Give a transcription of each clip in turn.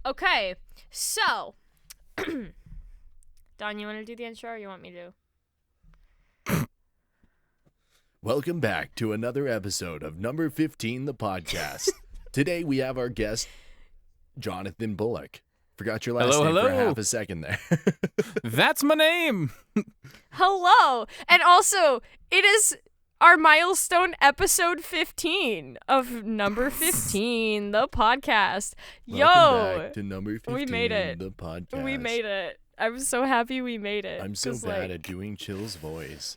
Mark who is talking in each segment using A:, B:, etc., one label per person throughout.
A: Okay, so Don, you want to do the intro, or you want me to?
B: Welcome back to another episode of Number 15, the podcast. Today we have our guest, Jonathan Bullock. Forgot your last name for half a second there.
C: That's my name.
A: Hello, and also it is our milestone episode 15 of Number 15, the podcast.
B: Welcome back to Number 15,
A: we made it.
B: the podcast.
A: We made it. I'm so happy we made it.
B: I'm so bad at doing Chill's voice.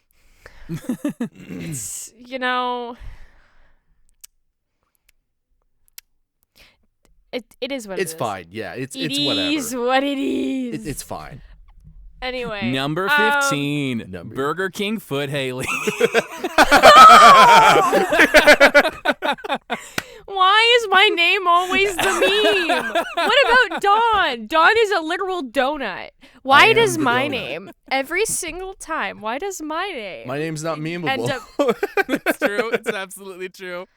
A: It's, it is what it is.
B: It's fine. Yeah, it's
A: It
B: whatever.
A: is what it is.
B: It's fine.
A: Anyway.
C: Number 15, Burger King Foot Hayley.
A: Why is my name always the meme? What about Dawn? Dawn is a literal donut. Why does my name every single time? Why does my name?
B: My name's not memeable.
C: It's true. It's absolutely true.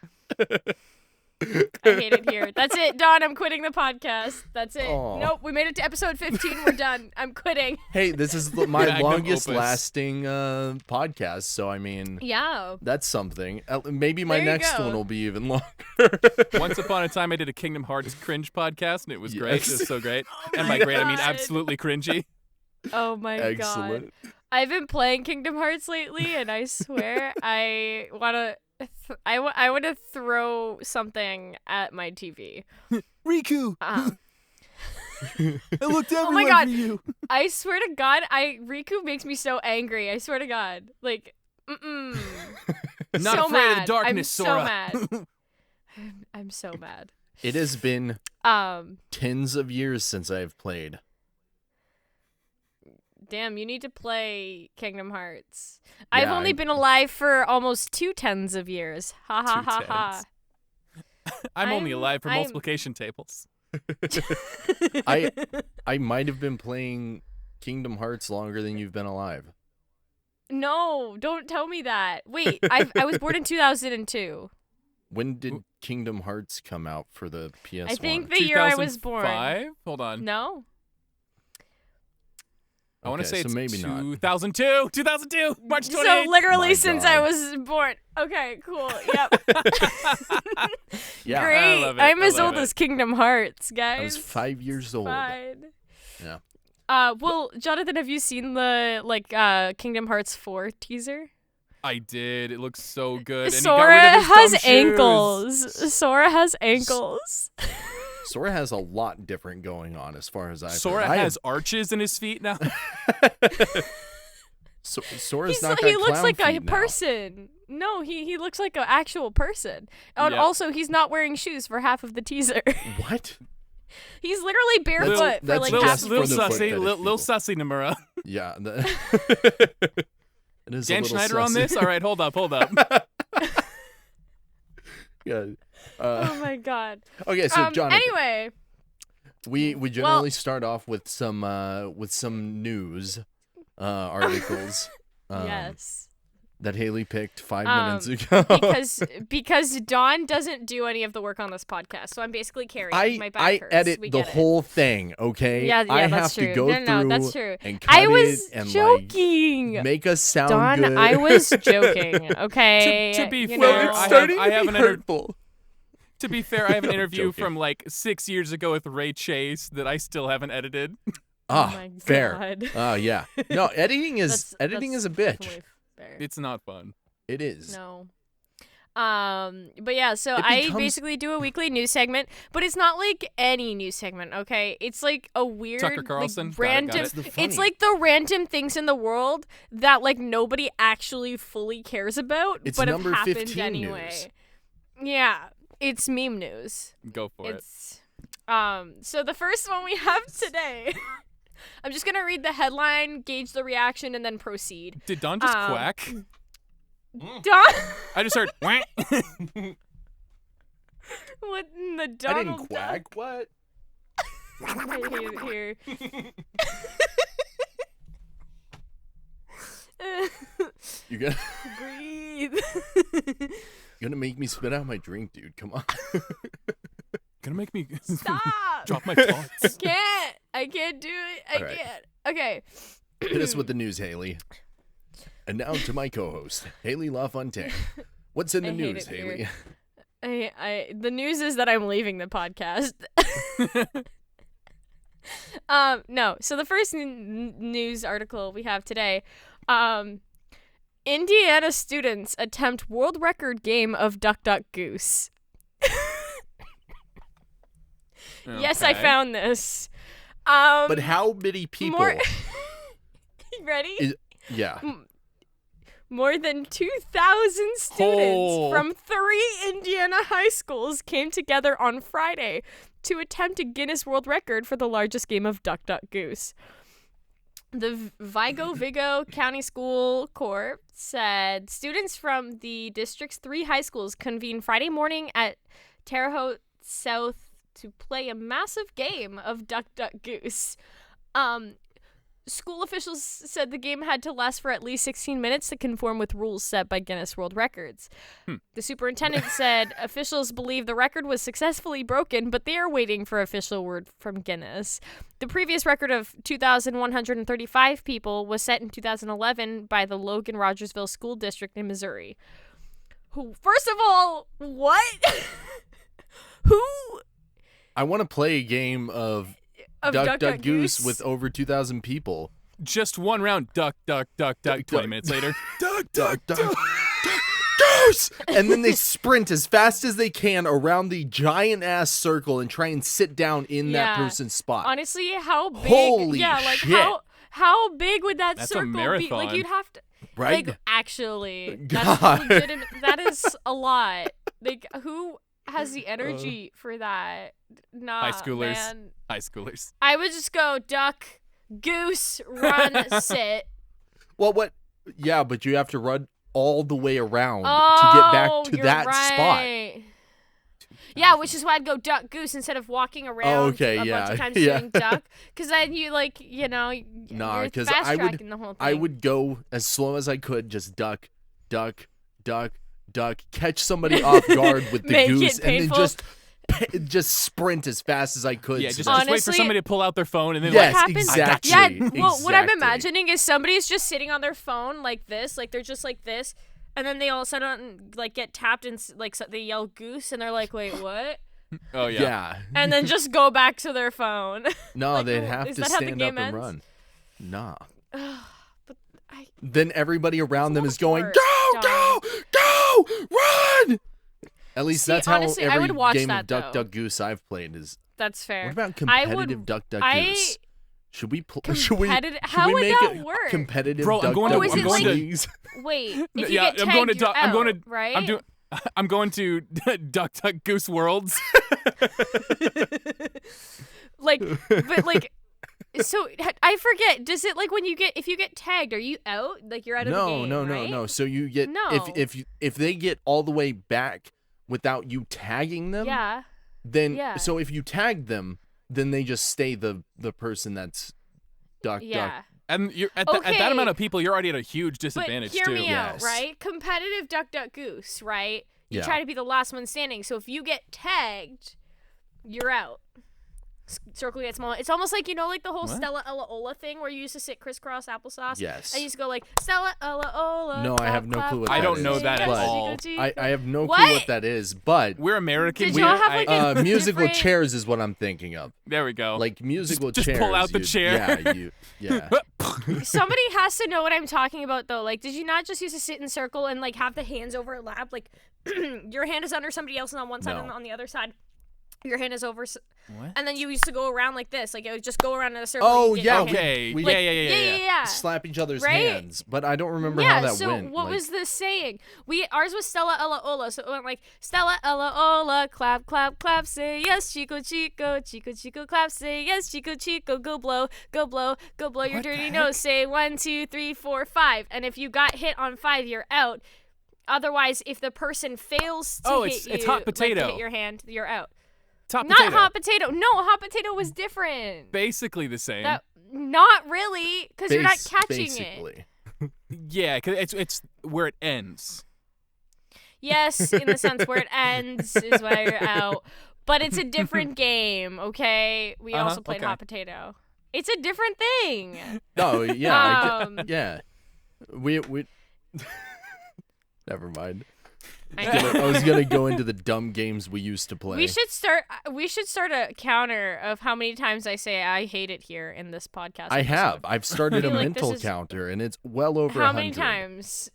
A: I hate it here. That's it, Dawn. I'm quitting the podcast. That's it.
B: Aww.
A: Nope, we made it to episode 15. We're done. I'm quitting.
B: Hey, this is my longest
C: opus.
B: lasting podcast, so I mean,
A: Yeah.
B: that's something. Maybe my
A: There you
B: next
A: go.
B: one will be even longer.
C: Once upon a time, I did a Kingdom Hearts cringe podcast, and it was great.
B: Yes.
C: It was so great.
A: my
C: And by great, I mean
A: God.
C: absolutely cringy.
A: Oh my
B: Excellent.
A: God. I've been playing Kingdom Hearts lately, and I swear I want to throw something at my TV.
C: Riku,
A: Uh,
C: I looked
A: my
C: everywhere
A: God.
C: for you.
A: I swear to God, Riku makes me so angry. I swear to God. Like,
C: Not
A: so
C: afraid
A: mad.
C: of the darkness,
A: I'm
C: Sora.
A: so mad. I'm so mad.
B: It has been tens of years since I've played.
A: Damn, you need to play Kingdom Hearts.
B: Yeah,
A: I've only been alive for almost 2 tens of years. Ha ha ha ha.
C: I'm only alive for
A: I'm-
C: multiplication tables.
B: I might have been playing Kingdom Hearts longer than you've been alive.
A: No, don't tell me that. Wait, I was born in 2002.
B: When did Kingdom Hearts come out for the PS1?
A: I think the year I was born.
C: 2005? Hold on.
A: No?
C: I want to say
B: so
C: it's
B: maybe not.
C: 2002. 2002. March 28th.
A: So literally
B: My
A: since I
B: God.
A: was born. Okay, cool. Yep.
B: Yeah,
A: Great.
C: I love it.
A: I'm
C: I
A: as
C: love
A: old
C: it.
A: as Kingdom Hearts, guys.
B: I was 5 years old.
A: Fine.
B: Yeah.
A: Well, Jonathan, have you seen the Kingdom Hearts 4 teaser?
C: I did. It looks so good. And
A: Sora
C: he got rid of his
A: has
C: dumb shoes.
A: ankles. Sora has ankles.
B: Sora has a lot different going on as far as I've
C: Sora
B: heard.
C: has arches in his feet now.
B: Sora's not got
A: He looks
B: clown
A: like a
B: feet now.
A: person. No, he looks like an actual person. And
C: Yep.
A: also, he's not wearing shoes for half of the teaser.
B: What?
A: He's literally barefoot for
B: that's
A: like
B: just
A: half
B: for
A: of
C: Little
B: the
A: the
B: foot
C: sussy,
B: fetish
C: little
B: people.
C: sussy Nomura.
B: Yeah. It is a
C: Dan
B: little
C: Schneider on
B: sussy.
C: this? All right, hold up.
B: Yeah.
A: Oh my God.
B: Okay, so Jonathan,
A: Anyway,
B: we generally start off with some news articles.
A: yes.
B: That Hayley picked 5 minutes ago.
A: because Dawn doesn't do any of the work on this podcast, so I'm basically carrying my back
B: I
A: hurts.
B: edit
A: We
B: the
A: get it.
B: whole thing, okay?
A: Yeah,
B: I
A: that's
B: have to
A: true.
B: go
A: No,
B: through
A: that's true.
B: and cut
A: I was
B: it and
A: joking.
B: make us sound
A: Dawn,
B: good.
A: I was joking. Okay.
C: To be
A: You
C: fair,
A: know.
B: it's
C: I
B: starting
C: have
B: to
C: an
B: be
C: inter-
B: hurtful.
C: To be fair, I have an interview
B: joking.
C: from like 6 years ago with Ray Chase that I still haven't edited.
B: Ah,
A: my
B: fair.
A: God.
B: Oh yeah. No, editing is
A: That's
B: a bitch.
A: definitely fair.
C: It's not fun.
B: It is.
A: No. But yeah, so
B: It
A: I
B: becomes-
A: basically do a weekly news segment, but it's not like any news segment, okay? It's like a weird,
C: Tucker Carlson?
A: like,
C: Got it, got
A: random.
C: it.
B: That's the
A: It's
B: funny.
A: like the random things in the world that like nobody actually fully cares about,
B: It's
A: but have
B: number
A: happened
B: 15
A: anyway.
B: news.
A: Yeah, it's meme news.
C: Go for it.
A: It's so the first one we have today. I'm just gonna read the headline, gauge the reaction, and then proceed.
C: Did Don just quack?
A: Don,
C: I just heard whack.
A: what in the
B: I
A: Donald
B: didn't quack. What?
A: Duck? Here.
B: You're gonna
A: Breathe.
B: you're gonna make me spit out my drink, dude. Come on.
C: Gonna make me
A: Stop.
C: drop my thoughts.
A: I can't do it. I
B: All right.
A: can't. Okay.
B: Hit us with the news, Hayley. And now to my co-host, Hayley LaFontaine. What's in the
A: I hate
B: news,
A: it
B: Hayley?
A: here. The news is that I'm leaving the podcast. No. So the first news article we have today, Indiana students attempt world record game of Duck Duck Goose. Yes, I found this.
B: But how many people?
A: You ready?
B: Yeah.
A: More than 2,000 students from 3 Indiana high schools came together on Friday to attempt a Guinness World Record for the largest game of Duck Duck Goose. The Vigo County School Corps said students from the district's 3 high schools convened Friday morning at Terre Haute South to play a massive game of Duck Duck Goose. School officials said the game had to last for at least 16 minutes to conform with rules set by Guinness World Records. The superintendent said officials believe the record was successfully broken, but they are waiting for official word from Guinness. The previous record of 2,135 people was set in 2011 by the Logan-Rogersville School District in Missouri. First of all, what? Who?
B: I want to play a game of Duck Duck Goose with over 2,000 people.
C: Just one round. Duck, duck, duck, duck. 20 minutes later.
B: Duck, duck, duck. Goose! And then they sprint as fast as they can around the giant-ass circle and try and sit down in that person's spot.
A: Honestly, how big?
B: Holy
A: like
B: shit.
A: how big would that
C: That's a
A: circle be?
C: marathon.
A: Like you'd have to.
B: Right?
A: Like actually,
B: God.
A: that's legitimate. That is a lot. Like who has the energy for that? Nah,
C: High schoolers.
A: Man.
C: High schoolers.
A: I would just go duck, goose, run, sit.
B: Well, what? Yeah, but you have to run all the way around to get back to
A: you're
B: that
A: right. Yeah, which is why I'd go duck goose instead of walking around a bunch of times doing duck. Because then you you're fast tracking the whole thing.
B: I would go as slow as I could, just duck, duck, duck, duck, catch somebody off guard with the
A: Make
B: goose,
A: it
B: and then
A: painful.
B: just sprint as fast as I could.
C: Yeah,
B: so
C: just,
B: that-
C: just wait for
A: Honestly-
C: somebody to pull out their phone and then
B: Yes,
A: What happens?
B: exactly.
A: Yeah, well, what I'm
B: exactly.
A: imagining is somebody's just sitting on their phone like this, like they're just like this, and then they all of a sudden like get tapped and they yell goose, and they're like, wait, what?
C: Oh yeah.
B: Yeah.
A: And then just go back to their phone.
B: No,
A: Like,
B: they'd have
A: is
B: to
A: that how the
B: stand up
A: game
B: and
A: ends?
B: run. Nah.
A: But
B: Then everybody around them is going,
A: work,
B: go,
A: Don.
B: go, run! At least
A: See,
B: that's how
A: honestly, I
B: every
A: would watch
B: game
A: that,
B: of Duck
A: though.
B: Duck Goose I've played is.
A: That's fair.
B: What about
A: I
B: competitive
A: would-
B: Duck Duck
A: I-
B: Goose? Should we should we
A: How
B: should we
A: would
B: make
A: that
B: it
A: work?
B: competitive
C: Bro, I'm
B: Duck
C: going
B: Duck
A: to- I'm
B: Goose
A: going to-
B: leagues?
A: Wait, if you
C: Yeah,
A: get
C: I'm
A: tagged,
C: going to
A: you're
C: I'm going to
A: out, right?
C: I'm going to Duck Duck Goose Worlds.
A: But like, so I forget. Does it like when if you get tagged, are you out? Like you're out of the game, right?
B: No. So you get
A: No.
B: if they get all the way back without you tagging them,
A: Yeah.
B: then
A: Yeah.
B: so if you tag them, then they just stay the person that's Duck
A: Yeah.
B: Duck.
C: And you're at that
A: Okay.
C: amount of people, you're already at a huge
A: But
C: disadvantage
A: hear
C: too.
A: me out,
B: Yes.
A: right? Competitive Duck Duck Goose, right? You
B: Yeah.
A: try to be the last one standing. So if you get tagged, you're out. Circle gets smaller. It's almost like like the whole
C: What?
A: Stella Ella Ola thing where you used to sit crisscross applesauce.
B: Yes.
A: I used to go like Stella Ella Ola.
B: No, I have no clue what
C: I
B: that
C: don't
B: is,
C: know that at
B: but
C: all.
B: I have no clue
A: What?
B: what that is, but
C: We're American.
A: Did
C: we,
A: y'all have, like, a-
B: musical
A: different-
B: chairs is what I'm thinking of.
C: there we go.
B: Like musical
C: Just
B: chairs.
C: pull out the chair.
B: Yeah.
A: Somebody has to know what I'm talking about, though. Like, did you not just used to sit in circle and like have the hands overlap? Like, your hand is under somebody else's on one side
B: No.
A: and on the other side, your hand is over.
C: What?
A: And then you used to go around like this. Like, it would just go around in a circle.
B: Oh,
A: and you get
B: yeah,
A: your hand-
C: Okay.
B: We-
C: yeah,
A: Like,
C: yeah.
A: yeah.
B: Slap each other's
A: Right?
B: hands, but I don't remember
A: Yeah,
B: how that
A: so
B: went.
A: what
B: like,
A: was the saying? Ours was Stella Ella Ola, so it went like Stella Ella Ola, clap clap clap, say yes Chico Chico, Chico Chico clap, say yes Chico Chico, go blow your
C: What
A: dirty
C: the
A: nose, say 1 2 3 4 5, and if you got hit on 5, you're out. Otherwise, if the person fails to hit
C: it's
A: you,
C: hot
A: like,
C: potato.
A: to hit your hand, you're out.
C: Top
A: Not
C: potato.
A: hot potato. No, hot potato was different.
C: Basically the same.
A: Not really, because you're not catching it.
B: basically.
C: Yeah, because it's where it ends.
A: Yes, in the sense where it ends is why you're out. But it's a different game, okay? We also played
C: okay.
A: Hot Potato. It's a different thing.
B: Oh, yeah. Yeah. We Never mind. I was gonna go into the dumb games we used to play.
A: We should start a counter of how many times I say I hate it here in this podcast.
B: I have.
A: episode.
B: I've started a
A: like
B: mental counter, and it's well over 100.
A: How many times?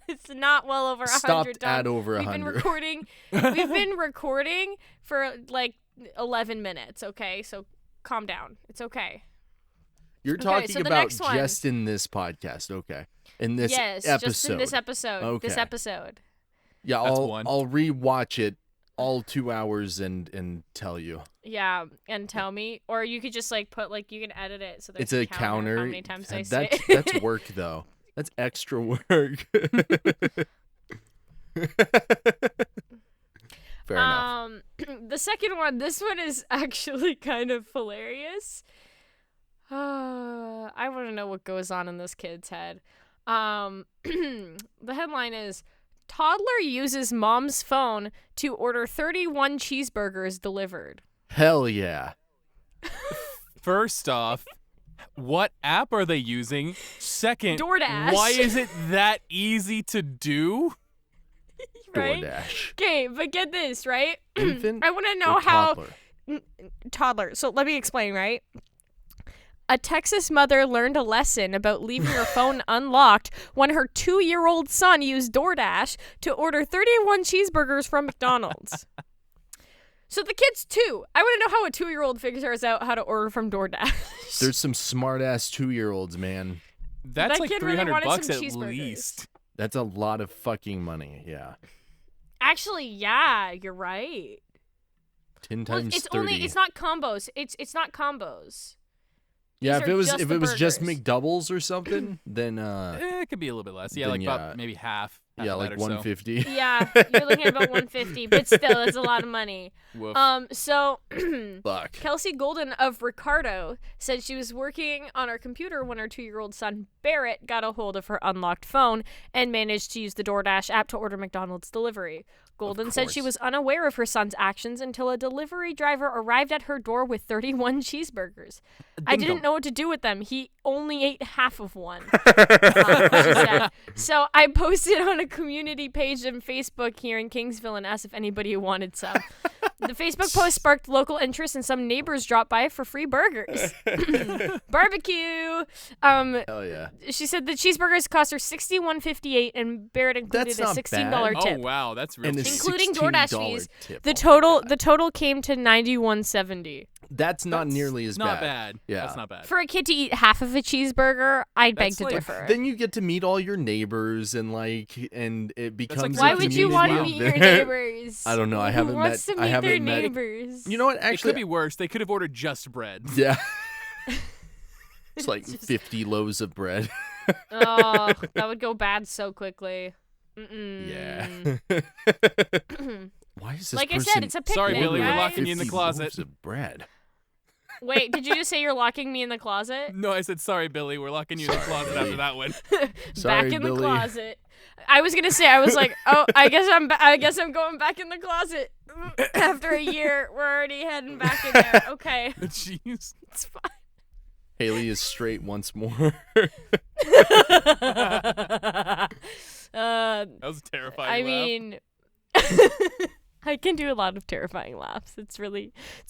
A: It's not well over 100.
B: Stopped at over 100.
A: We've been recording for like 11 minutes. Okay, so calm down. It's okay.
B: You're talking about just in this podcast, okay? In this episode.
A: Just in this episode.
B: Okay.
A: This episode.
B: Yeah, I'll rewatch it all 2 hours and tell you.
A: Yeah, and tell me, or you could just like put like you can edit it so there's
B: it's a counter.
A: How many times I say it.
B: That's work though. That's extra work. Fair enough.
A: The second one, this one is actually kind of hilarious. I want to know what goes on in this kid's head. The headline is, toddler uses mom's phone to order 31 cheeseburgers delivered.
B: Hell yeah.
C: First off, what app are they using? Second,
A: DoorDash.
C: why is it that easy to do?
A: Right?
B: DoorDash.
A: Okay, but get this, right?
B: Infant
A: I want to know
B: or
A: how...
B: toddler?
A: Toddler. So let me explain, right? A Texas mother learned a lesson about leaving her phone unlocked when her 2-year-old son used DoorDash to order 31 cheeseburgers from McDonald's. So the kid's 2. I want to know how a 2-year-old figures out how to order from DoorDash.
B: There's some smart-ass 2-year-olds, man.
C: That's
A: That
C: like
A: kid really
C: $300
A: wanted some
C: at
A: cheeseburgers.
C: least.
B: That's a lot of fucking money, yeah.
A: Actually, yeah, you're right.
B: 10
A: Well,
B: times
A: it's
B: 30.
A: it's not combos. It's not combos.
B: Yeah,
A: These
B: if
A: are
B: it was
A: just
B: just
A: the burgers.
B: McDoubles or something, then
C: It could be a little bit less. Yeah,
B: Then,
C: like about maybe half.
B: yeah,
C: of
B: like
C: that or so.
B: 150.
A: Yeah, you're looking at about 150, but still, that's a lot of money.
C: Woof.
A: So
B: Fuck.
A: Kelsey Golden of Ricardo said she was working on her computer when her 2-year-old son Barrett got a hold of her unlocked phone and managed to use the DoorDash app to order McDonald's delivery. Golden said she was unaware of her son's actions until a delivery driver arrived at her door with 31 cheeseburgers. I didn't know what to do with them. He only ate half of one. She said. So I posted on a community page on Facebook here in Kingsville and asked if anybody wanted some. The Facebook post sparked local interest and some neighbors dropped by for free burgers. Barbecue.
B: Hell yeah.
A: She said the cheeseburgers cost her $61.58 and Barrett included
B: That's
A: a
B: not
A: $16
B: bad.
A: tip.
C: Oh wow, that's real
B: And
C: cheap.
B: it's
A: Including
B: $16
A: DoorDash fees,
B: tip.
A: The
B: Oh my
A: total came to $91.70.
B: That's not nearly as
C: not
B: bad.
C: bad.
B: Yeah.
C: That's not bad.
A: For a kid to eat half of a cheeseburger, I'd beg
C: That's
A: to
C: like-
A: differ.
B: Then you get to meet all your neighbors and it becomes.
A: Why
B: a
A: would you
B: community
A: want to
B: out
A: meet your
B: there.
A: neighbors?
B: I don't know. I
A: Who
B: haven't
A: wants
B: met.
A: to
B: I
A: meet
B: haven't
A: their
B: met.
A: neighbors?
B: You know what?
C: It
B: Actually,
C: could be worse. They could have ordered just bread.
B: yeah. It's like 50 loaves of bread.
A: Oh, that would go bad so quickly.
B: Yeah. Why is this
A: Like I
B: person
A: said, it's a picnic,
C: Sorry, Billy, we're
A: right?
C: locking you in the
B: 50
C: closet.
B: loaves of bread.
A: Wait, did you just say you're locking me in the closet?
C: No, I said sorry, Billy. We're locking you in the closet
B: Billy.
C: after that one.
B: Sorry,
A: Back in
B: Billy.
A: the closet. I was gonna say, I was like, oh, I guess I'm going back in the closet. After a year, we're already heading back in there. Okay,
C: Jeez.
A: it's fine.
B: Haley is straight once more.
C: That was a terrifying
A: I
C: laugh.
A: mean, I can do a lot of terrifying laughs. It's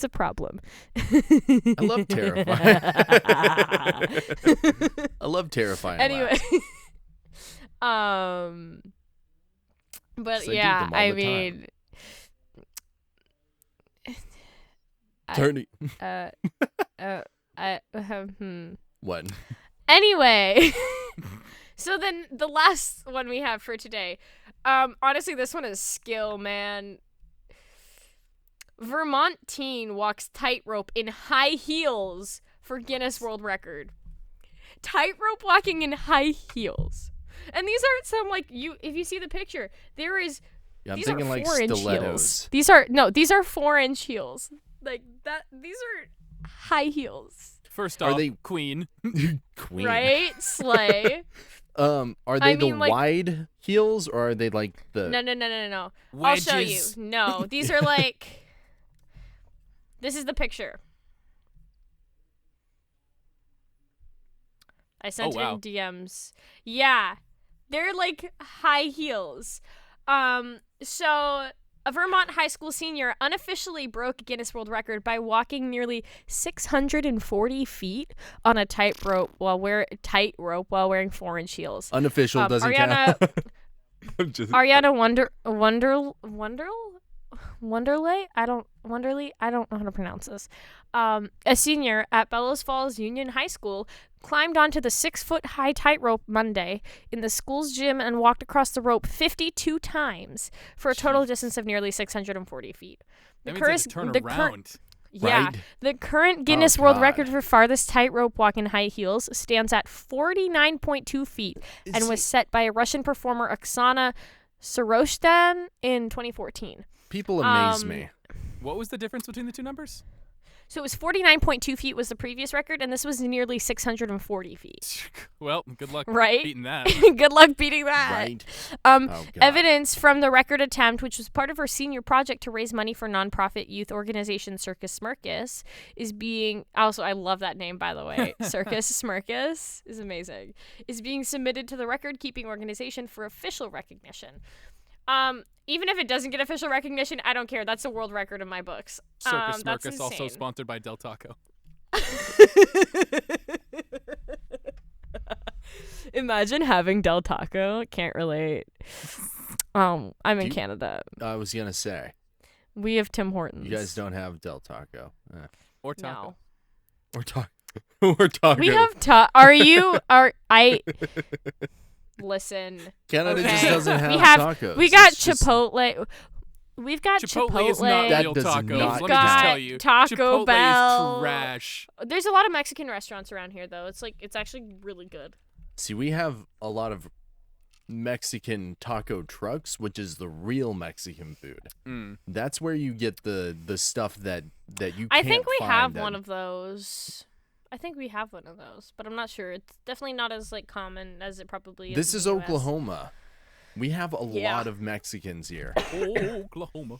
A: a problem.
B: I love terrifying. I love terrifying.
A: Anyway,
B: laughs.
A: but
B: 'Cause I do
A: yeah,
B: them all
A: I
B: the time.
A: mean,
B: Turning. What?
A: Anyway, so then the last one we have for today. Honestly, this one is skill, man. Vermont teen walks tightrope in high heels for Guinness World Record. Tightrope walking in high heels. And these aren't some if you see the picture, there is
B: Yeah, I'm
A: these
B: thinking
A: are
B: like
A: 4-inch
B: stilettos.
A: heels. These are 4-inch heels. Like that these are high heels.
C: First
B: Are
C: off,
B: they-
C: Queen.
B: Queen.
A: Right? Slay.
B: Are they the
A: like,
B: wide heels or are they like the?
A: No.
C: Wedges.
A: I'll show you. No, these are like. This is the picture. I sent it in DMs. Yeah, they're like high heels. So a Vermont high school senior unofficially broke a Guinness World Record by walking nearly 640 feet on a tightrope while wearing 4-inch heels.
B: Unofficial doesn't count.
A: Ariana Wonderley? I don't know how to pronounce this. A senior at Bellows Falls Union High School climbed onto the 6-foot-high tightrope Monday in the school's gym and walked across the rope 52 times for a total distance of nearly 640 feet.
C: That means they have to turn around.
A: Yeah.
B: Right?
A: The current Guinness World Record for farthest tightrope walk in high heels stands at 49.2 feet and was set by a Russian performer Oksana Soroshtan in 2014.
B: People amaze me.
C: What was the difference between the two numbers?
A: So it was 49.2 feet was the previous record, and this was nearly 640 feet.
C: Well, good luck
A: Right?
C: beating that.
A: Good luck beating that.
B: Right.
A: Evidence from the record attempt, which was part of her senior project to raise money for nonprofit youth organization Circus Smirkus, is being... Also, I love that name, by the way. Circus Smirkus is amazing. Is being submitted to the record-keeping organization for official recognition. Even if it doesn't get official recognition, I don't care. That's a world record in my books.
C: Circus
A: That's
C: Smirkus, also
A: insane.
C: sponsored by Del Taco.
A: Imagine having Del Taco. Can't relate. I'm in Canada.
B: I was gonna say
A: We have Tim Hortons.
B: you guys don't have Del Taco
C: Or taco.
A: No.
B: or taco. Or taco.
A: We have Listen.
B: Canada
A: okay.
B: just doesn't have tacos.
A: We got
B: It's just-
A: Chipotle. We've got Chipotle.
C: is not
B: That
C: real
B: does
C: tacos.
B: not
C: Let me
A: count.
C: just tell you.
A: Taco
C: Chipotle
A: Bell.
C: is trash.
A: There's a lot of Mexican restaurants around here, though. It's actually really good.
B: See, we have a lot of Mexican taco trucks, which is the real Mexican food. That's where you get the stuff that you.
A: I
B: can't
A: think we
B: find
A: have
B: at-
A: one of those. But I'm not sure. It's definitely not as common as it probably is.
B: This
A: in
B: is
A: the US.
B: Oklahoma. We have a
A: Yeah.
B: lot of Mexicans here.
C: Oklahoma.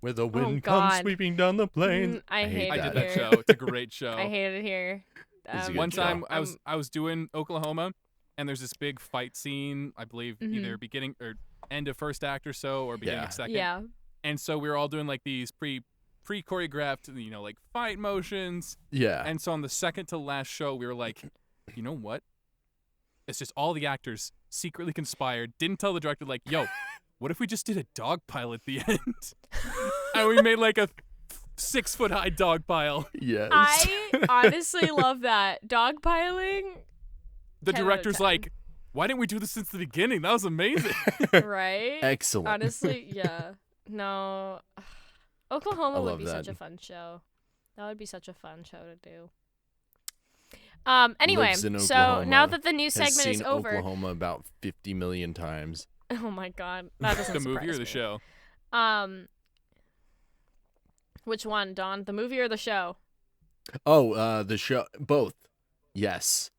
B: Where the wind
A: God.
B: comes sweeping down the plains.
A: I hate
C: I
A: it
C: did
A: here.
C: that show. It's a great show.
A: I hate it here.
B: It's a good
C: One
B: show.
C: time I was doing Oklahoma, and the's this big fight scene. I believe either beginning or end of first act or so, or beginning
B: Yeah.
C: of second.
A: Yeah.
C: And so we were all doing like these pre-choreographed, like fight motions.
B: Yeah.
C: And so on the second to last show, we were like, you know what? It's just all the actors secretly conspired, didn't tell the director, like, yo, what if we just did a dog pile at the end? And we made like a 6-foot-high dog pile.
B: Yes.
A: I honestly love that. Dogpiling,
C: The
A: 10 out of
C: director's
A: 10.
C: like, why didn't we do this since the beginning? That was amazing.
A: right?
B: Excellent.
A: Honestly, yeah. No. Oklahoma
B: I
A: would
B: love
A: be
B: that.
A: such a fun show. That would be such a fun show to do. Anyway,
B: Lives in
A: so
B: Oklahoma,
A: now that the news
B: has
A: segment is
B: seen
A: over.
B: Oklahoma about 50 million times.
A: Oh my god. That doesn't
C: The movie or
A: surprise
C: the
A: me.
C: show?
A: Which one, Don? The movie or the show?
B: Oh, the show. Both. Yes.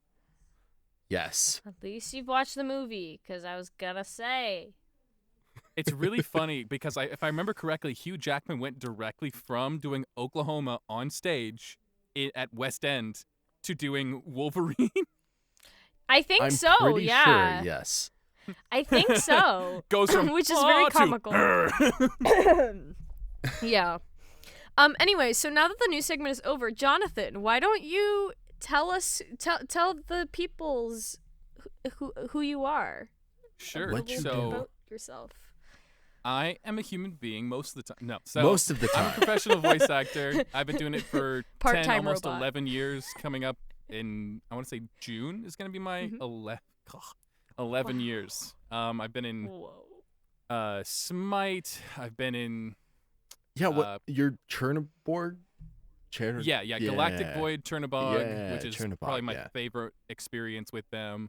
B: Yes.
A: At least you've watched the movie, because I was gonna say.
C: It's really funny because if I remember correctly, Hugh Jackman went directly from doing Oklahoma on stage at West End to doing Wolverine.
A: I think
B: I'm
A: so,
B: pretty
A: yeah.
B: sure, yes.
A: I think so.
C: Goes from
A: which is very
C: "Oh" to
A: comical.
C: "Arr."
A: Yeah. Anyway, so now that the news segment is over, Jonathan, why don't you tell the peoples who you are?
C: Sure.
B: What you
C: so
B: do.
A: About yourself.
C: I am a human being most of the time. No, so
B: Most of the
C: I'm a
B: time.
C: professional voice actor. I've been doing it for 10,
A: Part-time
C: almost
A: robot.
C: 11 years. Coming up in, I want to say June is going to be my 11 years. I've been in
A: Whoa.
C: Smite. I've been in
B: Yeah, what? Your Chernobog?
C: yeah, Galactic Void, Chernobog,
B: Yeah,
C: which is
B: Chernobog,
C: probably my
B: yeah.
C: favorite experience with them.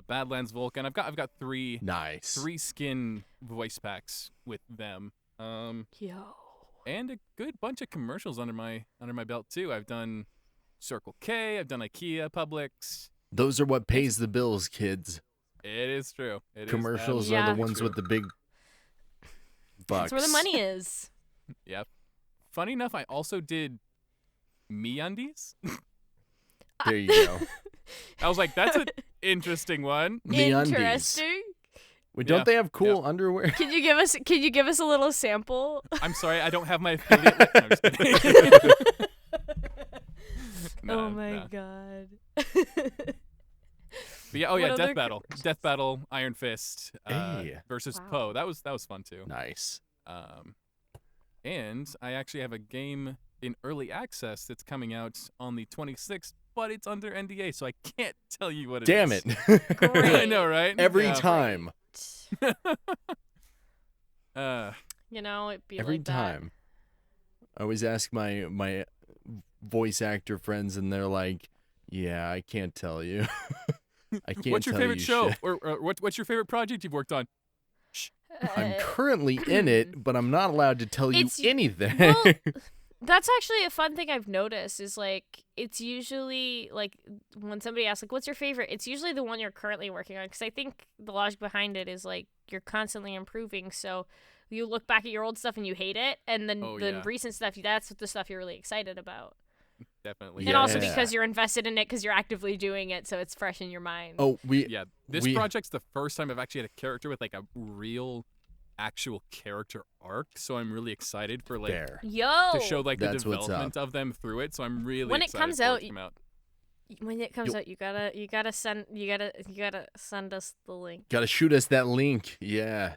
C: Badlands Vulcan. I've got three
B: Nice.
C: skin voice packs with them.
A: Yo.
C: And a good bunch of commercials under my belt too. I've done Circle K, I've done IKEA, Publix.
B: Those are what pays the bills, kids.
C: It is true.
B: Commercials
A: Yeah.
B: are the ones
C: true.
B: with the big bucks.
A: That's where the money is.
C: Yep. Funny enough, I also did MeUndies.
B: There you go.
C: I was like, that's an interesting one.
B: MeUndies.
A: Interesting.
B: Wait, don't
C: Yeah.
B: they have cool underwear?
A: Can you give us a little sample?
C: I'm sorry, I don't have my affiliate. No, I'm just kidding. No,
A: Oh my
C: no.
A: god.
C: But yeah,
A: What other
C: Death Battle. Death Battle, Iron Fist
B: Hey.
C: versus
A: Wow.
C: Poe. That was fun too.
B: Nice.
C: And I actually have a game in early access that's coming out on the 26th, but it's under NDA, so I can't tell you what it
B: Damn
C: is.
B: it.
A: Great.
C: I know, right?
B: Every
C: Yeah.
B: time.
A: You know, it'd be
B: Every
A: like that.
B: time. I always ask my voice actor friends, and they're like, "Yeah, I can't tell you. I can't."
C: What's your
B: tell
C: favorite
B: you
C: show?
B: shit."
C: Or what's your favorite project you've worked on?
B: I'm currently in it, but I'm not allowed to tell you
A: It's-
B: anything.
A: well, That's actually a fun thing I've noticed is like it's usually like when somebody asks like what's your favorite, it's usually the one you're currently working on because I think the logic behind it is like you're constantly improving, so you look back at your old stuff and you hate it, and then
C: Oh,
A: the
C: yeah.
A: recent stuff, that's the stuff you're really excited about.
C: Definitely.
A: And also
B: Yeah.
A: because you're invested in it because you're actively doing it, so it's fresh in your mind.
B: Oh,
C: Yeah, this project's the first time I've actually had a character with like a real actual character arc, so I'm really excited for like
B: there.
A: Yo,
C: to show like the
B: That's what's
C: development of them through it. So I'm really
A: When it
C: excited
A: comes
C: for
A: out,
C: it to come out.
A: when it comes out, you gotta send us the link.
B: Gotta shoot us that link. Yeah.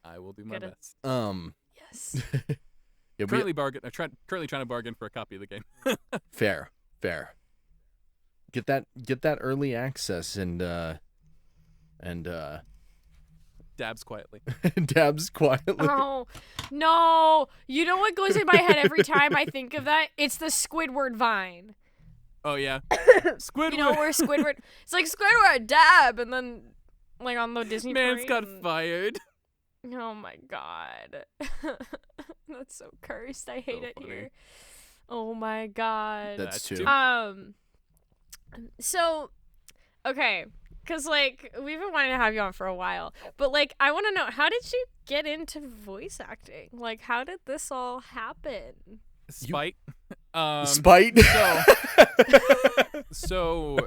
C: I will do my
A: Gotta-
C: best.
A: Yes.
B: Yeah,
C: Currently currently trying to bargain for a copy of the game.
B: fair. Get that early access and
C: Dabs quietly.
B: dabs quietly.
A: Oh no! You know what goes in my head every time I think of that? It's the Squidward vine.
C: Oh yeah, Squidward.
A: You know where Squidward? It's like Squidward dab, and then like on the Disney.
C: Man's
A: parade
C: got
A: and-
C: fired.
A: Oh my god, that's so cursed. I hate
C: So
A: it
C: funny.
A: here. Oh my god.
B: That's
C: That's
B: two.
C: two.
A: So, okay, because like we've been wanting to have you on for a while, but like I want to know, how did you get into voice acting? Like, how did this all happen?
C: Spite.
B: Spite.
C: So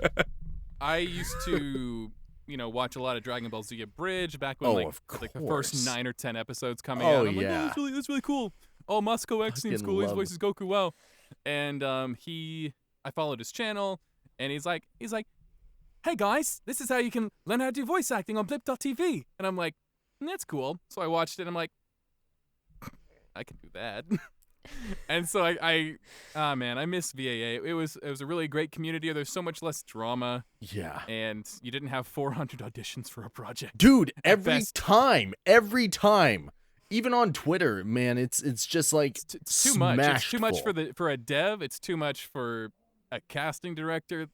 C: I used to, watch a lot of Dragon Ball Z Abridged back when
B: Oh,
C: like
B: of
C: the
B: course.
C: first 9 or 10 episodes coming
B: Oh,
C: out. I'm
B: yeah.
C: like, oh, that's really cool. Oh, Moscow X seems
B: Fucking
C: cool. He
B: love-
C: voices Goku well. And I followed his channel, and he's like, hey guys, this is how you can learn how to do voice acting on Blip.tv. And I'm like, that's cool. So I watched it, and I'm like, I can do that. And so I miss VAA. It was a really great community. There's so much less drama,
B: Yeah.
C: and you didn't have 400 auditions for a project.
B: Dude,
C: At
B: every
C: best.
B: time. Even on Twitter, man, it's just like
C: It's too much. It's too much
B: smashful.
C: for a dev. It's too much for a casting director.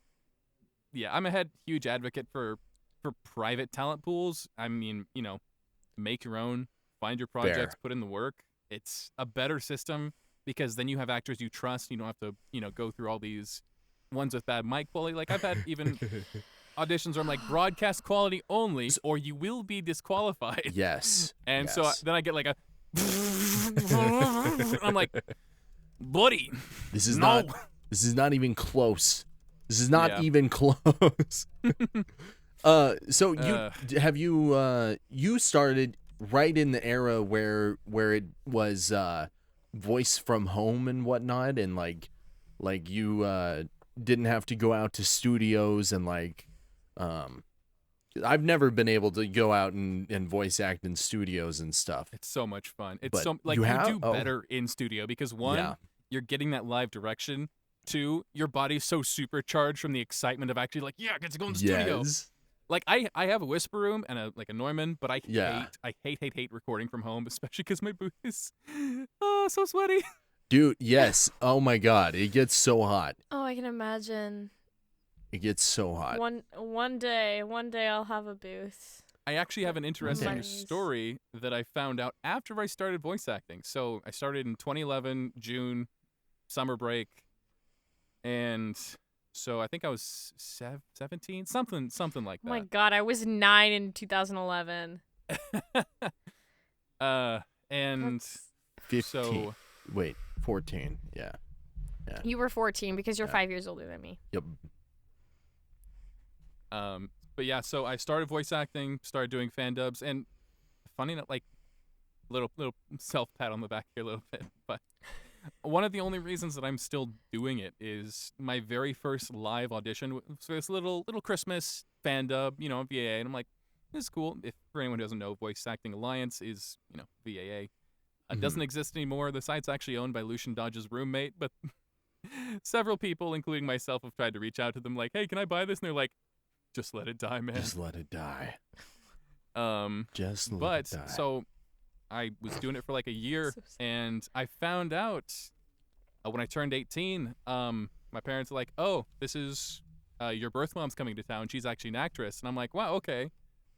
C: Yeah, I'm a huge advocate for private talent pools. I mean, make your own, find your projects, put in the work. It's a better system because then you have actors you trust. You don't have to, go through all these ones with bad mic quality. Like I've had even auditions where I'm like broadcast quality only, or you will be disqualified.
B: Yes.
C: And
B: yes.
C: so then I get like a. I'm like, buddy.
B: This is
C: No.
B: not even close. This is not
C: Yeah.
B: even close. So you started right in the era where it was voice from home and whatnot, and like you didn't have to go out to studios and I've never been able to go out and voice act in studios and stuff.
C: It's so much fun. It's
B: But
C: so like
B: you
C: you
B: have-
C: do
B: oh.
C: better in studio because one,
B: Yeah.
C: you're getting that live direction. Two, your body's so supercharged from the excitement of actually like, yeah, I get to go in the studio.
B: Yes.
C: Like I have a whisper room and a Neumann, but I
B: Yeah.
C: hate recording from home, especially because my booth is so sweaty.
B: Dude, yes. Oh my God. It gets so hot.
A: Oh, I can imagine.
B: It gets so hot.
A: One day I'll have a booth.
C: I actually have an interesting
A: Nice.
C: story that I found out after I started voice acting. So I started in 2011, June, summer break, and So I think I was 17, something like
A: Oh my
C: that.
A: God, I was 9 in 2011.
C: And
B: 15.
C: so
B: Wait, 14. Yeah.
A: You were 14 because you're
B: Yeah.
A: 5 years older than me.
B: Yep.
C: but yeah, so I started voice acting, started doing fan dubs, and funny enough, like little self pat on the back here a little bit, but one of the only reasons that I'm still doing it is my very first live audition was this little Christmas fan dub, VAA, and I'm like, this is cool. If for anyone who doesn't know, Voice Acting Alliance is, VAA. It doesn't exist anymore. The site's actually owned by Lucian Dodge's roommate, but several people, including myself, have tried to reach out to them like, hey, can I buy this? And they're like, just let it die, man.
B: Just let it die.
C: Just
B: let it die.
C: So I was doing it for like a year,
A: So sad.
C: and I found out when I turned 18, my parents were like, oh, this is your birth mom's coming to town. She's actually an actress. And I'm like, wow, okay.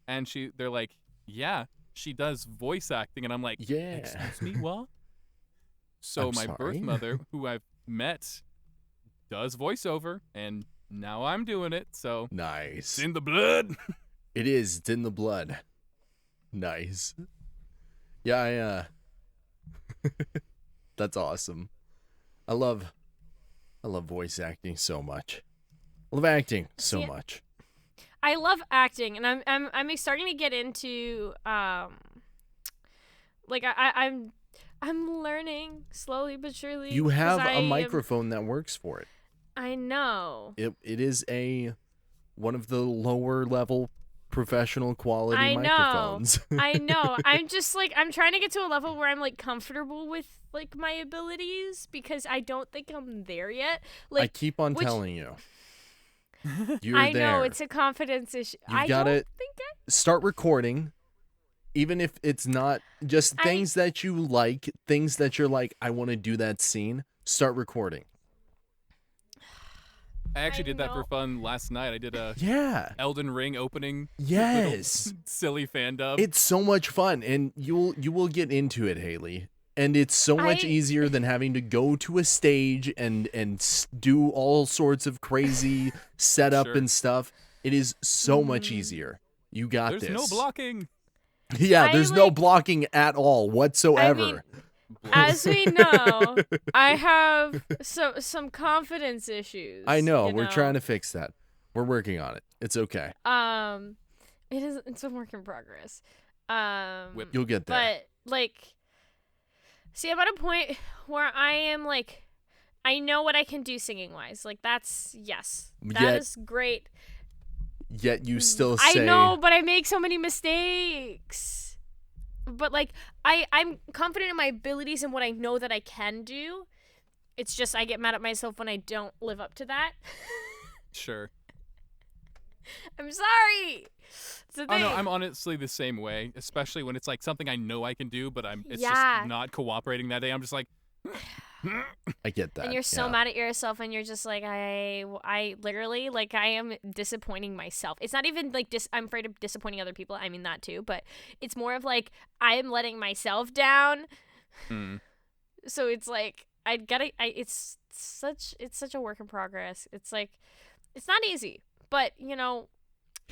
C: And they're like, yeah, she does voice acting. And I'm like,
B: Yeah.
C: excuse me, what? So
B: I'm
C: my
B: sorry.
C: birth mother, who I've met, does voiceover, and now I'm doing it. So
B: Nice.
C: it's in the blood.
B: It is. It's in the blood. Nice. Yeah, that's awesome. I love voice acting so much. I love acting so
A: See,
B: much.
A: I love acting, and I'm starting to get into like I'm learning slowly but surely.
B: You
A: 'cause
B: have
A: I
B: a
A: am-
B: microphone that works for it.
A: I know.
B: It is one of the lower level professional quality
A: I know.
B: microphones.
A: I know. I'm just like I'm trying to get to a level where I'm like comfortable with like my abilities because I don't think I'm there yet.
B: I
A: Like
B: keep on
A: which-
B: telling you. You're
A: I
B: there.
A: know it's a confidence issue.
B: You've
A: I
B: gotta
A: don't think
B: start recording, even if it's not just things that you like, things that you're like, I want to do that scene. Start recording.
C: I actually did that
A: know.
C: for fun last night. I did a
B: Yeah.
C: Elden Ring opening.
B: Yes.
C: little silly fan dub.
B: It's so much fun, and you will get into it, Hayley. And it's so much
A: I-
B: easier than having to go to a stage and do all sorts of crazy setup
C: Sure.
B: and stuff. It is so much easier. You got
C: There's
B: this.
C: no blocking.
B: Yeah,
A: I,
B: there's no
A: like-
B: blocking at all whatsoever.
A: as we know, I have some confidence issues.
B: I know.
A: you
B: We're trying to fix that. We're working on it. It's okay.
A: It's a work in progress.
C: Whip.
B: You'll get there.
A: But like, see, I'm at a point where I am like, I know what I can do singing wise. Like that
B: Yet-
A: is great.
B: Yet you still
A: I
B: say,
A: know, but I make so many mistakes. But like, I'm confident in my abilities and what I know that I can do. It's just I get mad at myself when I don't live up to that.
C: Sure.
A: I'm sorry. It's the
C: Oh
A: thing.
C: no, I'm honestly the same way, especially when it's like something I know I can do, but it's
A: Yeah.
C: just not cooperating that day. I'm just like,
B: I get that.
A: And you're so
B: yeah.
A: mad at yourself, and you're just like, I literally, like, I am disappointing myself. It's not even like I'm afraid of disappointing other people. I mean that too, but it's more of like I am letting myself down. So it's like it's such a work in progress. It's like it's not easy, but you know,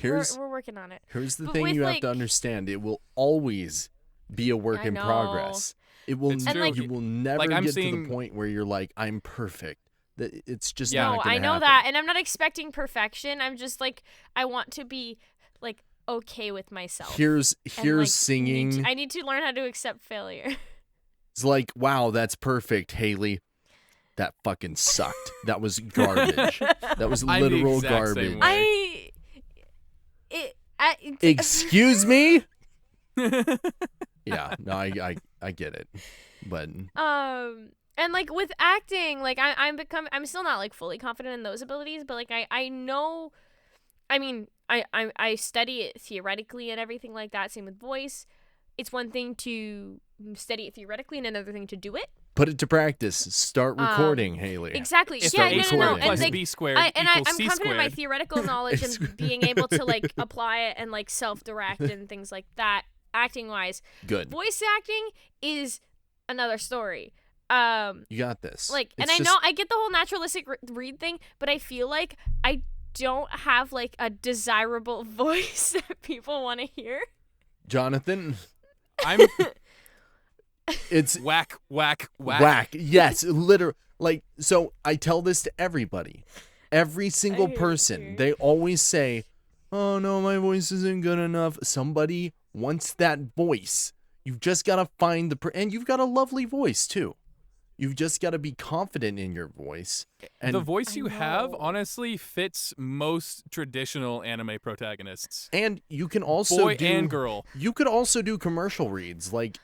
A: we're working on it.
B: Here's the
A: But
B: thing
A: with,
B: you have
A: like-
B: to understand. It will always be a work
A: I
B: in
A: know.
B: progress. It will
C: It's
A: true.
B: you will never
C: Like, I'm
B: get to
C: seeing-
B: the point where you're like, I'm perfect. That it's just
C: Yeah.
B: not
A: No,
B: gonna
A: I know
B: happen.
A: that, and I'm not expecting perfection. I'm just like I want to be like okay with myself.
B: Here's
A: And, like,
B: singing.
A: I need to learn how to accept failure.
B: It's like, wow, that's perfect, Hayley. That fucking sucked. That was garbage. That was
C: I'm the
B: literal
C: exact same
B: garbage.
C: way.
B: Excuse me? Yeah, no, I get it. But
A: And like with acting, like I'm still not like fully confident in those abilities, but like I know, I mean I study it theoretically and everything like that. Same with voice. It's one thing to study it theoretically and another thing to do it.
B: put it to practice. Start recording, Hayley.
A: Exactly.
C: If
A: Yeah,
B: A
A: no.
B: squared
A: And
C: plus
A: like
C: B squared
A: I'm
C: equals C
A: confident in my
C: squared.
A: theoretical knowledge and being able to like apply it and like self-direct and things like that acting wise.
B: Good.
A: Voice acting is another story.
B: You got this.
A: Like, and I know I get the whole naturalistic read thing, but I feel like I don't have like a desirable voice that people want to hear.
B: Jonathan, it's
C: whack.
B: Yes, literally. Like, so I tell this to everybody. Every single person, they always say, "Oh no, my voice isn't good enough." Somebody wants that voice. You've just got to find and you've got a lovely voice too. You've just got to be confident in your voice. And
C: the voice you have honestly fits most traditional anime protagonists.
B: And you can also
C: boy and girl.
B: You could also do commercial reads. Like,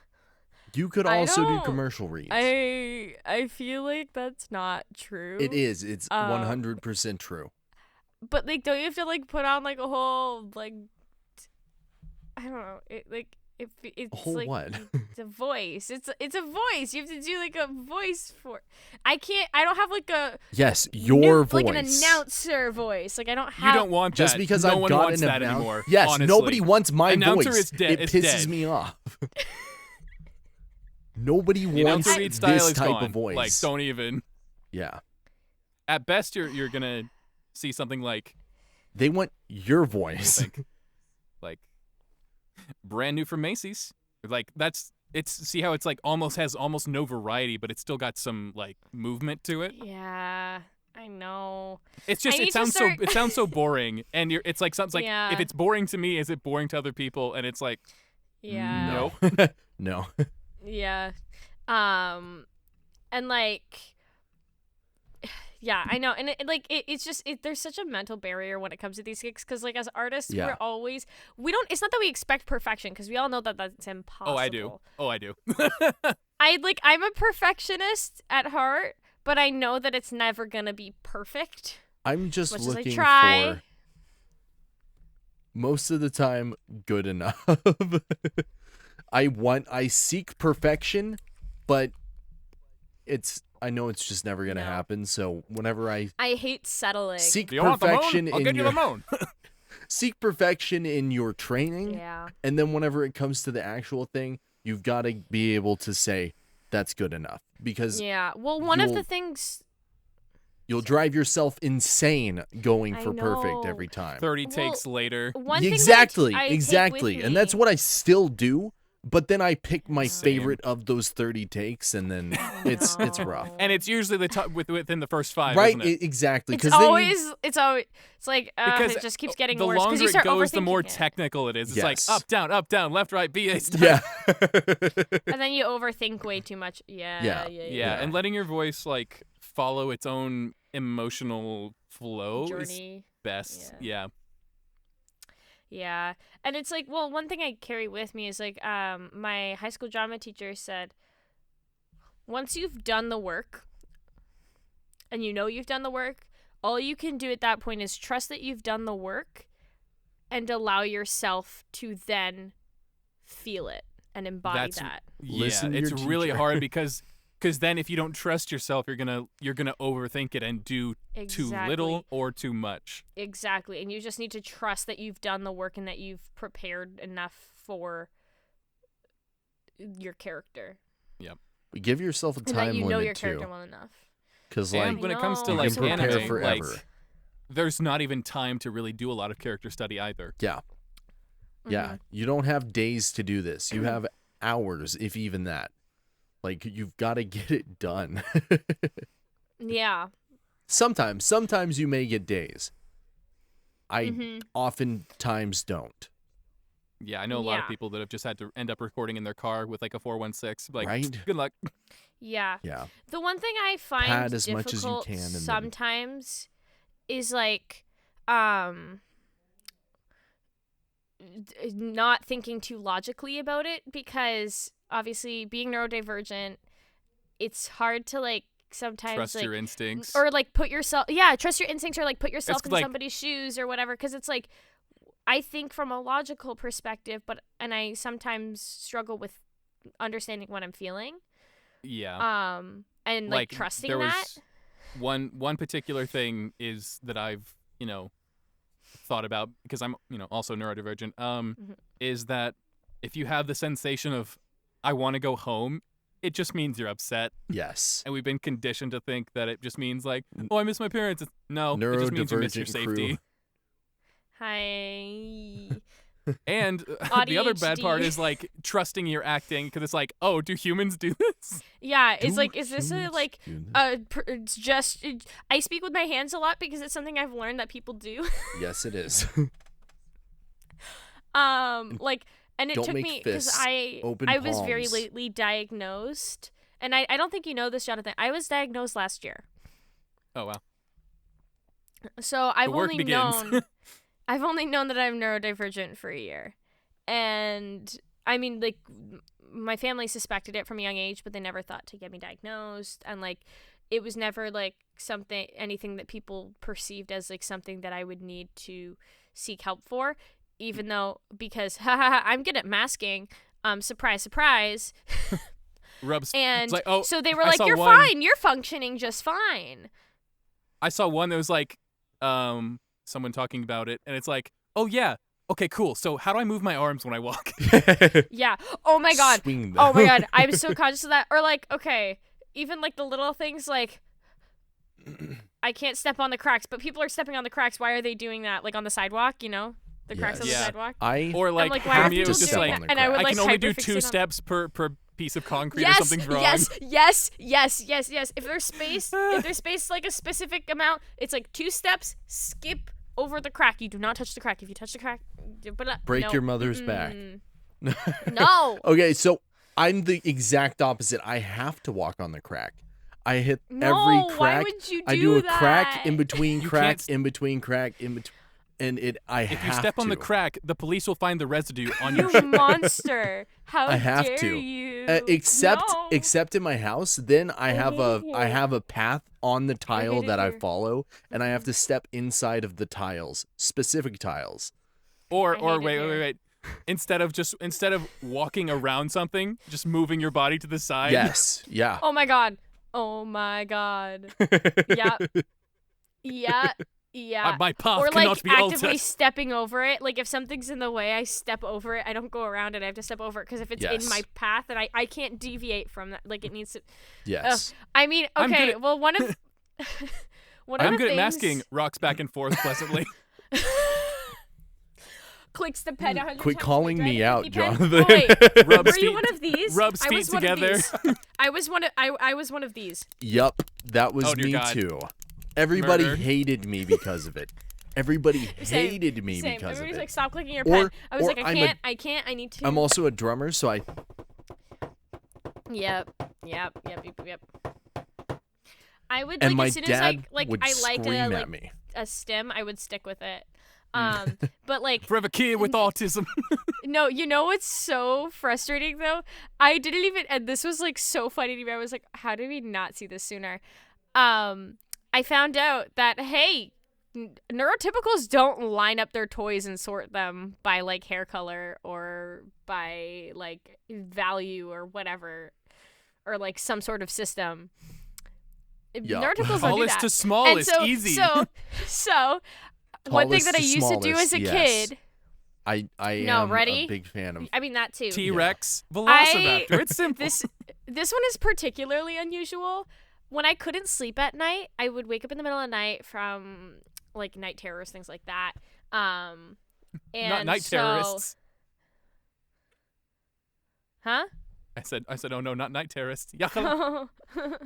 B: you could also do commercial reads.
A: I feel like that's not true.
B: It is. It's 100% true.
A: But like, don't you have to like put on like a whole like, I don't know, it's
B: whole
A: like
B: what?
A: It's a voice. It's a voice. You have to do like a voice for. I don't have like a.
B: Yes, your voice.
A: Like an announcer voice. Like I don't have.
C: You don't want that.
B: Just because
C: no
B: I've
C: one
B: got
C: wants
B: an
C: that
B: announcer
C: anymore.
B: Yes,
C: honestly.
B: nobody wants my
C: announcer
B: voice.
C: Is dead.
B: It
C: It's
B: pisses
C: dead.
B: me off. Nobody
C: The
B: wants
C: announcer read style
B: this
C: is
B: type
C: gone.
B: of voice.
C: Like, don't even.
B: Yeah.
C: At best, you're gonna see something like.
B: They want your voice.
C: Like, brand new from Macy's. Like see how it's like has almost no variety, but it's still got some like movement to it.
A: Yeah, I know.
C: It's just it sounds so boring, and it's like something like if it's boring to me, is it boring to other people? And it's like,
A: yeah,
B: no, no.
A: Yeah, and like. Yeah, I know, and it's just there's such a mental barrier when it comes to these gigs because like as artists we don't. It's not that we expect perfection because we all know that that's impossible.
C: Oh, I do.
A: I'm a perfectionist at heart, but I know that it's never gonna be perfect.
B: I'm just
A: much
B: looking
A: as I try.
B: for most of the time good enough. I seek perfection, but I know it's just never gonna happen. So whenever I
A: hate settling.
B: Seek
C: you want
B: perfection
C: the moan? I'll get you the moan.
B: Seek perfection in your training.
A: Yeah.
B: And then whenever it comes to the actual thing, you've got to be able to say that's good enough because
A: one of the things
B: you'll drive yourself insane going for perfect every time.
C: 30 takes later.
B: Exactly.
A: Take
B: and that's what I still do. But then I pick my favorite of those 30 takes, and then it's rough.
C: And it's usually the top within the first 5,
B: right?
C: Isn't it?
B: Exactly.
A: It's always it's like
C: because
A: it just keeps getting
C: the
A: worse.
C: longer
A: you start
C: it goes, the more
A: overthinking it.
C: technical it is. It's
B: Yes.
C: like up, down, left, right, BA style.
B: Yeah.
A: And then you overthink way too much. Yeah.
C: And letting your voice like follow its own emotional flow
A: Journey.
C: is best. Yeah.
A: Yeah. And it's like, well, one thing I carry with me is like my high school drama teacher said, once you've done the work and you know you've done the work, all you can do at that point is trust that you've done the work and allow yourself to then feel it and embody that.
C: Yeah, it's really hard because then if you don't trust yourself, you're gonna overthink it and do too little or too much.
A: Exactly, and you just need to trust that you've done the work and that you've prepared enough for your character.
C: Yep.
B: But give yourself a time limit
A: and that you know your
B: too.
A: character well enough.
B: Because
C: when it comes to
B: you
C: like
B: can prepare
C: anime,
B: forever.
C: like, there's not even time to really do a lot of character study either.
B: Yeah. Yeah, you don't have days to do this. You have hours, if even that. Like, you've got to get it done.
A: Yeah.
B: Sometimes you may get days. I oftentimes don't.
C: Yeah, I know a lot of people that have just had to end up recording in their car with like a 416. Like,
B: right?
C: Good luck.
A: Yeah.
B: Yeah.
A: The one thing I find
B: Pad as
A: difficult
B: much as you can
A: sometimes is like not thinking too logically about it, because obviously being neurodivergent, it's hard to like sometimes
C: trust
A: like,
C: your instincts
A: or like trust your instincts, or like put yourself in somebody's shoes or whatever, because it's like I think from a logical perspective, and I sometimes struggle with understanding what I'm feeling.
C: Yeah.
A: And like trusting that.
C: One particular thing is that I've, thought about, because I'm, also neurodivergent, is that if you have the sensation of I want to go home, it just means you're upset.
B: Yes.
C: And we've been conditioned to think that it just means like, oh, I miss my parents. No, it just means you miss your safety.
B: Crew.
A: Hi.
C: And the other bad part is like trusting your acting, because it's like, oh, do humans do this?
A: Yeah, it's like, is this it's just I speak with my hands a lot because it's something I've learned that people do.
B: Yes, it is.
A: Like, and it
B: Don't
A: took
B: make
A: me because
B: fists,
A: I
B: open
A: was very
B: palms.
A: lately diagnosed, and I don't think you know this, Jonathan. I was diagnosed last year.
C: Oh wow.
A: So I've
C: The work
A: only
C: begins.
A: known I've only known that I'm neurodivergent for a year. And I mean, like, my family suspected it from a young age, but they never thought to get me diagnosed. And like, it was never like anything that people perceived as like something that I would need to seek help for, even though, because I'm good at masking. Surprise, surprise.
C: Rubs.
A: And
C: it's like, oh,
A: so they were
C: I
A: like,
C: saw
A: you're
C: one-
A: fine. You're functioning just fine.
C: I saw one that was like, someone talking about it, and it's like, oh yeah, okay, cool. So how do I move my arms when I walk?
A: Yeah. Oh my God.
B: Swing them.
A: Oh my God. I'm so conscious of that. Or like, okay, even like the little things like, I can't step on the cracks, but people are stepping on the cracks. Why are they doing that? Like on the sidewalk, you know? The cracks on the
C: Yeah.
A: sidewalk.
C: Or like,
A: like, why
C: for
A: are
C: me, it
A: people
C: was just
A: doing
C: like,
B: that?
A: And I would
C: I
A: like
C: can only do
A: hyperfixate
C: 2
A: on-
C: steps per piece of concrete or
A: Yes,
C: something's wrong.
A: yes. If there's space like a specific amount, it's like 2 steps, skip over the crack. You do not touch the crack. If you touch the crack,
B: Break your mother's back.
A: No.
B: Okay, so I'm the exact opposite. I have to walk on the crack. I hit
A: No,
B: every crack.
A: why would you
B: I
A: do
B: do a
A: that?
B: crack in between
C: You
B: crack,
C: can't-
B: in between crack, in between, and
C: If you step on the crack, the police will find the residue on your
A: You
C: shirt.
A: monster. How
B: I have
A: dare
B: to.
A: you?
B: Except
A: No.
B: except in my house, then I have a path on the tile
A: hate it
B: that I
A: here.
B: follow, and I have to step inside of the tiles, specific tiles.
C: Or
A: I hate it
C: wait.
A: here.
C: Instead of walking around something, just moving your body to the side.
B: Yes, yeah.
A: Oh my God. Yeah. Yeah.
C: My path
A: Or
C: cannot
A: like
C: be
A: actively
C: altered.
A: stepping over it. Like if something's in the way, I step over it. I don't go around it. I have to step over it because if it's
B: Yes.
A: in my path, and I can't deviate from that. Like it needs to.
B: Yes.
A: I mean,
C: I'm
A: okay.
C: good at-
A: Well, one of
C: I'm
A: the
C: good at
A: things,
C: masking rocks back and forth pleasantly.
A: Clicks the pen 100
B: Quit
A: times,
B: calling
A: right?
B: me
A: The
B: out,
A: pinky pen.
B: Jonathan.
A: Oh, wait.
C: Rubs
A: Were you
C: feet-
A: one of these?
C: rubs
A: I
C: feet
A: was one
C: together.
A: Of these. I was one of these.
B: Yup, that was
C: Oh, dear
B: me
C: God.
B: too. Everybody
C: Murder.
B: hated me because of it. Everybody
A: Same,
B: hated me
A: Same.
B: because of
A: Everybody's
B: it.
A: like, stop clicking your
B: Or-
A: pen. I was
B: or
A: like,
B: I'm
A: I can't. I need to.
B: I'm also a drummer, so I
A: Yep. I would
B: and
A: like
B: my
A: as soon as
B: dad
A: like
B: would
A: I liked
B: scream at me.
A: a stem, I would stick with it. But like
C: Forever kid with autism.
A: no, you know what's so frustrating though? I didn't even, and this was like so funny to me. I was like, how did we not see this sooner? I found out that hey, neurotypicals don't line up their toys and sort them by like hair color or by like value or whatever, or like some sort of system.
B: Yeah.
A: Neurotypicals don't do
C: Tallest
A: that.
C: to smallest,
A: and so,
C: easy.
A: So one thing
B: Tallest
A: that I
B: to
A: used to do as
B: smallest,
A: a
B: yes.
A: kid.
B: I
A: No,
B: am
A: ready?
B: a big fan of
A: I mean that too.
C: T-Rex, Velociraptor. It's simple.
A: This one is particularly unusual. When I couldn't sleep at night, I would wake up in the middle of the night from like night terrors, things like that. And
C: Not night
A: so,
C: terrorists.
A: Huh?
C: I said, oh no, not night terrorists. Yakala.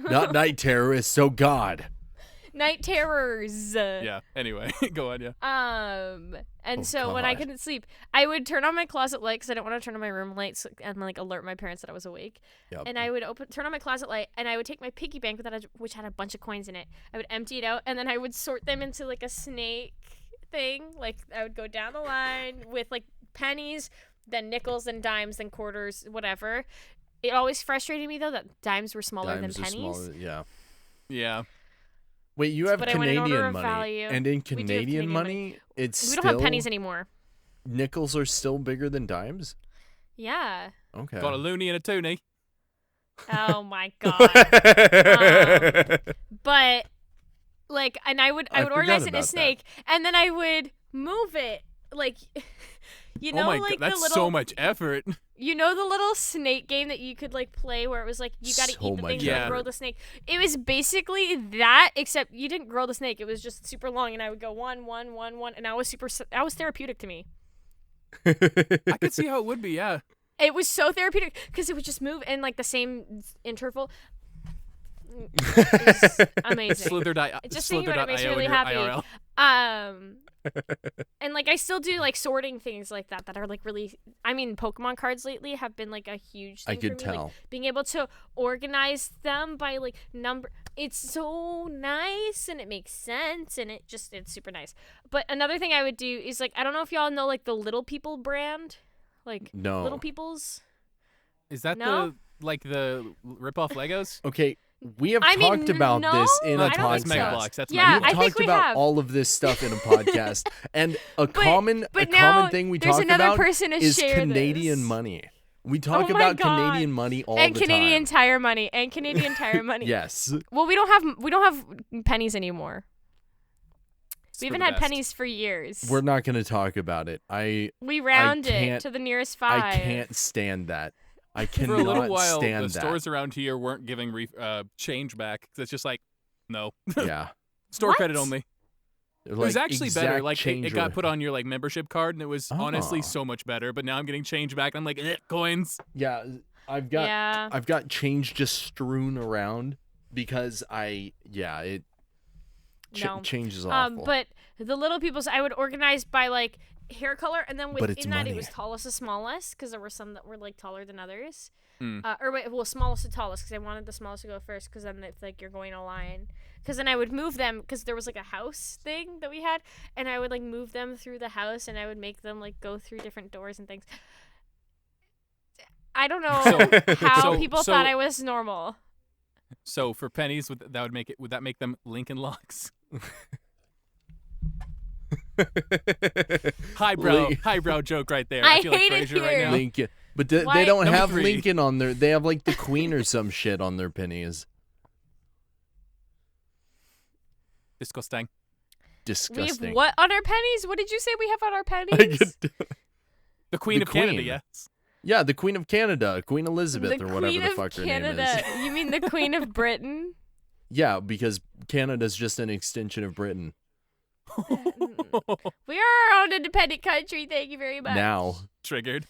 B: not night terrorists. Oh God.
A: Night terrors.
C: Yeah. Anyway, go on. Yeah.
A: And
B: Oh,
A: so when I
B: God.
A: couldn't sleep, I would turn on my closet light because I didn't want to turn on my room lights and like alert my parents that I was awake.
B: Yep.
A: And I would turn on my closet light, and I would take my piggy bank which had a bunch of coins in it. I would empty it out, and then I would sort them into like a snake thing. Like I would go down the line with like pennies, then nickels, then dimes, then quarters, whatever. It always frustrated me though that dimes were smaller
B: Dimes
A: than
B: are
A: pennies.
B: smaller, yeah.
C: Yeah.
B: Wait, you have
A: But I went in order
B: Canadian
A: of
B: money,
A: value.
B: and in
A: We do have
B: Canadian
A: Canadian
B: money, it's
A: We
B: still
A: don't have pennies anymore.
B: nickels are still bigger than dimes.
A: Yeah.
B: Okay.
C: Got a loony and a toonie.
A: Oh my god. But like, and I would
B: I
A: organize
B: forgot
A: it in a
B: about
A: snake, and then I would move it, like, you know,
C: oh my
A: like
C: god, that's
A: the little.
C: so much effort.
A: You know the little snake game that you could like play where it was like you gotta eat the thing and grow the snake? It was basically that, except you didn't grow the snake. It was just super long, and I would go 1, 1, 1, 1, and that was therapeutic to me.
C: I could see how it would be, yeah.
A: It was so therapeutic because it would just move in like the same interval. It was amazing. Just thinking about it makes me really happy. And like I still do like sorting things like that are like really. I mean, Pokemon cards lately have been like a huge thing
B: I could
A: for me.
B: tell.
A: Like, being able to organize them by like number. It's so nice and it makes sense and it's super nice. But another thing I would do is like I don't know if y'all know like the Little People brand. Like Little People's.
C: Is that the rip-off Legos?
B: Okay, we have talked about this in a podcast.
C: Mega Bloks. That's
A: yeah,
B: We've talked about all of this stuff in a podcast, and a common thing we talk about is Canadian money. We talk about Canadian money all the time.
A: And Canadian Tire money. And Canadian Tire money.
B: Yes.
A: Well, we don't have pennies anymore. We haven't had pennies for years.
B: We're not going to talk about it.
A: We round it to the nearest 5.
B: I can't stand that. I cannot
C: For a little while,
B: stand
C: the
B: that.
C: stores around here weren't giving change back. It's just like, no.
B: Yeah.
C: Store credit only.
B: Like
C: it was actually better. Like
B: it
C: got put on your like membership card, and it was honestly so much better. But now I'm getting change back, and I'm like, coins.
B: Yeah, I've got change just strewn around because change is awful.
A: But the Little People's, I would organize by like hair color, and then within that it was tallest to smallest because there were some that were like taller than others. Smallest to tallest because I wanted the smallest to go first because then it's like you're going a line. Because then I would move them because there was like a house thing that we had, and I would like move them through the house, and I would make them like go through different doors and things. I don't know how people thought I was normal.
C: So for pennies, would that make them Lincoln Locks? highbrow joke right there. I feel like
A: hate
C: Frasier
A: it
C: right
A: here.
C: now.
B: Lincoln, but they don't have
C: 3.
B: Lincoln on their. They have like the Queen or some shit on their pennies.
C: Disgusting.
A: We have what on our pennies? What did you say we have on our pennies?
C: The Queen of Canada, yes.
B: Yeah, the Queen of Canada, Queen Elizabeth, or whatever the fuck her name is.
A: You mean the Queen of Britain?
B: Yeah, because Canada's just an extension of Britain.
A: We are our own independent country. Thank you very much.
B: Now.
C: Triggered.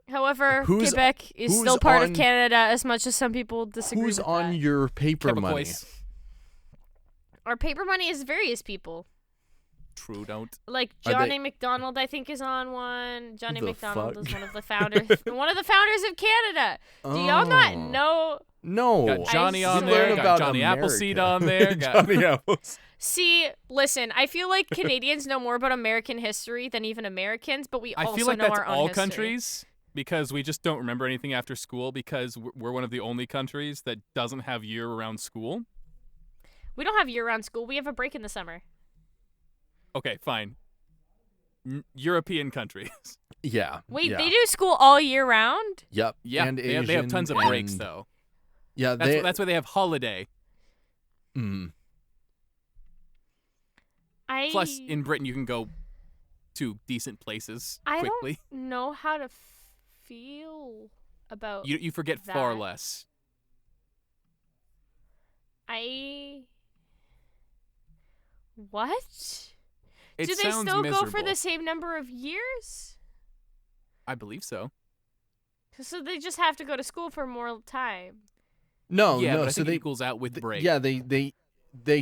A: However, Quebec is still part of Canada, as much as some people disagree with that.
B: Who's on your paper money?
A: Our paper money is various people.
C: True, don't.
A: Like Johnny McDonald, I think, is on one. Johnny McDonald is one of the founders. One of the founders of Canada. Do y'all not know?
B: No.
C: Got Johnny on there. Got Johnny Appleseed on there.
B: Johnny Appleseed.
A: See, listen, I feel like Canadians know more about American history than even Americans, but we also know our own history. I feel like that's all
C: countries because we just don't remember anything after school because we're one of the only countries that doesn't have year-round school.
A: We don't have year-round school. We have a break in the summer.
C: Okay, fine. European countries.
B: Yeah.
A: Wait, they do school all year round?
B: Yep.
C: Yeah,
B: and
C: they have tons of breaks, though.
B: Yeah,
C: that's why they have holiday. Plus, in Britain, you can go to decent places quickly.
A: I don't know how to feel about
C: You forget
A: that.
C: far less.
A: What?
C: Do
A: they still go for the same number of years?
C: I believe so.
A: So they just have to go to school for more time.
B: No,
C: but I
B: so
C: think it equals out with break.
B: Yeah, they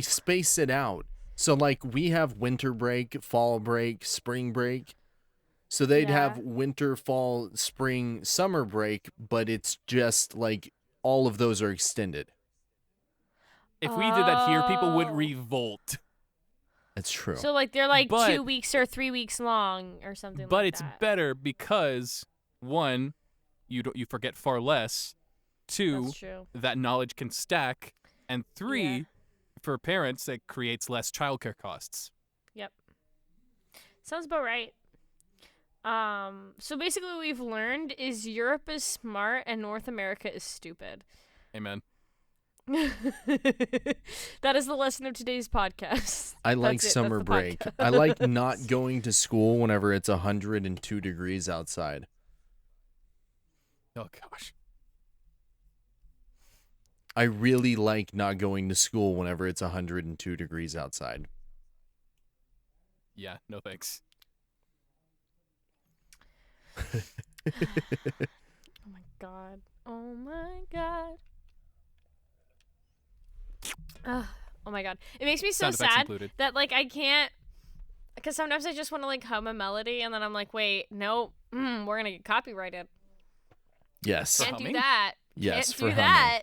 B: space it out. So like we have winter break, fall break, spring break. So they'd have winter, fall, spring, summer break, but it's just like all of those are extended.
C: If we did that here, people would revolt.
B: That's true.
A: So like they're like 2 weeks or 3 weeks long or something like that.
C: But it's better because 1, you forget far less. 2, that knowledge can stack, and 3, for parents, it creates less childcare costs.
A: Yep. Sounds about right. So basically what we've learned is Europe is smart and North America is stupid.
C: Amen.
A: That is the lesson of today's podcast.
B: I like summer break. I like not going to school whenever it's 102 degrees outside.
C: Oh gosh.
B: I really like not going to school whenever it's 102 degrees outside.
C: Yeah, no thanks.
A: Oh my god. Oh my god. Oh my god. It makes me so
C: Sound effects
A: sad
C: included.
A: that like I can't, because sometimes I just want to like hum a melody and then I'm like, wait, nope, we're gonna get copyrighted.
B: Yes.
A: Can't do
C: humming?
A: that.
B: Yes,
A: Can't
B: for
A: do
B: humming.
A: that.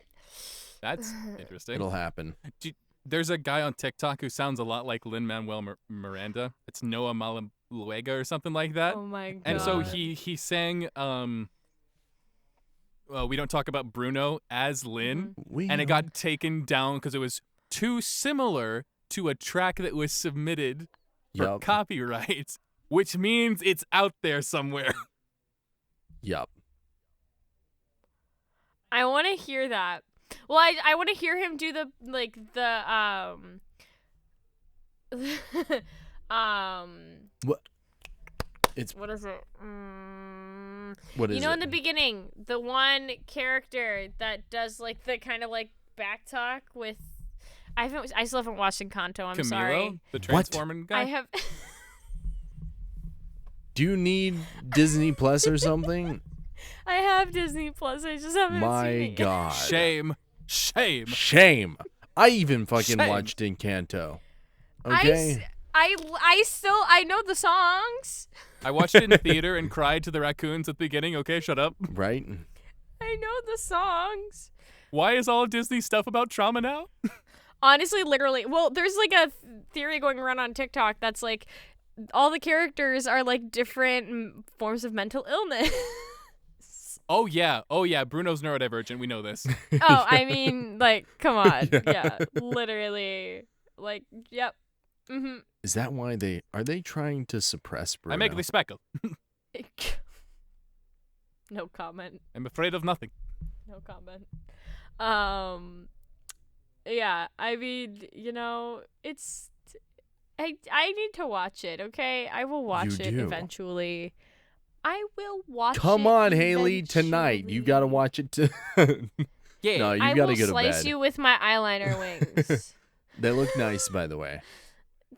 C: That's interesting.
B: It'll happen.
C: There's a guy on TikTok who sounds a lot like Lin-Manuel Miranda. It's Noah Malaluega or something like that.
A: Oh my god.
C: And so he sang We Don't Talk About Bruno as Lin, and it got taken down because it was too similar to a track that was submitted for copyright, which means it's out there somewhere.
B: Yup.
A: I want to hear that. Well, I want to hear him do the
B: What?
A: What is it?
B: What is
A: you know,
B: it?
A: in the beginning, the one character that does like the kind of like back talk with. I still haven't watched Encanto. I'm
C: Camilo,
A: sorry.
C: the transforming guy.
A: I have.
B: Do you need Disney Plus or something?
A: I have Disney Plus. I just haven't seen
B: My
A: it yet.
B: God.
C: Shame.
B: I even fucking
C: Shame.
B: watched Encanto. Okay.
A: I know the songs.
C: I watched it in the theater and cried to the raccoons at the beginning. Okay, shut up.
B: Right?
A: I know the songs.
C: Why is all of Disney stuff about trauma now?
A: Honestly, literally. Well, there's like a theory going around on TikTok that's like all the characters are like different forms of mental illness.
C: Oh yeah. Bruno's neurodivergent. We know this.
A: Oh, I mean, like, come on. Yeah, literally. Like, yep. Mm-hmm.
B: Is that why are they trying to suppress Bruno?
C: I make the speckle.
A: No comment.
C: I'm afraid of nothing.
A: No comment. Yeah, I mean, you know, it's. I need to watch it. Okay, I will watch it eventually. I will watch it.
B: Come on, Hayley, tonight. You gotta watch it too.
C: Yeah.
B: No, you
A: I
B: gotta
A: will
B: go to
A: slice
B: bed.
A: you with my eyeliner wings.
B: They look nice, by the way.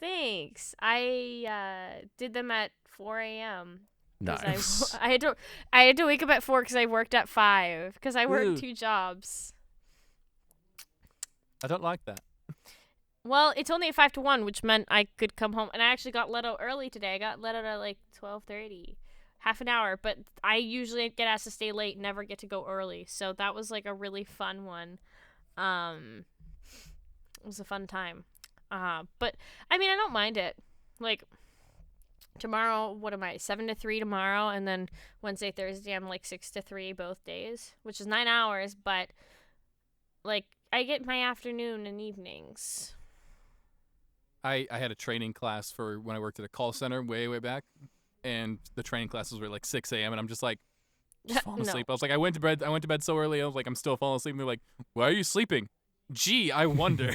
A: Thanks. I did them at 4 a.m.
B: Nice.
A: I had to wake up at 4 because I worked at 5 because I worked
C: Ooh.
A: 2 jobs.
C: I don't like that.
A: Well, it's only a 5 to 1, which meant I could come home. And I actually got let out early today. I got let out at like 12:30, half an hour. But I usually get asked to stay late, never get to go early. So that was like a really fun one. It was a fun time. But I mean, I don't mind it. Like tomorrow, what am I? 7 to 3 tomorrow, and then Wednesday, Thursday, I'm like 6 to 3 both days, which is 9 hours. But like, I get my afternoon and evenings.
C: I had a training class for when I worked at a call center way back, and the training classes were like 6 a.m. and I'm just like falling asleep. I was like, I went to bed so early. I was like, I'm still falling asleep. And they're like, why are you sleeping? Gee, I wonder.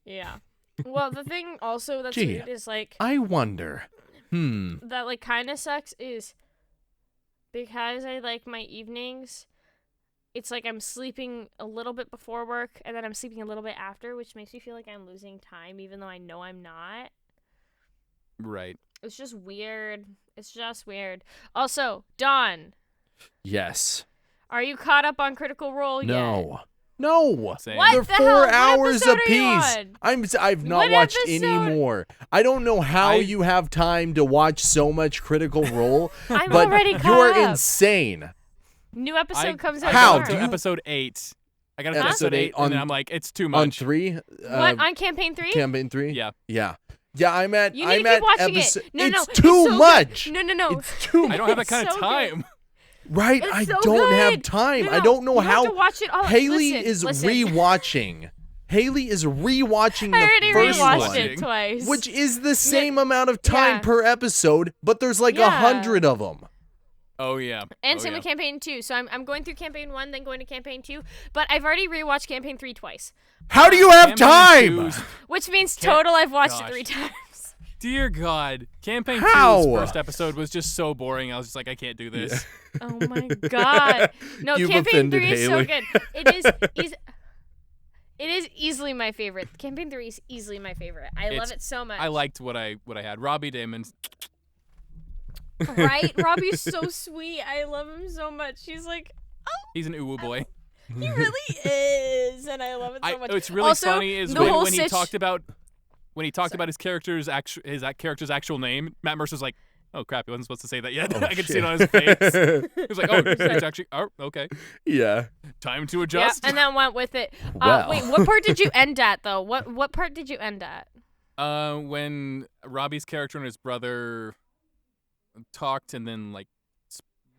A: Yeah. Well, the thing also that's
B: Gee,
A: weird is like
B: I wonder.
A: that like kind of sucks is because I like my evenings. It's like I'm sleeping a little bit before work and then I'm sleeping a little bit after, which makes me feel like I'm losing time even though I know I'm not.
C: Right.
A: It's just weird. It's just weird. Also, Dawn.
B: Yes.
A: Are you caught up on Critical Role yet?
B: No.
C: Same.
A: What
B: They're
A: the
B: 4
A: hell? What
B: hours
A: episode are you
B: apiece.
A: on?
B: I've not
A: What
B: watched
A: episode?
B: any more. I don't know how you have time to watch so much Critical Role,
A: I'm
B: but
A: already caught
B: you're
A: up.
B: insane.
A: New episode comes out
B: How?
C: I got
A: tomorrow.
C: to episode 8. I got to
B: Huh?
C: episode 8,
B: On-
C: and then I'm like, it's too much.
B: On 3?
A: What? On campaign 3?
B: Campaign 3?
C: Yeah.
B: Yeah. Yeah, I'm at
A: You need
B: I'm
A: to
B: at
A: keep watching
B: episode
A: it. No,
B: it's
A: no,
B: too
A: it's so
B: much.
A: Good. No.
B: It's too much.
C: I don't have that kind
A: It's
C: of
A: so
C: time.
A: good.
B: Right,
A: It's
B: I
A: so
B: don't have
A: good.
B: time.
A: No,
B: I don't know
A: you
B: how.
A: have to watch it all.
B: Hayley
A: Listen.
B: rewatching. Haley is rewatching
A: I
B: the
A: already
B: first
A: rewatched
B: one,
A: it twice.
B: which is the same amount of time
A: Yeah.
B: per episode, but there's like
A: Yeah.
B: 100 of them.
C: Oh, yeah.
A: And
C: oh,
A: same
C: yeah.
A: with campaign 2. So I'm going through campaign 1, then going to campaign 2. But I've already rewatched campaign 3 twice.
B: How do you have
C: Campaign
B: time?
C: 2's
A: Which means total I've watched
C: Gosh.
A: it 3 times.
C: Dear God. Campaign
B: How?
C: 2's first episode was just so boring. I was just like, I can't do this.
A: Oh my God. No,
B: You've
A: Campaign 3
B: offended
A: is so
B: Hayley.
A: good. It is easily my favorite. Campaign 3 is easily my favorite. I love it so much.
C: I liked what I had. Robbie Damon.
A: Right? Robbie's so sweet. I love him so much. He's like,
C: He's an uwu boy.
A: he really is, and I love it so much.
C: What's really
A: Also,
C: funny is
A: the whole
C: when he talked about his character's actual name. Matt Mercer's like, "Oh crap, he wasn't supposed to say that yet."
B: Oh,
C: I could see
B: shit.
C: it on his face. He was like, "Oh, it's actually okay.
B: Yeah.
C: Time to
A: Yeah,
C: adjust."
A: and then went with it.
B: Wow.
A: Wait, what part did you end at though? What part did you end at?
C: When Robbie's character and his brother talked and then like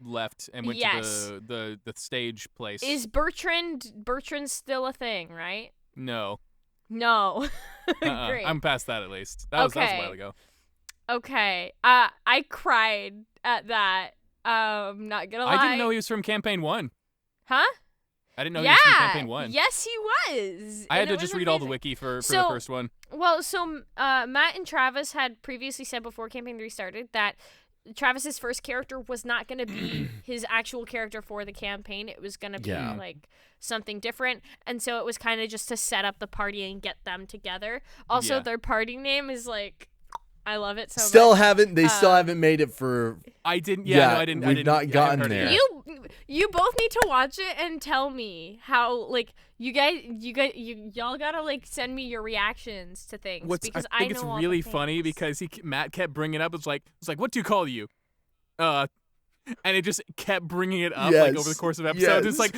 C: left and went to the stage place.
A: Is Bertrand still a thing, right?
C: No.
A: No. Great.
C: I'm past that at least. That was a while ago.
A: Okay. I cried at that. Not gonna lie.
C: I didn't know he was from Campaign 1.
A: Huh?
C: I didn't know he was from Campaign 1.
A: Yes, he was.
C: I had to
A: And it
C: just
A: was
C: read all the
A: amazing.
C: wiki for the
A: So-
C: first one.
A: Well, so Matt and Travis had previously said before Campaign 3 started that Travis's first character was not going to be his actual character for the campaign. It was going to be
B: Yeah.
A: like something different. And so it was kind of just to set up the party and get them together. Also,
C: Yeah.
A: their party name is like, I love it so
B: Still
A: much.
B: haven't made it for.
C: I didn't.
B: Yeah,
C: Yeah, no, I didn't.
B: we've not
C: I haven't
B: gotten
C: heard of
B: there.
C: it.
A: You both need to watch it and tell me how, like, y'all gotta like send me your reactions to things because
C: I think
A: know
C: it's
A: all the
C: really
A: things.
C: funny because Matt kept bringing it up. It's like, what do you call you? And it just kept bringing it up like over the course of episodes. It's like,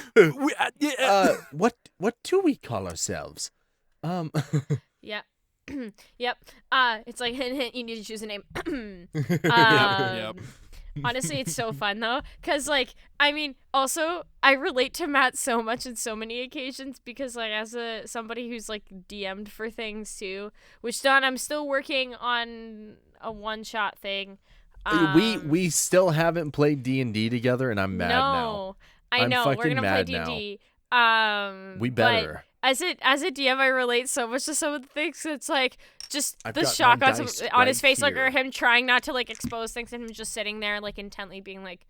B: what do we call ourselves?
A: Yep. Yep. It's like, hint, hint, you need to choose a name.
C: Yep.
A: Honestly, it's so fun though, because like, I mean, also I relate to Matt so much in so many occasions because like as somebody who's like DM'd for things too, which Don, I'm still working on a one-shot thing.
B: We still haven't played D&D together, and I'm mad now.
A: No, I
B: I'm
A: know we're
B: fucking
A: gonna play
B: mad now.
A: D&D.
B: We
A: but
B: better.
A: As a DM, I relate so much to some of the things. It's like just
B: I've
A: the
B: got
A: shock
B: my
A: on,
B: dice
A: on
B: right
A: his face, like
B: here.
A: or him trying not to like expose things, and him just sitting there like intently being like,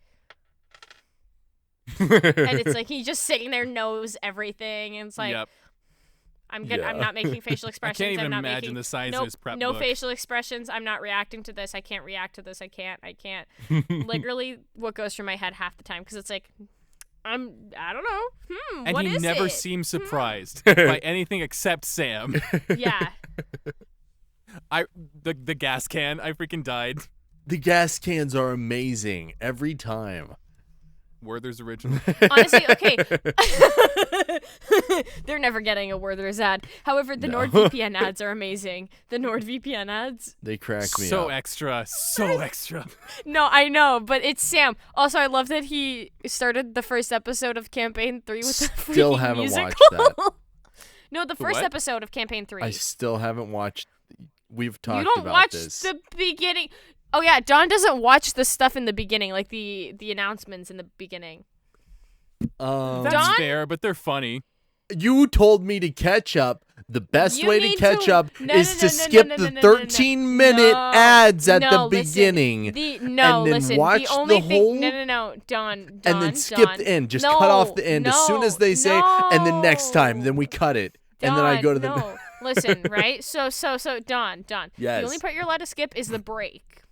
A: and it's like he just sitting there knows everything, and it's like
C: yep.
A: I'm good. I'm
B: Yeah.
A: not making facial
C: I
A: expressions.
C: can't even
A: I'm not
C: imagine
A: making,
C: the size
A: nope,
C: of his prep
A: no
C: book.
A: facial expressions. I'm not reacting to this. I can't react to this. I can't. Literally, what goes through my head half the time because it's like. I don't know.
C: And
A: What
C: he
A: is
C: never
A: it?
C: seems surprised by anything except Sam.
A: Yeah.
C: The gas can. I freaking died.
B: The gas cans are amazing every time.
C: Werther's original.
A: Honestly, okay. They're never getting a Werther's ad. However, the
B: No.
A: NordVPN ads are amazing. The NordVPN ads.
B: They crack me
C: So
B: up.
C: extra. So extra.
A: No, I know, but it's Sam. Also, I love that he started the first episode of Campaign 3 with the freaking
B: Still haven't
A: musical.
B: watched that.
A: No, the first
C: What?
A: episode of Campaign 3.
B: I still haven't watched. We've talked
A: You don't
B: about
A: watch
B: this.
A: the beginning. Oh yeah, Don doesn't watch the stuff in the beginning, like the announcements in the beginning.
C: That's
A: Don?
C: fair, but they're funny.
B: You told me to catch up. The best
A: You
B: way to
A: need
B: catch
A: to-
B: up
A: No,
B: is
A: no,
B: to
A: no, no,
B: skip
A: no,
B: the
A: no, no, no, no.
B: 13-minute
A: No,
B: ads at
A: no,
B: the
A: listen,
B: beginning.
A: and
B: then
A: listen,
B: watch
A: the only
B: the
A: thing,
B: whole-
A: no, Don,
B: and then skip
A: Don.
B: the end. Just
A: no,
B: cut off the end as soon
A: no,
B: as they say, and then next time,
A: no.
B: then we cut it.
A: Don,
B: and then I go to the.
A: no. Listen, right? So, Don.
B: Yes.
A: The only part you're allowed to skip is the break.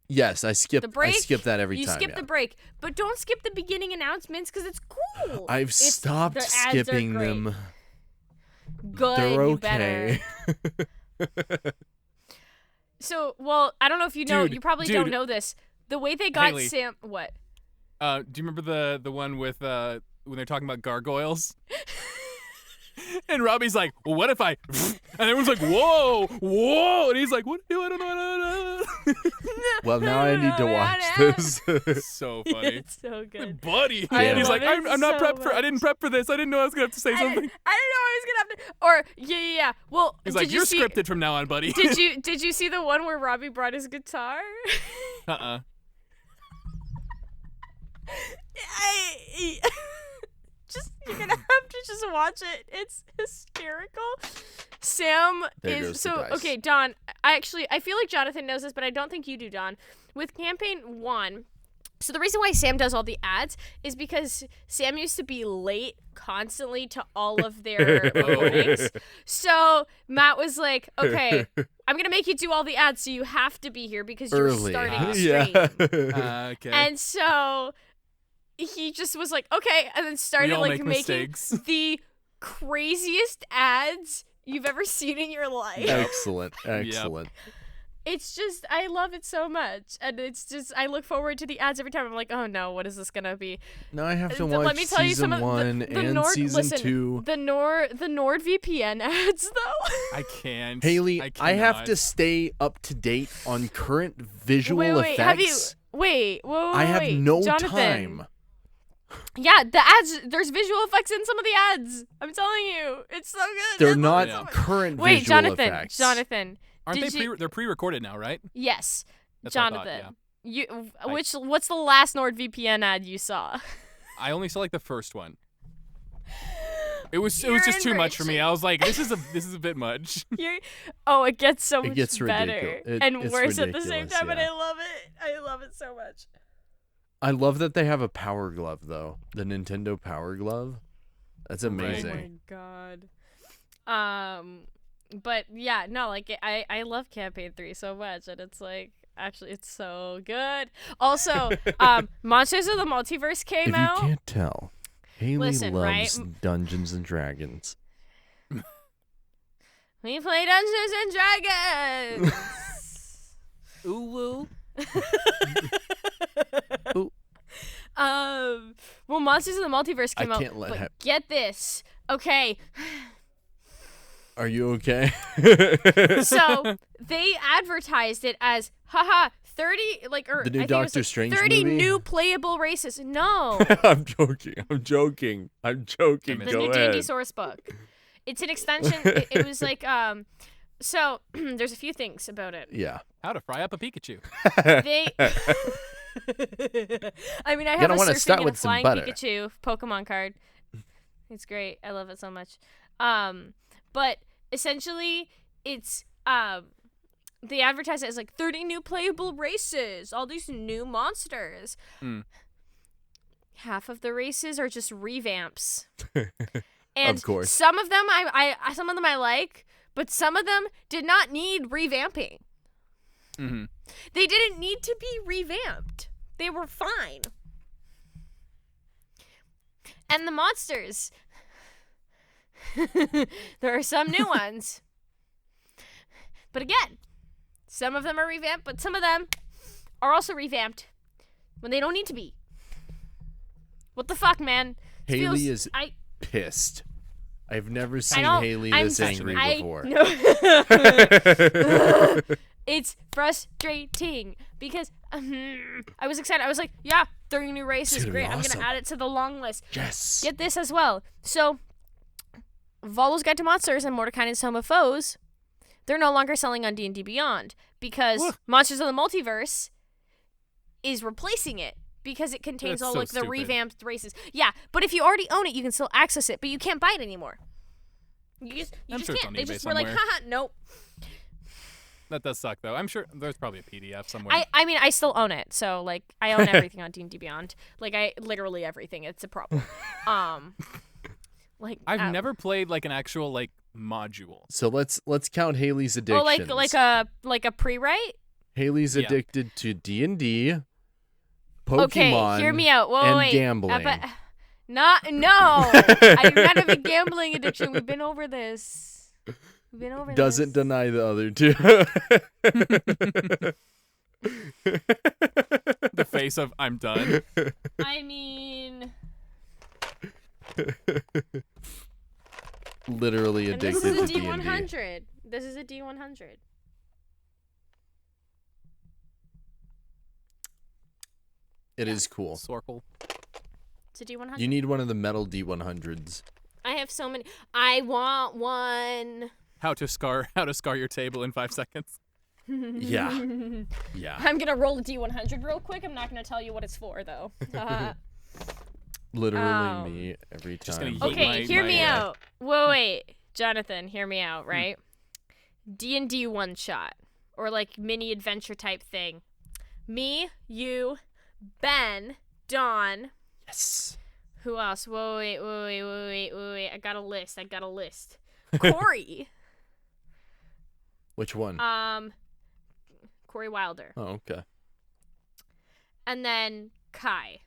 B: Yes, I skip.
A: The break.
B: I skip that every
A: you
B: time.
A: skip
B: yeah.
A: the break, but don't skip the beginning announcements because it's cool.
B: I've stopped
A: the ads are
B: skipping
A: great.
B: them.
A: Good.
B: They're
A: You
B: okay.
A: better. So, well, I don't know if you know.
C: Dude,
A: You probably
C: dude.
A: don't know this. The way they got
C: Hayley.
A: Sam. What?
C: Do you remember the one with when they're talking about gargoyles? And Robbie's like, well, what if I? And everyone's like, whoa, whoa, and he's like, what do I don't know.
B: Well, now I need to watch this.
C: So funny,
A: It's so good.
C: buddy.
A: I
C: And he's
A: love
C: like,
A: it
C: I'm not
A: so
C: prepped for. I didn't prep for this. I didn't know I was gonna have to say
A: I
C: something.
A: didn't know I was gonna have to. Or yeah. Well,
C: He's
A: did
C: like,
A: you
C: you're
A: see,
C: scripted from now on, buddy.
A: Did you see the one where Robbie brought his guitar? You're gonna have to just watch it. It's hysterical. Sam is so okay. Don, I feel like Jonathan knows this, but I don't think you do, Don. With campaign 1. So the reason why Sam does all the ads is because Sam used to be late constantly to all of their recordings. So Matt was like, okay, I'm going to make you do all the ads, so you have to be here because you're starting the stream.
C: Okay.
A: And so he just was like, okay, and then started like making the craziest ads you've ever seen in your life.
B: Excellent.
C: Yep.
A: It's just, I love it so much. And it's just, I look forward to the ads every time. I'm like, oh no, what is this going to be?
B: Now I have to watch season 1 and season 2.
A: The NordVPN ads, though.
C: I can't.
B: Haley, I have to stay up to date on current visual effects.
A: Wait,
B: I have no
A: Jonathan.
B: time.
A: Yeah, the ads, there's visual effects in some of the ads. I'm telling you. It's so good.
B: They're not current visual effects.
A: Jonathan.
C: Aren't they're pre-recorded now, right?
A: Yes.
C: That's
A: Jonathan.
C: What I thought,
A: What's the last NordVPN ad you saw?
C: I only saw like the first one. It was just too much for me. I was like, this is a bit much.
A: It gets so much better
B: and
A: worse at the same time, and I love it. I love it so much.
B: I love that they have a Power Glove though. The Nintendo Power Glove. That's amazing.
A: Oh my god. But yeah, no, like I love campaign 3 so much, and it's like actually it's so good. Also, Monsters of the Multiverse came out.
B: If you can't tell, Haley loves Dungeons and Dragons.
A: We play Dungeons and Dragons.
C: Ooh woo.
B: Ooh.
A: Well, Monsters of the Multiverse came out. Get this, okay.
B: Are you okay?
A: So they advertised it as, haha, 30
B: the new Doctor Strange
A: 30
B: movie?
A: new playable races. No.
B: I'm joking.
A: The new D&D source book. It's an extension. It was like so there's a few things about it.
B: Yeah.
C: How to fry up a Pikachu.
A: I mean, I have a surfing and a flying Pikachu Pokemon card. It's great. I love it so much. But essentially, it's they advertise it as like 30 new playable races, all these new monsters. Half of the races are just revamps. And
B: of course.
A: Some of them I like, but some of them did not need revamping.
C: Mm-hmm.
A: They didn't need to be revamped. They were fine. And the monsters. There are some new ones. But again, some of them are revamped, but some of them are also revamped when they don't need to be. What the fuck, man?
B: Haley is pissed. I've never seen Haley this angry before.
A: No. It's frustrating because I was excited. I was like, yeah, 30 new races, great. I'm going to add it to the long list.
B: Yes.
A: Get this as well. So, Volo's Guide to Monsters and Mordekainen's Home of Foes, they're no longer selling on D&D Beyond because Monsters of the Multiverse is replacing it because it contains the revamped races. Yeah, but if you already own it, you can still access it, but you can't buy it anymore. You just can't. They just were like, haha, nope.
C: That does suck, though. I'm sure there's probably a PDF somewhere.
A: I mean, I still own it, so like I own everything on D&D Beyond. Like literally everything. It's a problem. Like
C: I've never played like an actual like module.
B: So let's count Haley's addictions.
A: Oh, like a pre-write?
B: Haley's addicted to D&D, Pokemon,
A: okay, hear me out. Wait.
B: Gambling.
A: No. I do not have a gambling addiction. We've been over this.
B: Doesn't deny the other two.
C: The face of I'm done.
A: I mean,
B: literally addicted to D&D.
A: This is a D100.
B: It is cool.
C: Sorkle.
A: It's a D100.
B: You need one of the metal D100s.
A: I have so many. I want one.
C: How to scar your table in 5 seconds.
B: Yeah.
A: I'm gonna roll a D100 real quick. I'm not gonna tell you what it's for though.
B: literally me every
C: Just
B: time.
C: gonna
A: Okay,
C: yeet
A: hear
C: my
A: me
C: head.
A: out. Wait, Jonathan, hear me out, right? D&D one shot or like mini adventure type thing. Me, you, Ben, Dawn.
B: Yes.
A: Who else? Wait. I got a list. Corey.
B: Which one?
A: Corey Wilder.
B: Oh, okay.
A: And then Kai.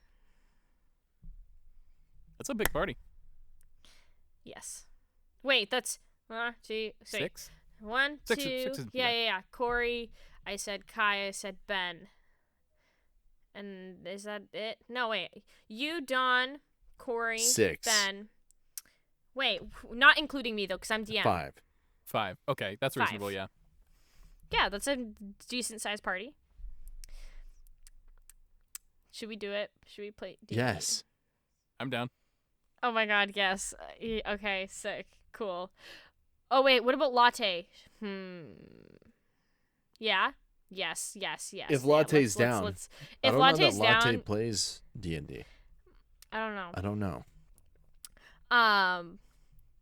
C: That's a big party.
A: Yes. Wait, that's
C: 6?
A: 1, 2.
C: Six is-
A: Yeah. Corey. I said Kai. I said Ben. And is that it? No, wait. You, Dawn, Corey,
B: 6.
A: Ben. Wait, not including me though, because I'm DM.
B: 5.
C: Okay, that's
A: 5.
C: reasonable. Yeah.
A: Yeah, that's a decent sized party. Should we do it? Should we play D&D?
B: Yes.
C: I'm down.
A: Oh my god, yes. Okay, sick. Cool. Oh wait, what about latte? Yeah. Yes.
B: If
A: Yeah,
B: Latte's down.
A: let's
B: I
A: if
B: don't
A: Latte's
B: know that Latte
A: down,
B: plays D&D.
A: I don't know.
B: I don't know.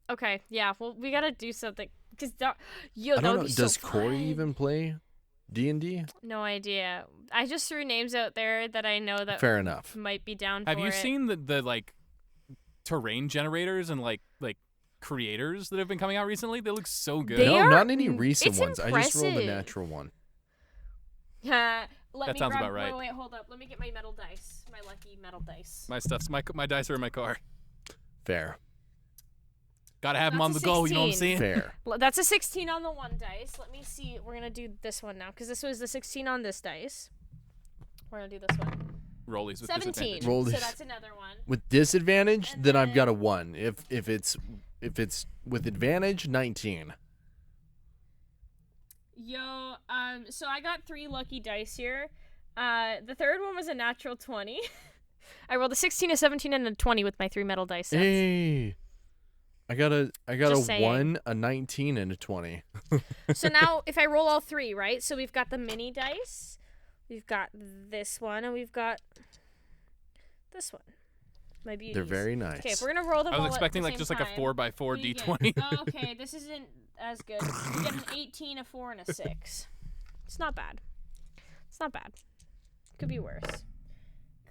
A: Okay, yeah. Well, we gotta do something because
B: I
A: that
B: don't
A: would
B: know.
A: be
B: Does
A: so
B: Corey
A: fun.
B: even play D&D?
A: No idea. I just threw names out there that I know that
B: Fair enough.
A: might be down
C: Have
A: for
C: you
A: it.
C: seen the like terrain generators and like creators that have been coming out recently? They look so good.
A: They
B: No,
A: are-
B: not any recent
A: it's
B: ones. I just rolled a
A: impressive.
B: natural one.
A: Let
C: That
A: me
C: sounds
A: grab,
C: about right.
A: Wait, hold up. Let me get my metal dice. My lucky metal dice.
C: My dice are in my car.
B: Fair.
C: Gotta have them
A: That's
C: on
A: a
C: the go. You know what I'm
A: 16.
C: saying?
B: Fair.
A: That's a 16 on the one dice. Let me see. We're gonna do this one now because this was the 16 on this dice. We're gonna do this one.
C: Rollies with
A: 17.
C: disadvantage.
B: Roll
A: So
B: this.
A: that's another one.
B: With disadvantage,
A: And
B: then I've got a
A: then-
B: 1. If it's with advantage, 19.
A: Yo, so I got 3 lucky dice here. The third one was a natural 20. I rolled a 16, a 17, and a 20 with my 3 metal dice sets.
B: Hey. I got
A: Just
B: a
A: saying.
B: 1, a 19, and a 20.
A: So now, if I roll all 3, right? So we've got the mini dice, we've got this one, and we've got this one. My beauties.
B: They're very nice.
A: Okay, if we're gonna roll them
C: I
A: all
C: was expecting
A: at the
C: like just
A: same
C: like a
A: time,
C: 4x4
A: what do you get?
C: D20.
A: Oh, okay, this isn't as good. You get an 18, a 4, and a 6. It's not bad. It's not bad. Could be worse.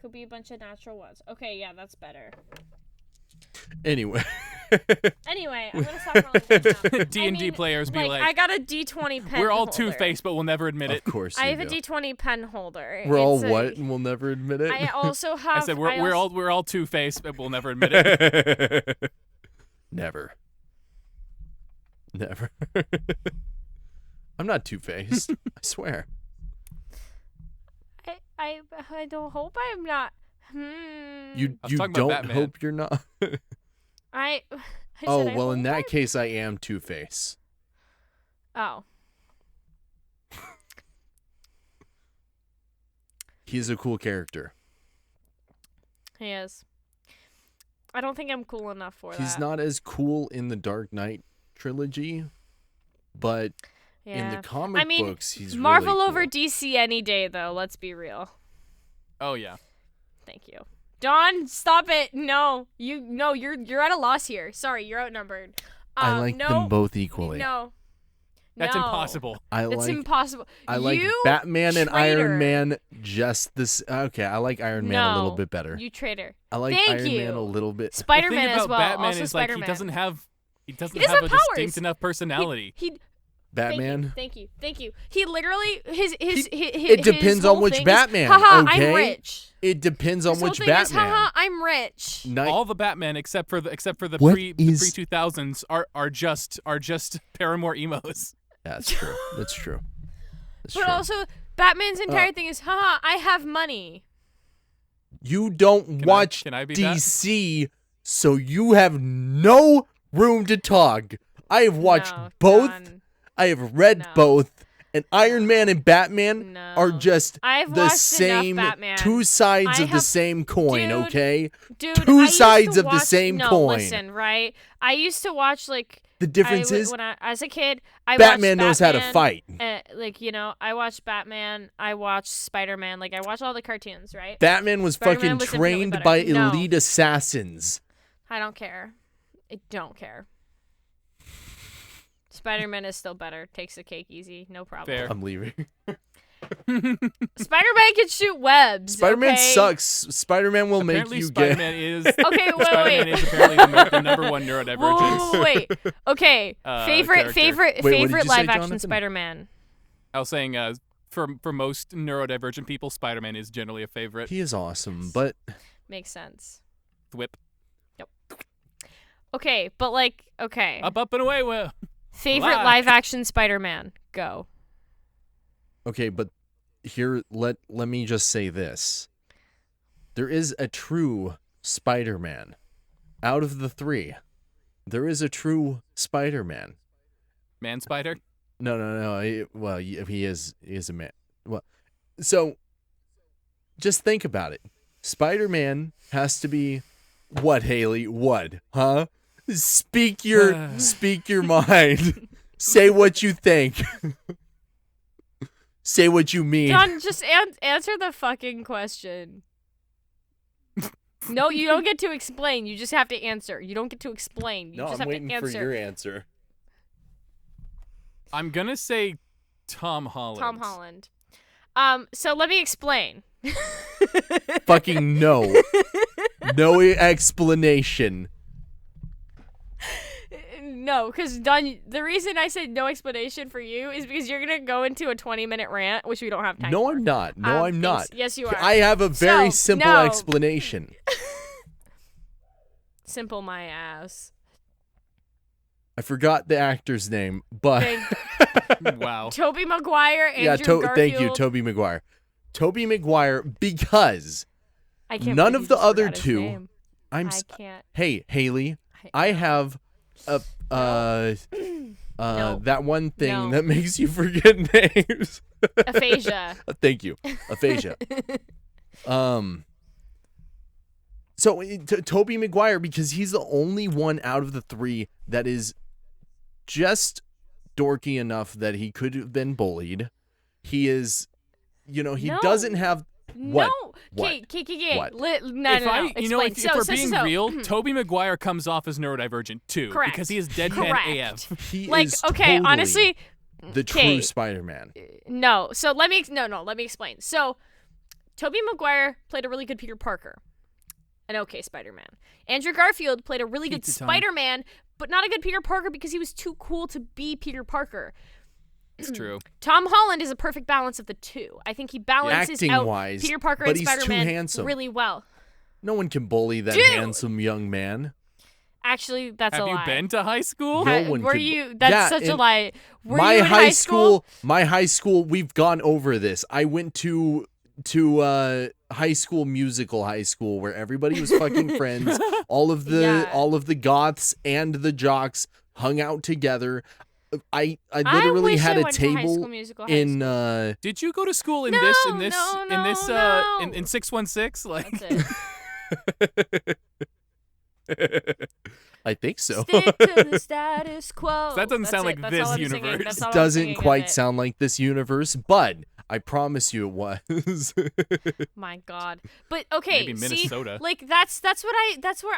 A: Could be a bunch of natural ones. Okay, yeah, that's better.
B: Anyway.
A: Anyway, I'm gonna stop rolling dice now.
C: D&D players be like,
A: I got a D20 pen.
C: we're all
A: holder.
C: two-faced, but we'll never admit it.
B: Of course
A: I
B: you
A: have a
B: do.
A: D20 pen holder.
B: We're all
A: It's a-
B: what, and we'll never admit it?
A: I also have.
C: I said we're all two-faced, but we'll never admit it.
B: Never. Never. I'm not two-faced. I swear.
A: I don't hope I'm not.
B: You
C: I was talking about
B: don't
C: Batman.
B: hope you're not.
A: I
B: Oh,
A: said I
B: well, in
A: hope
B: that
A: I'm-
B: case, I am Two-Face.
A: Oh.
B: He's a cool character.
A: He is. I don't think I'm cool enough for that.
B: He's not as cool in the Dark Knight trilogy, but in
A: Yeah.
B: the comic
A: I mean,
B: books, he's
A: Marvel
B: really
A: over
B: cool.
A: DC any day, though. Let's be real.
C: Oh yeah.
A: Thank you. Dawn, stop it. No. You're at a loss here. Sorry, you're outnumbered.
B: I like
A: no,
B: them both equally.
A: No.
C: That's
A: No.
C: impossible.
B: I
A: It's
B: like
A: impossible.
B: I like
A: You
B: Batman and
A: traitor.
B: Iron Man just this. Okay, I like Iron Man a little
A: No,
B: bit better.
A: You traitor.
B: I like
A: Thank
B: Iron Man
A: you.
B: a little bit.
C: The thing
A: Spider-Man as
C: about
A: well.
C: Batman
A: Also
C: is like
A: Spider-Man.
C: he doesn't have
A: doesn't
C: a
A: have powers.
C: distinct enough personality.
A: He
B: Batman.
A: Thank you. He literally his
B: It depends on
A: whole
B: which
A: thing
B: Batman.
A: Is, haha,
B: okay?
A: I'm rich.
B: It depends on
A: His whole
B: which
A: thing
B: Batman.
A: Is, haha, I'm rich.
C: All the Batman except for the
B: What
C: pre
B: is-
C: 2000s are just Paramore emos.
B: That's true. That's true. That's
A: But
B: true.
A: also, Batman's entire thing is, haha, I have money.
B: You don't watch
C: can I be that?
B: DC, so you have no room to talk. I have watched
A: No,
B: both.
A: John.
B: I have read
A: No.
B: both. And Iron Man and Batman
A: No.
B: are just
A: I've
B: the
A: watched
B: same
A: enough Batman.
B: two sides
A: I
B: of the
A: have-
B: same coin,
A: Dude,
B: okay?
A: Dude,
B: Two
A: I used
B: sides
A: to
B: of the
A: watch-
B: same
A: no,
B: coin.
A: Listen, right? I used to watch like
B: The difference is
A: when as a kid, I
B: Batman
A: watched
B: knows how to fight.
A: I watched Batman. I watched Spider-Man. Like, I watched all the cartoons, right?
B: Batman was
A: Spider-Man
B: fucking
A: was
B: trained
A: infinitely
B: by
A: better. No.
B: elite assassins.
A: I don't care. I don't care. Spider-Man is still better. Takes the cake easy. No problem.
C: Fair.
B: I'm leaving.
A: Spider-Man can shoot webs.
B: Spider-Man
A: okay?
B: sucks. Spider-Man will
C: Apparently
B: make you
C: Spider-Man is
A: Okay,
C: Spider-Man
A: wait.
C: is apparently the number one neurodivergent.
A: Wait. Okay.
C: Character.
B: Wait, what did you say,
A: live action
B: Jonathan?
A: Spider-Man.
C: I was saying, for most neurodivergent people, Spider-Man is generally a favorite.
B: He is awesome, but
A: Makes sense.
C: Thwip.
A: Okay, but like, okay.
C: Up and away. Well,
A: Favorite
C: Black.
A: live action Spider-Man. Go.
B: okay, but here let me just say this. There is a true Spider-Man. Out of the three, there is a true Spider-Man.
C: Man Spider.
B: No. He is a man. Well, so just think about it. Spider-Man has to be what, Hayley? What? Huh? Speak your mind. Say what you think. Say what you mean.
A: John, just answer the fucking question. No, you don't get to explain. You just have to answer. You don't get to explain. You
B: No,
A: just
B: I'm
A: have
B: waiting
A: to
B: for
A: answer.
B: your answer.
C: I'm gonna say Tom Holland.
A: Tom Holland. So let me explain.
B: Fucking no. No explanation.
A: No, because Don, the reason I said no explanation for you is because you're gonna go into a 20-minute rant, which we don't have time
B: No,
A: for.
B: I'm not. No, I'm not.
A: Yes, you are.
B: I have a very
A: So,
B: simple
A: no.
B: explanation.
A: Simple my ass.
B: I forgot the actor's name, but
C: Wow.
A: Tobey Maguire, Andrew Garfield.
B: thank you, Tobey Maguire. Tobey Maguire, because
A: I can't
B: none
A: believe
B: of
A: you
B: the
A: just
B: other
A: forgot his
B: two.
A: name.
B: I'm.
A: I can't.
B: Hey, Hayley, I have a
A: No.
B: that one thing
A: No.
B: that makes you forget names.
A: Aphasia.
B: Thank you, aphasia. So Tobey Maguire, because he's the only one out of the three that is just dorky enough that he could have been bullied. He is, he
A: No.
B: doesn't have what?
A: No.
B: What?
A: Okay.
B: What?
A: No.
C: If
A: Explain.
C: if we're being real, Tobey Maguire comes off as neurodivergent too,
A: Correct.
C: because he is deadpan
A: Correct.
C: AF.
B: He
A: Like,
B: is
A: okay,
B: totally
A: honestly,
B: the
A: okay.
B: true Spider-Man.
A: No. So let me explain. So Tobey Maguire played a really good Peter Parker. An okay Spider-Man. Andrew Garfield played a really good
C: Pizza time.
A: Spider-Man, but not a good Peter Parker because he was too cool to be Peter Parker.
C: It's true.
A: Tom Holland is a perfect balance of the two. I think he balances out
B: Acting-wise,
A: Peter Parker
B: but
A: and
B: he's too
A: Spider-Man
B: handsome.
A: really well.
B: No one can bully that
A: Dude!
B: handsome young man.
A: Actually, that's
C: Have
A: a
C: you
A: lie.
C: been to high school?
B: No one
A: were
B: could-
A: you? That's
B: Yeah,
A: such a
B: and
A: lie. Were
B: my
A: you in
B: high
A: school?
B: my high school, we've gone over this. I went to high school musical high school where everybody was fucking friends. All of the goths and the jocks hung out together. I literally
A: wish
B: had
A: I
B: a
A: went to High School
B: table
A: Musical high
B: in
A: school.
C: Did you go to school in
A: No,
C: this
A: no.
C: in 616? Like
A: That's it.
B: I think so.
A: Stick to the status quo.
C: That doesn't
A: That's
C: sound
A: it.
C: like
A: That's
C: this
A: all I'm singing.
C: universe.
A: That's all I'm
B: Doesn't
A: singing of
B: quite
A: it.
B: sound like this universe, but I promise you it was.
A: My God. But okay,
C: Maybe Minnesota.
A: see, like that's where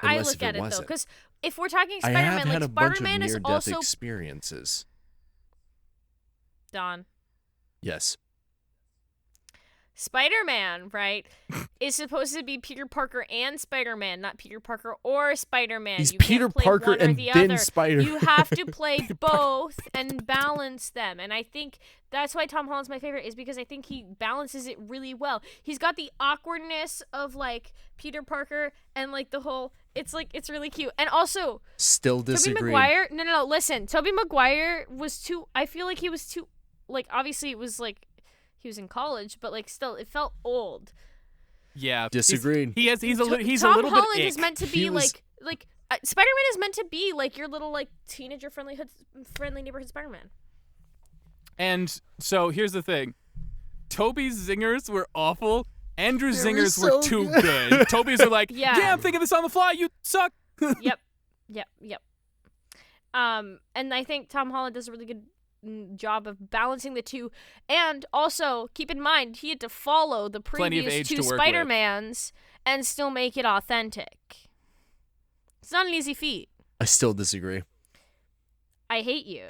A: I
B: Unless
A: look
B: if
A: at
B: it
A: it though,
B: wasn't.
A: because if we're talking
B: I
A: Spider-Man,
B: have had
A: like
B: a bunch of
A: Spider-Man is
B: near-death
A: also
B: experiences.
A: Don.
B: Yes.
A: Spider-Man, right, is supposed to be Peter Parker and Spider-Man, not Peter Parker or Spider-Man.
B: He's
A: You can't
B: Peter
A: play
B: Parker
A: one or
B: and
A: the
B: then
A: other.
B: Spider-Man.
A: You have to play both and balance them. And I think that's why Tom Holland's my favorite, is because I think he balances it really well. He's got the awkwardness of like Peter Parker and like the whole, it's really cute. And also,
B: Still disagree.
A: Tobey Maguire, no, listen. Tobey Maguire was too, I feel like he was too, like, obviously it was like, he was in college, but like still, it felt old.
C: yeah,
B: Disagreed.
C: He's a
A: Tom
C: little
A: Holland
C: bit
A: is
C: ick.
A: meant to
B: He
A: be
B: was-
A: like Spider-Man is meant to be like your little like teenager friendly neighborhood Spider-Man.
C: And so here's the thing. Toby's zingers were awful. Andrew's
B: They were
C: zingers
B: so
C: were too good. Toby's are like,
A: Yeah.
C: yeah, I'm thinking this on the fly. You suck.
A: Yep. And I think Tom Holland does a really good job of balancing the two. And also, keep in mind, he had to follow the previous two Spider-Mans and still make it authentic. It's not an easy feat.
B: I still disagree.
A: I hate you.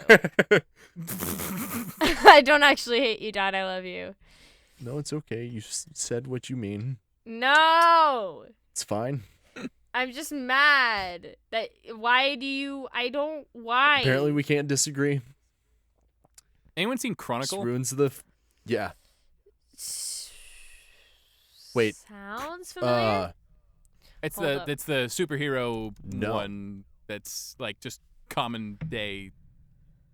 A: I don't actually hate you, Dad. I love you.
B: No, it's okay. You said what you mean.
A: No.
B: It's fine.
A: I'm just mad that why?
B: Apparently we can't disagree.
C: Anyone seen Chronicle?
B: Just ruins the yeah. Wait.
A: Sounds familiar?
C: It's the superhero one that's like just common day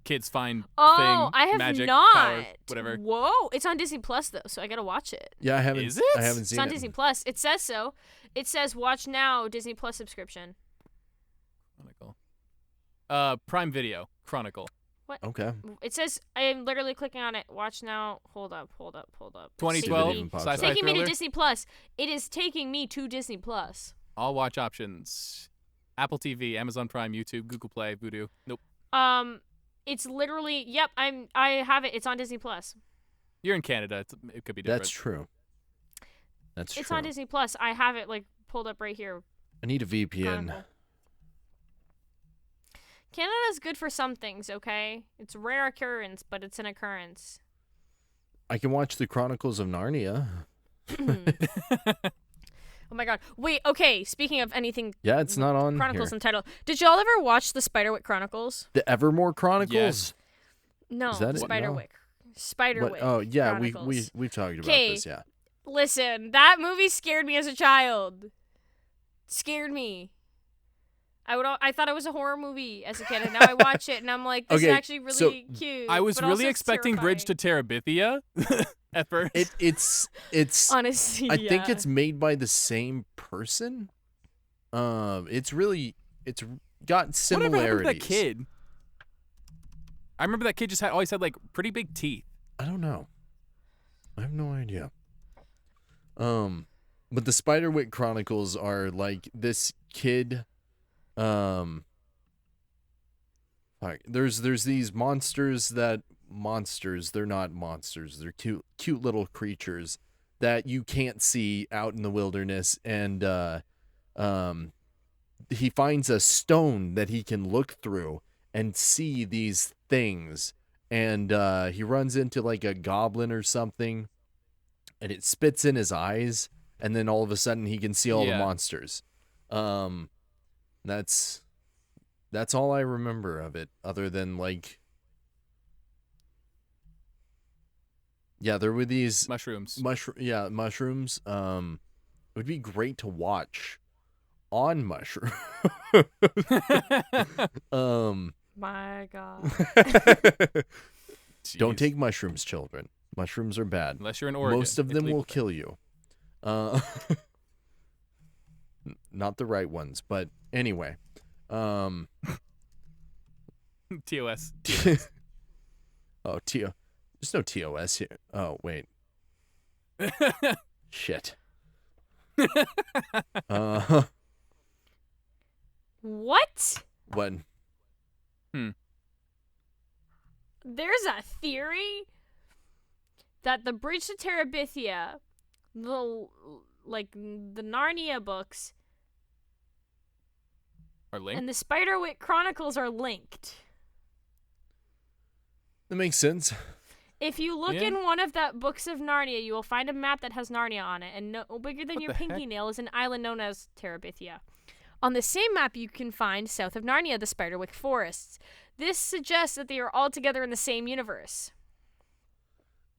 C: kids find thing.
A: I have
C: magic,
A: not.
C: Power, whatever.
A: Whoa, it's on Disney Plus though, so I gotta watch it.
B: Yeah, I haven't.
C: Is it?
B: I haven't seen it.
A: It's on Disney Plus. It says so. It says watch now Disney Plus subscription.
C: Chronicle. Prime Video. Chronicle.
A: What?
B: Okay.
A: It says I am literally clicking on it. Watch now. Hold up.
C: 2012.
A: It's taking me to Disney Plus. It is taking me to Disney Plus.
C: All watch options. Apple TV, Amazon Prime, YouTube, Google Play, Vudu. Nope.
A: It's literally I have it. It's on Disney Plus.
C: You're in Canada. It could be different.
B: That's true.
A: It's on Disney Plus. I have it like pulled up right here.
B: I need a VPN.
A: Chronicle. Canada's good for some things, okay? It's a rare occurrence, but it's an occurrence.
B: I can watch the Chronicles of Narnia.
A: Oh my god. Wait, okay, speaking of anything
B: Yeah, it's not on
A: Chronicles
B: here.
A: in title. Did y'all ever watch the Spiderwick Chronicles?
B: The Evermore Chronicles?
C: Yes.
A: No,
B: Is that it?
A: Spiderwick.
B: No.
A: Spiderwick.
B: Oh, yeah,
A: Chronicles.
B: we've talked about this, yeah.
A: Listen, that movie scared me as a child. Scared me. I thought it was a horror movie as a kid, and now I watch it, and I'm like, this is actually really cute.
C: I was
A: but
C: really
A: also it's
C: expecting Bridge to
A: terrifying.
C: Terabithia at first.
B: It's
A: honestly,
B: I think it's made by the same person. It's got similarities.
C: Whatever happened to that kid? I remember that kid just always had like pretty big teeth.
B: I don't know. I have no idea. But the Spiderwick Chronicles are like this kid. There's these monsters. They're not monsters. They're cute little creatures that you can't see out in the wilderness, and he finds a stone that he can look through and see these things, and he runs into like a goblin or something, and it spits in his eyes, and then all of a sudden he can see all the monsters. That's all I remember of it, other than like, yeah, there were these
C: mushrooms.
B: Mushrooms. It would be great to watch on mushroom.
A: My God.
B: Don't take mushrooms, children. Mushrooms are bad.
C: Unless you're in Oregon.
B: Most of them will kill you. Not the right ones, but anyway.
C: TOS.
B: Oh, there's no TOS here. Oh, wait. Shit.
A: What?
B: What?
A: There's a theory that the Bridge to Terabithia, the Narnia books,
C: are linked?
A: and the Spiderwick Chronicles are linked.
B: That makes sense.
A: If you look in one of the books of Narnia, you will find a map that has Narnia on it, and no bigger than your pinky nail is an island known as Terabithia. On the same map, you can find south of Narnia the Spiderwick Forests. This suggests that they are all together in the same universe.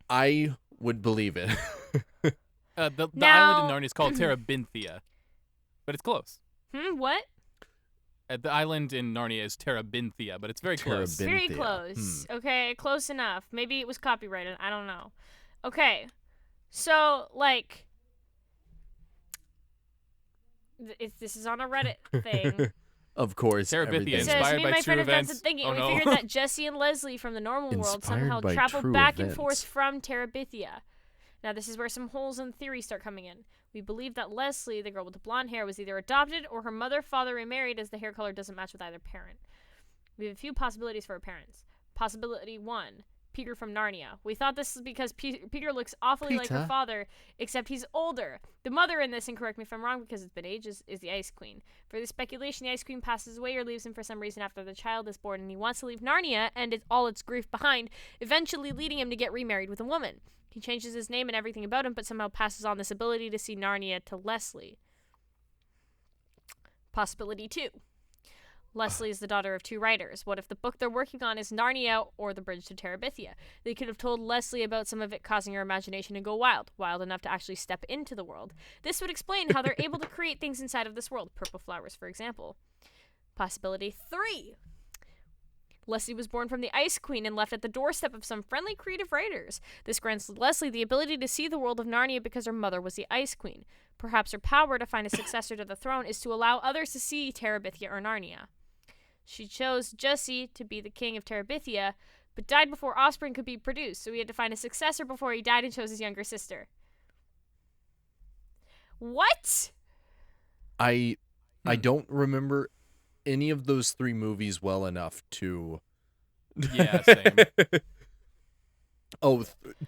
B: I would believe it.
C: The island in Narnia is called Terabithia, but it's close.
A: What?
C: The island in Narnia is Terabithia, but it's very close.
A: Very close. Okay, close enough. Maybe it was copyrighted. I don't know. Okay, so like, this is on a Reddit thing.
B: Of course.
C: Terabithia,
A: It says,
C: inspired
A: me
C: by
A: and my
C: true
A: friend have done
C: events.
A: some thinking,
C: Oh,
A: and
C: no.
A: we figured that Jesse and Leslie from the normal world
B: Inspired
A: somehow
B: by
A: traveled
B: true
A: back and
B: events.
A: forth from Terabithia. Now, this is where some holes in theory start coming in. We believe that Leslie, the girl with the blonde hair, was either adopted or her mother-father remarried, as the hair color doesn't match with either parent. We have a few possibilities for our parents. Possibility 1, Peter from Narnia. We thought this is because Peter looks awfully like her father, except he's older. The mother in this, and correct me if I'm wrong because it's been ages, is the Ice Queen. For this speculation, the Ice Queen passes away or leaves him for some reason after the child is born, and he wants to leave Narnia and all its grief behind, eventually leading him to get remarried with a woman. He changes his name and everything about him, but somehow passes on this ability to see Narnia to Leslie. Possibility 2. Leslie is the daughter of 2 writers. What if the book they're working on is Narnia or The Bridge to Terabithia? They could have told Leslie about some of it causing her imagination to go wild enough to actually step into the world. This would explain how they're able to create things inside of this world, purple flowers, for example. Possibility 3. Leslie was born from the Ice Queen and left at the doorstep of some friendly creative writers. This grants Leslie the ability to see the world of Narnia because her mother was the Ice Queen. Perhaps her power to find a successor to the throne is to allow others to see Terabithia or Narnia. She chose Jussi to be the king of Terabithia, but died before offspring could be produced, so he had to find a successor before he died and chose his younger sister. What?
B: I don't remember any of those 3 movies well enough to...
C: Yeah, same.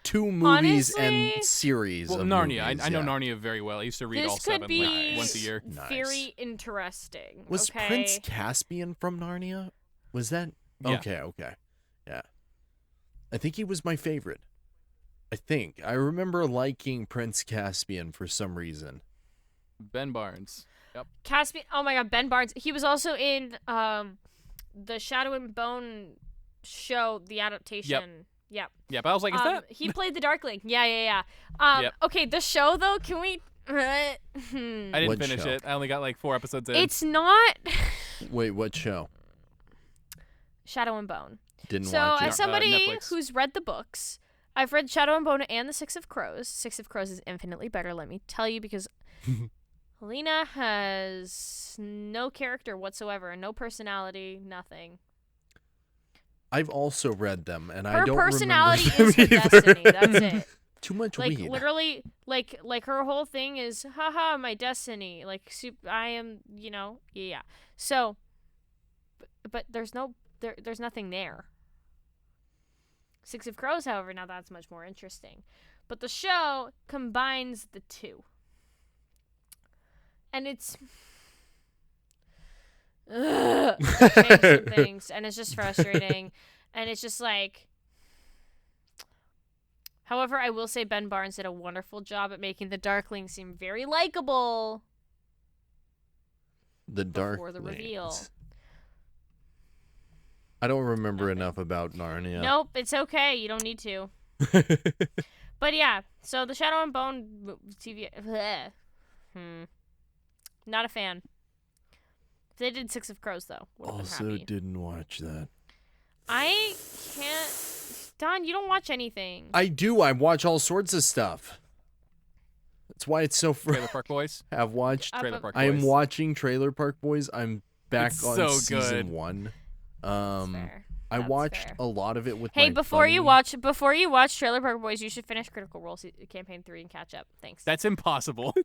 B: 2 movies
A: Honestly,
B: and series
C: Well,
B: of
C: Narnia.
B: movies,
C: I know
B: yeah.
C: Narnia very well. I used to read
A: This
C: all
A: could
C: 7
A: be
C: once a year.
A: very interesting.
B: Was
A: okay?
B: Prince Caspian from Narnia? Was that...
C: Yeah.
B: Okay. Yeah. I think he was my favorite. I remember liking Prince Caspian for some reason.
C: Ben Barnes. Yep.
A: Caspian. Oh my God, Ben Barnes. He was also in the Shadow and Bone show, the adaptation. Yep.
C: Yeah, but I was like, is that...
A: He played the Darkling. Yeah.
C: Yep.
A: Okay, the show though. Can we?
C: I didn't
B: What
C: finish
B: show?
C: it. I only got like 4 episodes in.
A: It's not
B: Wait, what show?
A: Shadow and Bone.
B: Didn't
A: So,
B: watch it.
A: as somebody
C: Netflix.
A: who's read the books, I've read Shadow and Bone and The Six of Crows. Six of Crows is infinitely better, let me tell you, because Helena has no character whatsoever, no personality, nothing.
B: I've also read them, and I
A: Her
B: don't
A: personality
B: remember
A: is her
B: them either.
A: destiny. That's it.
B: Too much
A: Like
B: weed.
A: literally, like her whole thing is, haha, my destiny. Like, I am, yeah. So, but there's nothing there. Six of Crows, however, now that's much more interesting. But the show combines the two. And it's... changed some things, and it's just frustrating. And it's just like... However, I will say Ben Barnes did a wonderful job at making the Darkling seem very likable.
B: The
A: before the reveal.
B: Darklings. I don't remember enough about Narnia.
A: Nope, it's okay. You don't need to. But yeah, so the Shadow and Bone TV... Not a fan. They did Six of Crows, though.
B: Also didn't watch that.
A: I can't... Don, you don't watch anything.
B: I do. I watch all sorts of stuff. That's why it's so
C: Trailer Park Boys.
B: I've watched...
C: Trailer Park Boys.
B: I am watching Trailer Park Boys. I'm back
C: It's
B: on
C: so
B: season
C: good.
B: 1.
A: That's fair.
B: I
A: That's
B: watched
A: fair.
B: a lot of it with
A: Hey,
B: my
A: before you
B: buddy.
A: watch Trailer Park Boys, you should finish Critical Role Campaign 3 and catch up. Thanks.
C: That's impossible.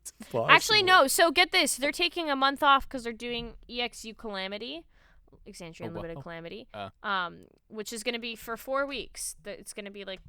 A: Actually, no. So get this. They're taking a month off because they're doing EXU Calamity. Exandria Unlimited
C: wow.
A: Calamity. Which is going to be for 4 weeks. It's going to be like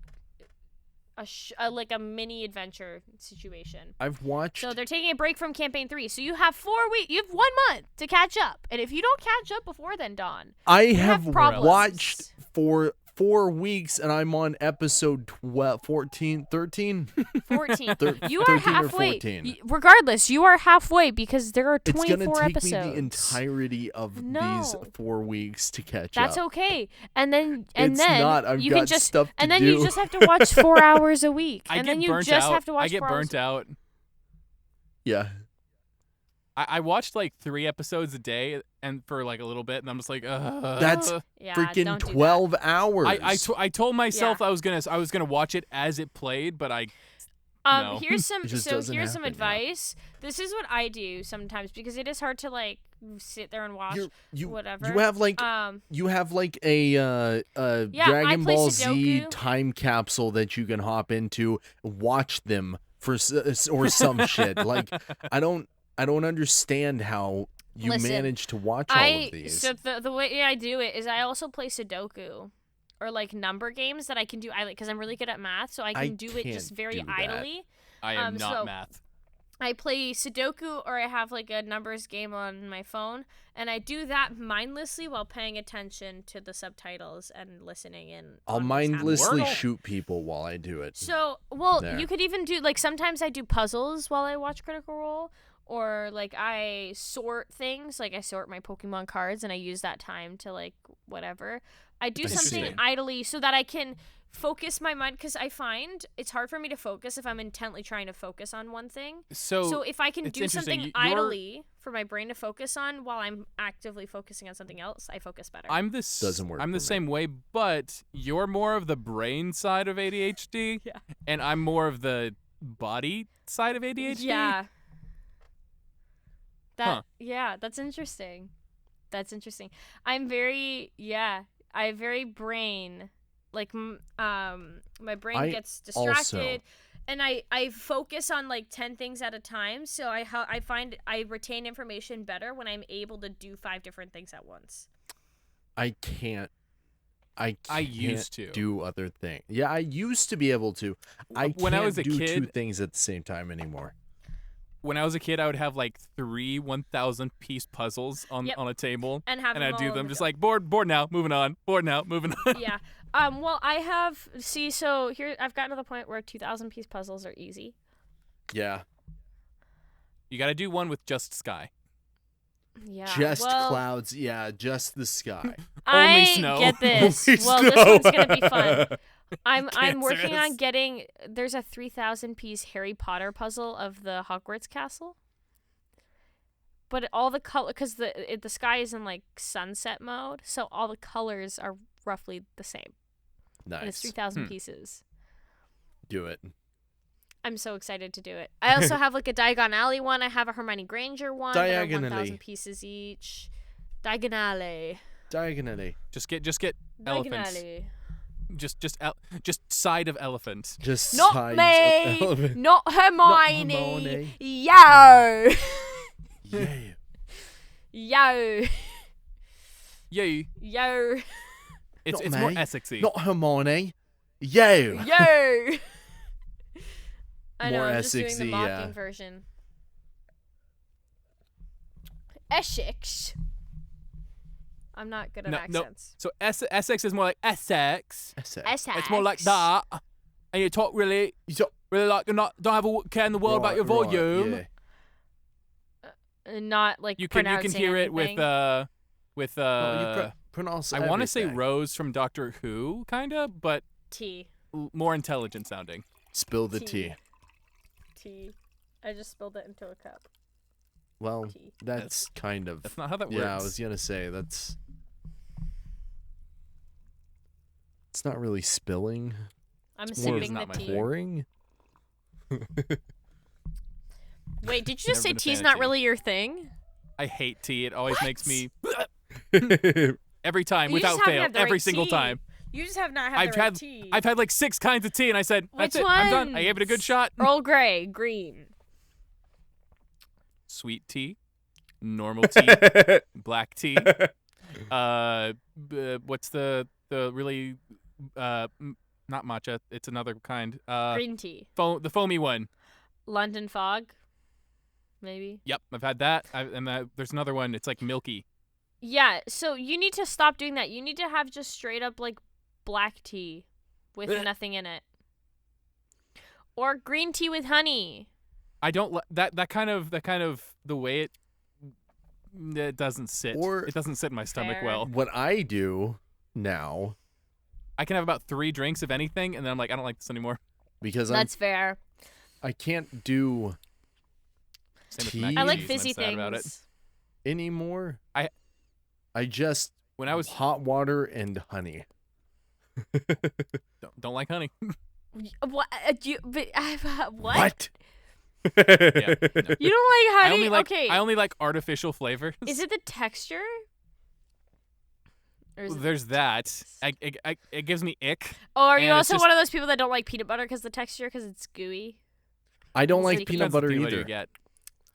A: a mini adventure situation.
B: I've watched...
A: So they're taking a break from Campaign 3. So you have 4 weeks. You have 1 month to catch up. And if you don't catch up before then, Dawn,
B: I
A: you
B: have
A: problems.
B: watched for 4 weeks, and I'm on episode 12, 14, 13.
A: 14. You are
B: 13 or
A: halfway.
B: 14.
A: Regardless, you are halfway because there are
B: It's
A: 24
B: going to take
A: episodes.
B: me the entirety of these
A: No.
B: 4 weeks to catch
A: That's
B: up.
A: okay. And then
B: It's not. I've
A: you
B: got
A: can just
B: stuff to
A: and then
B: do.
A: you just have to watch 4 hours a week.
C: I
A: And
C: get
A: then you
C: burnt
A: just
C: out.
A: have to watch
C: I get
A: 4 hours.
C: burnt out.
B: Yeah.
C: I watched like 3 episodes a day, and for like a little bit, and I'm just like,
B: That's
A: Yeah,
B: freaking
A: don't do that.
B: 12 hours.
C: I told myself I was gonna watch it as it played, but I no.
A: Here's some
B: It just
A: so
B: doesn't
A: here's some
B: happen, yeah.
A: advice. This is what I do sometimes because it is hard to like sit there and watch whatever.
B: You have like a Dragon
A: play
B: Ball Z
A: Sudoku.
B: time capsule that you can hop into, watch them or some shit. Like I don't understand how you
A: Listen,
B: manage to watch all of these.
A: So the way I do it is I also play Sudoku or like number games that I can do because I'm really good at math, so I can do it just very idly.
C: I am not math.
A: I play Sudoku or I have like a numbers game on my phone, and I do that mindlessly while paying attention to the subtitles and listening in.
B: I'll mindlessly shoot people while I do it.
A: So, you could even do like sometimes I do puzzles while I watch Critical Role, or like I sort things, like I sort my Pokemon cards and I use that time to like whatever. I do something idly so that I can focus my mind, because I find it's hard for me to focus if I'm intently trying to focus on one thing. So if I can do something idly for my brain to focus on while I'm actively focusing on something else, I focus better.
B: Doesn't work.
C: I'm the same way, but you're more of the brain side of ADHD, and I'm more of the body side of ADHD.
A: Yeah. That's interesting. I'm very brain. Like, my brain gets distracted, and I focus on like 10 things at a time. So I find I retain information better when I'm able to do 5 different things at once.
B: I can't
C: used to
B: do other things. Yeah, I used to be able to.
C: When I was a
B: do
C: kid,
B: 2 things at the same time anymore.
C: When I was a kid, I would have like 3 1,000-piece puzzles on a table,
A: and
C: I'd do them just like bored now, moving on, bored now, moving on.
A: Yeah. Well, I have so here I've gotten to the point where 2,000-piece puzzles are easy.
B: Yeah.
C: You got to do one with just sky.
A: Yeah.
B: Just clouds. Yeah, just the sky.
C: Only snow.
A: Get this. This one's gonna be fun. I'm working on getting. There's a 3,000-piece Harry Potter puzzle of the Hogwarts castle. But all the color, because the sky is in like sunset mode, so all the colors are roughly the same.
B: Nice.
A: And it's 3,000 pieces.
B: Do it.
A: I'm so excited to do it. I also have like a Diagon Alley one. I have a Hermione Granger one.
B: Diagonally.
A: 1,000 pieces each. Diagonally.
C: Just get elephants. Just side of elephant.
B: Just
A: not
B: sides
A: me.
B: Of elephant.
A: Not Hermione. Yo.
B: Yeah.
A: Yo. Yo.
C: It's more Essexy.
B: Not Hermione. Yo.
A: I know,
B: More
A: I'm just doing the
B: Essexy,
A: mocking version. Essex. I'm not good at accents.
C: So Essex is more like Essex.
A: Essex.
C: It's more like that. And you talk really like you're don't have a care in the world about your volume.
B: Yeah.
A: Not like
C: you can hear
A: anything.
C: it with
B: you pronounce
C: I want to say Rose from Doctor Who, kinda, but
A: T.
C: More intelligent sounding.
B: Spill the tea.
A: Tea. I just spilled it into a cup.
B: Well, that's kind of.
C: That's not how that works.
B: Yeah, I was gonna say that's. It's not really spilling.
A: I'm sipping the tea.
B: Pouring.
A: Wait, did you just say tea's not really your thing?
C: I hate tea. It always makes me every time, without fail, every single time.
A: You just have not had the right tea.
C: I've had like 6 kinds of tea, and I said, "That's it.
A: Which
C: I'm done." I gave it a good shot.
A: Earl Grey, green.
C: Sweet tea, normal tea, black tea. What's the really not matcha? It's another kind.
A: Green tea.
C: The foamy one.
A: London fog. Maybe.
C: Yep, I've had that. There's another one. It's like milky.
A: Yeah, so you need to stop doing that. You need to have just straight up like black tea with nothing in it, or green tea with honey.
C: I don't that kind of the way it doesn't sit. It doesn't sit in my stomach well.
B: What I do now,
C: I can have about 3 drinks of anything, and then I'm like, I don't like this anymore.
B: Because
A: that's fair.
B: I can't do tea.
A: I like fizzy things
B: anymore. I just hot water and honey.
C: don't like honey.
A: What? What?
B: What?
C: Yeah, no.
A: You don't like honey? Okay.
C: I only like artificial flavors.
A: Is it the texture?
C: There's that. It gives me ick.
A: Oh, are you also one of those people that don't like peanut butter because the texture, because it's gooey?
B: I don't like peanut butter either.
C: You get.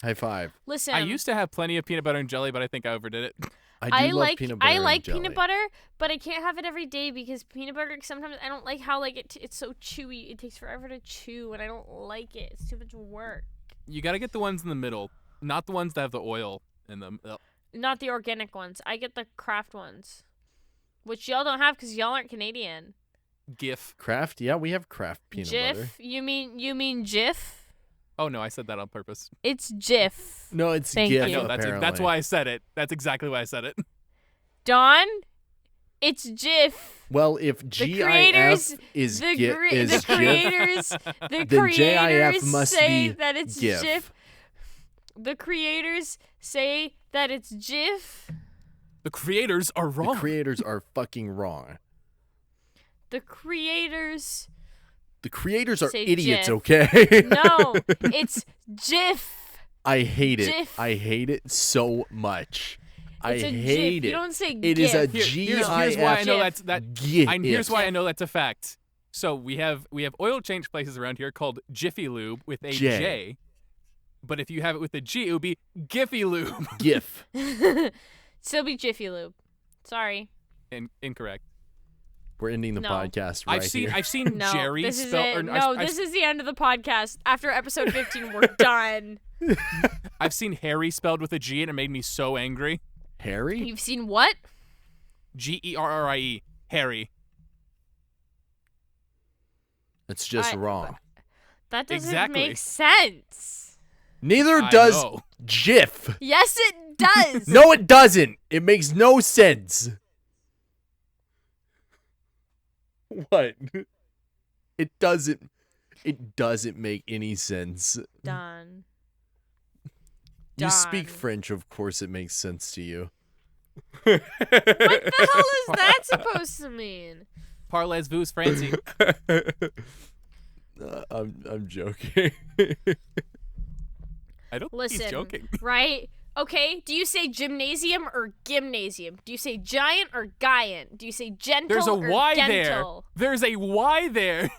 B: High five.
A: Listen,
C: I used to have plenty of peanut butter and jelly, but I think I overdid it.
B: I do love peanut butter
A: I like
B: and jelly.
A: peanut butter, but I can't have it every day because peanut butter sometimes I don't like how like it's so chewy. It takes forever to chew, and I don't like it. It's too much work.
C: You got to get the ones in the middle, not the ones that have the oil in them.
A: Not the organic ones. I get the Kraft ones, which y'all don't have because y'all aren't Canadian.
C: GIF.
B: Kraft? Yeah, we have Kraft peanut
A: Jif?
B: butter.
A: You mean Jif?
C: Oh no, I said that on purpose.
A: It's Jif.
B: No, it's
A: Thank
B: GIF.
A: you.
C: No, that's
B: apparently.
C: why I said it. That's exactly why I said it.
A: Don, it's Jif.
B: Well, if
A: The
B: GIF
A: creators,
B: is
A: the
B: GIF,
A: creators, the
B: then
A: creators
B: GIF must
A: say
B: be
A: that it's
B: GIF.
A: Jif. The creators say that it's Jif.
C: The creators are wrong.
B: The creators are fucking wrong.
A: The creators.
B: The creators are
A: Say
B: idiots,
A: Jif.
B: okay?
A: No, it's Jif.
B: I hate it.
A: Jif.
B: I hate it so much.
A: It's
B: I
A: a
B: hate
A: GIF.
B: it.
A: You don't say
B: It is a
A: GIF.
C: Here's
B: GIF.
C: why I know
A: GIF.
C: here's why I know that's a fact. So we have oil change places around here called Jiffy Lube with a
B: J.
C: J. But if you have it with a G, it would be Giffy Lube.
B: GIF.
A: Still be Jiffy Lube. Sorry.
C: Incorrect.
B: We're ending the
A: No.
B: podcast right here.
C: I've seen
A: No,
C: Jerry
A: this is
C: spell.
A: it.
C: Or,
A: No,
C: I've,
A: this is the end of the podcast. After episode 15, we're done.
C: I've seen Harry spelled with a G, and it made me so angry.
B: Harry?
A: You've seen what?
C: Gerrie. Harry.
B: It's just wrong.
A: That doesn't
C: Exactly.
A: make sense.
B: Neither
C: I
B: does
C: know.
B: GIF.
A: Yes, it does.
B: No, it doesn't. It makes no sense. What? It doesn't. It doesn't make any sense.
A: Done.
B: You speak
A: Done.
B: French, of course it makes sense to you.
A: What the hell is that supposed to mean?
C: Parlez-vous, Francie.
B: I'm joking.
C: I don't think
A: Listen,
C: he's joking.
A: right? Okay, do you say gymnasium or gymnasium? Do you say giant or giant? Do you say gentle
C: There's a
A: or
C: Y there.
A: dental?
C: There's a Y there.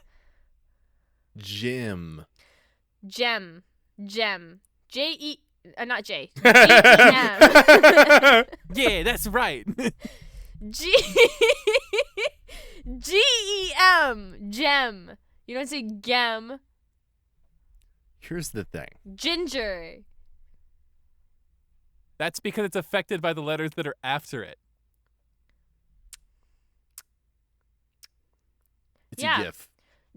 B: Jim.
A: Gem. J-E... not J. G-E-M.
C: Yeah, that's right.
A: G-E-M. Gem. You don't say gem.
B: Here's the thing.
A: Ginger.
C: That's because it's affected by the letters that are after it.
B: It's
A: Yeah.
B: a GIF.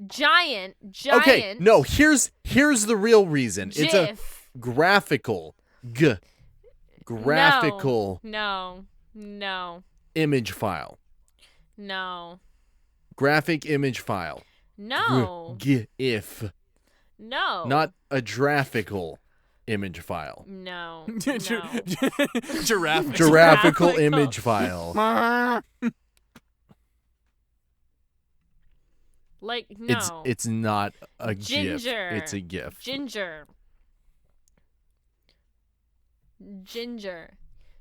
A: Giant.
B: Okay, no, here's the real reason. It's a
A: GIF.
B: graphical
A: No.
B: image file.
A: No.
B: Graphic image file.
A: No.
B: GIF.
A: No.
B: Not a graphical image file.
A: No.
C: Giraffe.
B: Giraffical
A: Graphical.
B: image file.
A: Like, no.
B: It's not a
A: Ginger.
B: GIF. It's a GIF.
A: Ginger.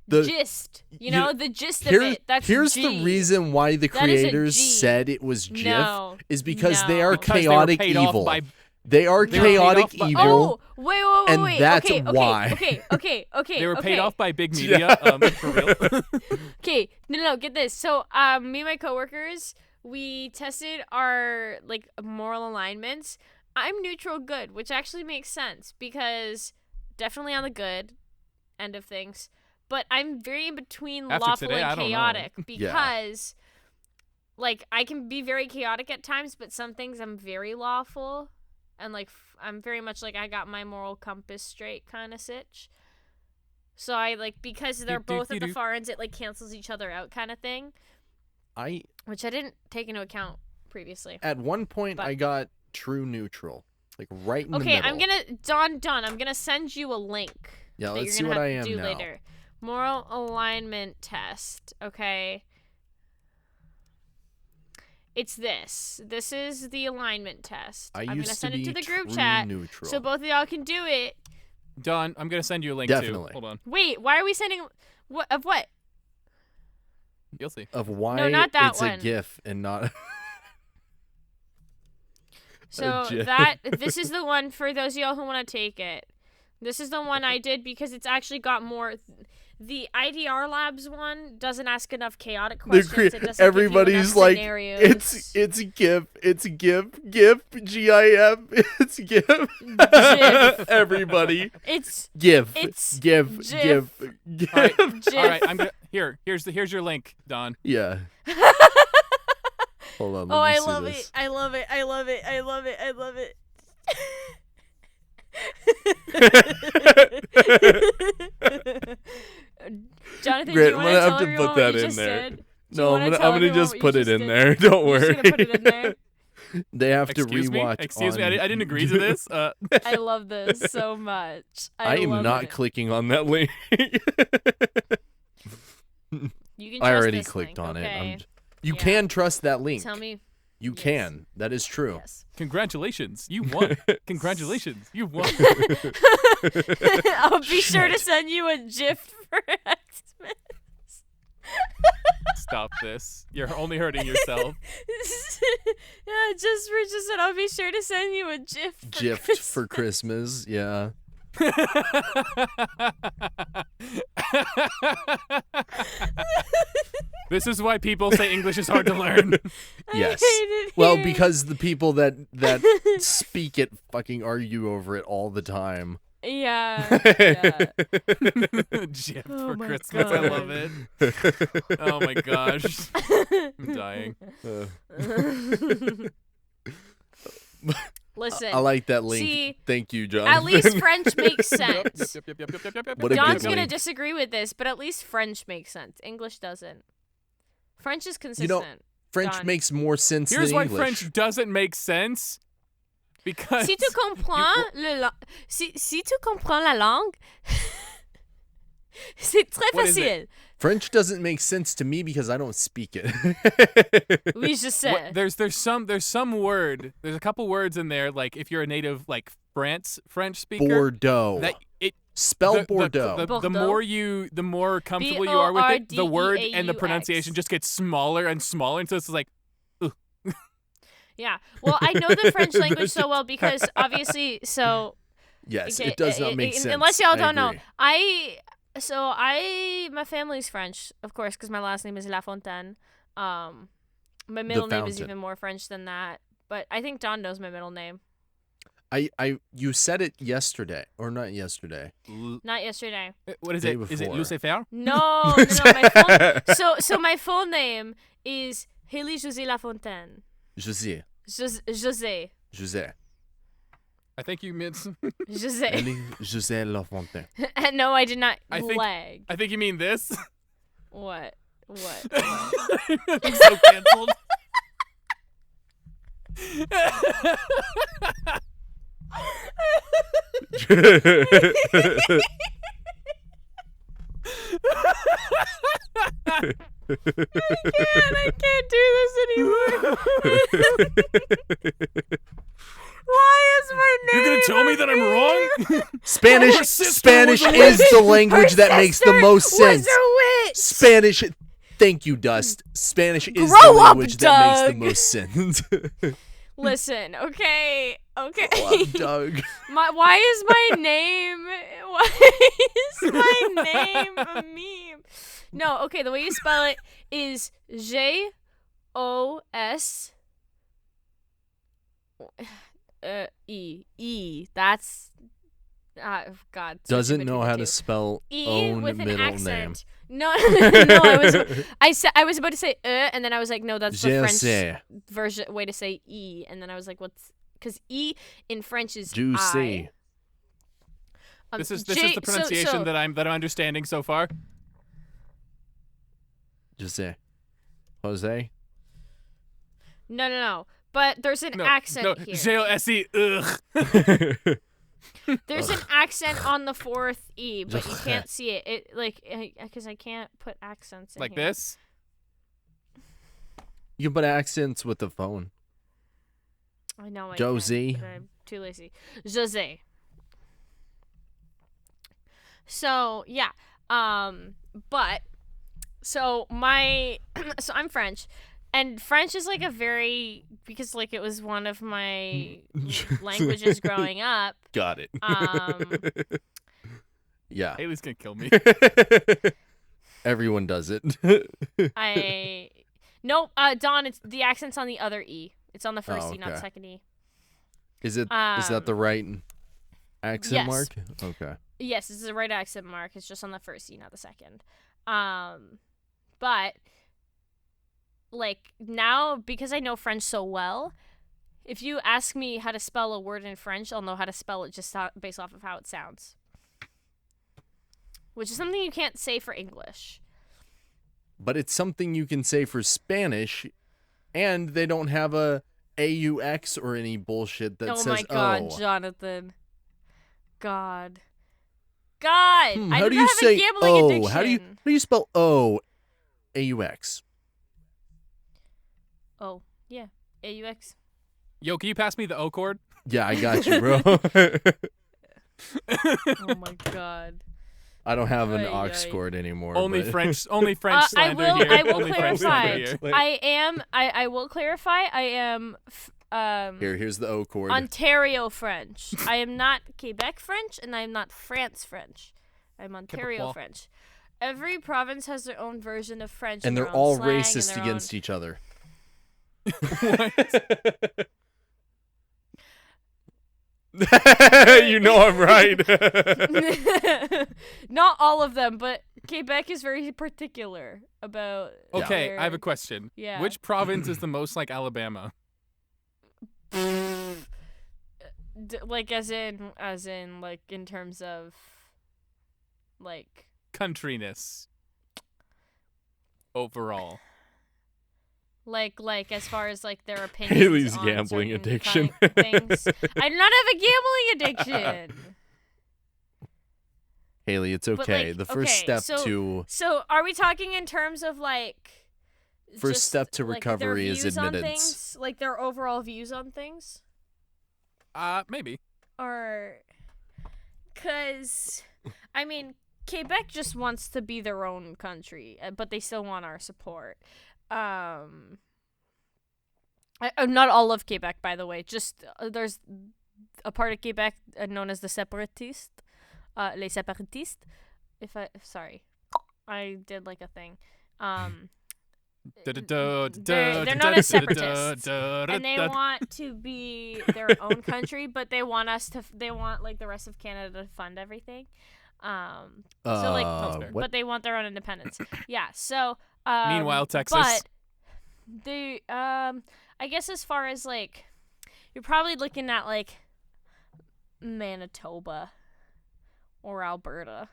B: The-
A: Gist. You
B: you-
A: know, the gist of
B: Here-
A: it. That's
B: here's
A: G.
B: the reason why the
A: That is a
B: creators
A: G.
B: said it was GIF
A: No.
B: is because they
A: No.
B: are
C: Because they were
B: chaotic
C: paid off
B: evil.
C: by-
B: They are
C: they were paid
B: chaotic
C: off by-
B: evil.
A: Oh, wait.
B: and that's
A: okay,
B: why.
A: Okay.
C: They were paid
A: okay.
C: off by big media. For real.
A: Okay, no, get this. So, me and my coworkers, we tested our like moral alignments. I'm neutral good, which actually makes sense because definitely on the good end of things. But I'm very in between
C: After
A: lawful
C: today, I
A: and
C: don't know.
A: chaotic because, like, I can be very chaotic at times, but some things I'm very lawful, and like I'm very much like I got my moral compass straight kind of sitch. So I like because they're both at the far ends, it like cancels each other out kind of thing. Which I didn't take into account previously.
B: At one point,
A: But-
B: I got true neutral, like right in the
A: Okay,
B: middle.
A: I'm gonna Don. I'm gonna send you a link.
B: Yeah,
A: that
B: let's
A: you're
B: see
A: gonna
B: what
A: have
B: I
A: to
B: am
A: do
B: now.
A: later. Moral alignment test. Okay. It's this. This is the alignment test.
B: I
A: I'm
B: used
A: gonna send
B: to
A: it
B: be
A: to the group
B: true
A: chat
B: neutral.
A: so both of y'all can do it.
C: Don, I'm gonna send you a link
B: Definitely.
C: too. Hold on,
A: Wait, why are we sending what?
C: you'll see.
B: Of why
A: No, not that
B: it's
A: one.
B: a GIF and not.
A: So
B: GIF.
A: this is the one for those of y'all who want to take it. This is the one I did because it's actually got more. The IDR Labs one doesn't ask enough chaotic questions. It doesn't
B: Everybody's
A: give you enough
B: like,
A: scenarios.
B: it's GIF, GIF, GIF, it's GIF.
A: GIF.
B: Everybody.
A: It's
B: GIF.
A: It's
B: GIF.
A: GIF.
B: GIF.
C: All right,
A: GIF.
C: all right. I'm gonna, here's your link, Don.
B: Yeah. Hold on.
A: Oh,
B: Let me
A: I
B: see
A: love
B: this.
A: it. I love it. I love it. I love it. I love it. Jonathan,
B: Great,
A: do you
B: I'm
A: want
B: gonna
A: to
B: have
A: tell
B: to
A: everyone
B: put
A: what
B: that
A: you
B: in
A: just
B: there.
A: did?
B: No, I'm gonna just put it in there. Don't
A: You're
B: worry.
A: just gonna put it in there?
B: They have to
C: Excuse me.
B: rewatch.
C: Excuse me. I
B: on-
C: didn't agree to this.
A: I love this so much.
B: I am
A: love
B: not
A: it.
B: clicking on that link.
A: You can
B: I
A: trust
B: already
A: this
B: clicked
A: link,
B: on
A: okay?
B: it. You
A: Yeah.
B: can trust that link.
A: Tell me.
B: You
A: Yes.
B: can. That is true.
A: Yes.
C: Congratulations, you won. Congratulations, you won.
A: I'll be sure to
B: Shit.
A: send you a GIF for Xmas.
C: Stop this. You're only hurting yourself.
A: Yeah, just said I'll be sure to send you a GIF for
B: Gift
A: Christmas.
B: for Christmas. Yeah.
C: This is why people say English is hard to learn.
B: Yes.
A: I hate it
B: Well,
A: here.
B: because the people that speak it fucking argue over it all the time.
A: Yeah. Yeah.
C: Jip
A: Oh
C: for
A: my
C: Christmas. I
A: God.
C: love it. Oh my gosh. I'm dying.
A: Listen.
B: I like that link.
A: See,
B: Thank you, John.
A: at least French makes sense.
B: What a
A: Don's
B: good
A: gonna
B: link.
A: disagree with this, but at least French makes sense. English doesn't. French is consistent.
B: You know, French
A: Don.
B: makes more sense
C: Here's
B: than
C: why
B: English.
C: French doesn't make sense. Because
A: Si tu comprends si tu comprends la langue, c'est très
C: What is it?
A: facile.
B: French doesn't make sense to me because I don't speak it.
A: Oui, je sais.
C: What- there's some word. There's a couple words in there. Like if you're a native like French speaker,
B: Bordeaux.
C: that it
B: Spell Bordeaux.
C: The
A: Bordeaux.
C: more comfortable you are with it, the word and the
A: Bordeaux.
C: pronunciation just gets smaller and smaller, and so it's like
A: Yeah. Well, I know the French language so well because obviously, so
B: Yes,
A: okay,
B: it does not make sense.
A: unless y'all
B: I
A: don't know,
B: agree.
A: my family's French, of course, because my last name is Lafontaine. My middle name is
B: fountain.
A: even more French than that, but I think Don knows my middle name.
B: You said it yesterday, or not yesterday.
A: Not yesterday.
C: what is
B: Day
C: it? Is it
B: before.
C: Lucifer?
A: No, my full, my full name is Hayley José Lafontaine.
B: José.
A: José.
B: José.
C: I think you meant.
A: José.
B: Ellie José Lafontaine.
A: No, I did not
C: I think-
A: lag.
C: I think you mean this.
A: What? What?
C: I'm so canceled.
A: I can't do this anymore. Why is my name?
C: You're gonna tell me that I'm wrong?
B: Spanish.
C: Her sister
B: Spanish
C: was a
B: is
C: witch.
B: the language that makes the most sense.
A: Was a witch.
B: Spanish. Thank you, Dust. Spanish is
A: Grow
B: the
A: up,
B: language that makes the
A: Doug.
B: most sense.
A: Listen, okay.
B: Wow, Doug.
A: Why is my name? Why is my name a meme? No, okay. The way you spell it is Jos. E. That's God.
B: Doesn't
A: switching
B: know
A: between
B: how
A: the
B: to
A: two.
B: spell
A: E
B: own
A: with an
B: middle
A: accent.
B: name.
A: No, I was about to say and then I was like, no, that's the
B: Je
A: French
B: sais.
A: version way to say E, and then I was like, what's because E in French is
B: Du
A: I.
B: sais.
C: This is
A: J-
C: the pronunciation
A: so,
C: that I'm understanding so far.
B: Jose. Jose.
A: No. But there's an
C: No,
A: accent here.
C: J-O-S-E. Ugh.
A: There's an accent on the fourth E, but you can't see it. It like because I can't put accents in
C: Like
A: here.
C: this.
B: You can put accents with the phone.
A: I know. I
B: Josie.
A: Can, but I'm too lazy. Jose. So yeah. But so my so I'm French. And French is like a very, because like it was one of my languages growing up.
B: Got it. Yeah.
C: Hayley's gonna kill me.
B: Everyone does it.
A: Nope, Don, it's the accent's on the other E. It's on the first E, not the second E.
B: Is that the right accent mark? Okay.
A: Yes, it's the right accent mark. It's just on the first E, not the second. But like now, because I know French so well, if you ask me how to spell a word in French, I'll know how to spell it just based off of how it sounds. Which is something you can't say for English.
B: But it's something you can say for Spanish, and they don't have a AUX or any bullshit that says
A: Oh my God, Jonathan. God. I
B: how do you
A: have
B: say
A: a gambling
B: O?
A: addiction.
B: How do you spell O? AUX.
A: Oh, yeah. AUX.
C: Yo, can you pass me the O chord?
B: Yeah, I got you, bro.
A: Oh my God.
B: I don't have an aux chord anymore.
C: Only
B: but...
C: French slander here.
A: I will
C: Only French
A: clarify.
C: slander here.
A: I will clarify. I am
B: Here's the O chord.
A: Ontario French. I am not Quebec French, and I am not France French. I'm Ontario
C: Quebecois.
A: French. Every province has their own version of French,
B: and they're all racist against each other. You know I'm right.
A: Not all of them, but Quebec is very particular about.
C: Okay, I have a question.
A: Yeah.
C: Which province is the most like Alabama?
A: Like as in like in terms of like
C: Countryness. Overall.
A: Like as far as like their opinions.
B: Hayley's
A: on
B: gambling
A: certain
B: addiction.
A: Things. I do not have a gambling addiction.
B: Haley, it's okay.
A: Like,
B: the first step to
A: So are we talking in terms of like
B: first step to
A: like,
B: recovery
A: their
B: is
A: views on
B: admittance.
A: things? Like their overall views on things?
C: Maybe.
A: Or cuz I mean Quebec just wants to be their own country, but they still want our support. Not all of Quebec, by the way. Just there's a part of Quebec known as the Separatistes, les Separatistes. Sorry, I did like a thing. They're not a separatist, and they want to be their own country, but they want like the rest of Canada to fund everything. But they want their own independence. Yeah. So.
C: Meanwhile, Texas.
A: But the I guess as far as like, you're probably looking at like Manitoba or Alberta.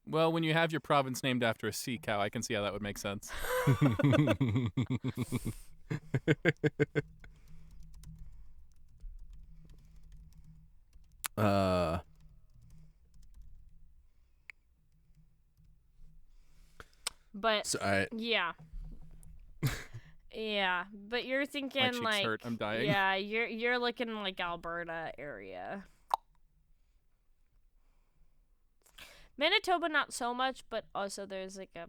C: Well, when you have your province named after a sea cow, I can see how that would make sense.
A: But yeah. Yeah, but you're thinking
C: My cheeks
A: like
C: hurt. I'm dying.
A: Yeah, you're looking like Alberta area. Manitoba not so much, but also there's like a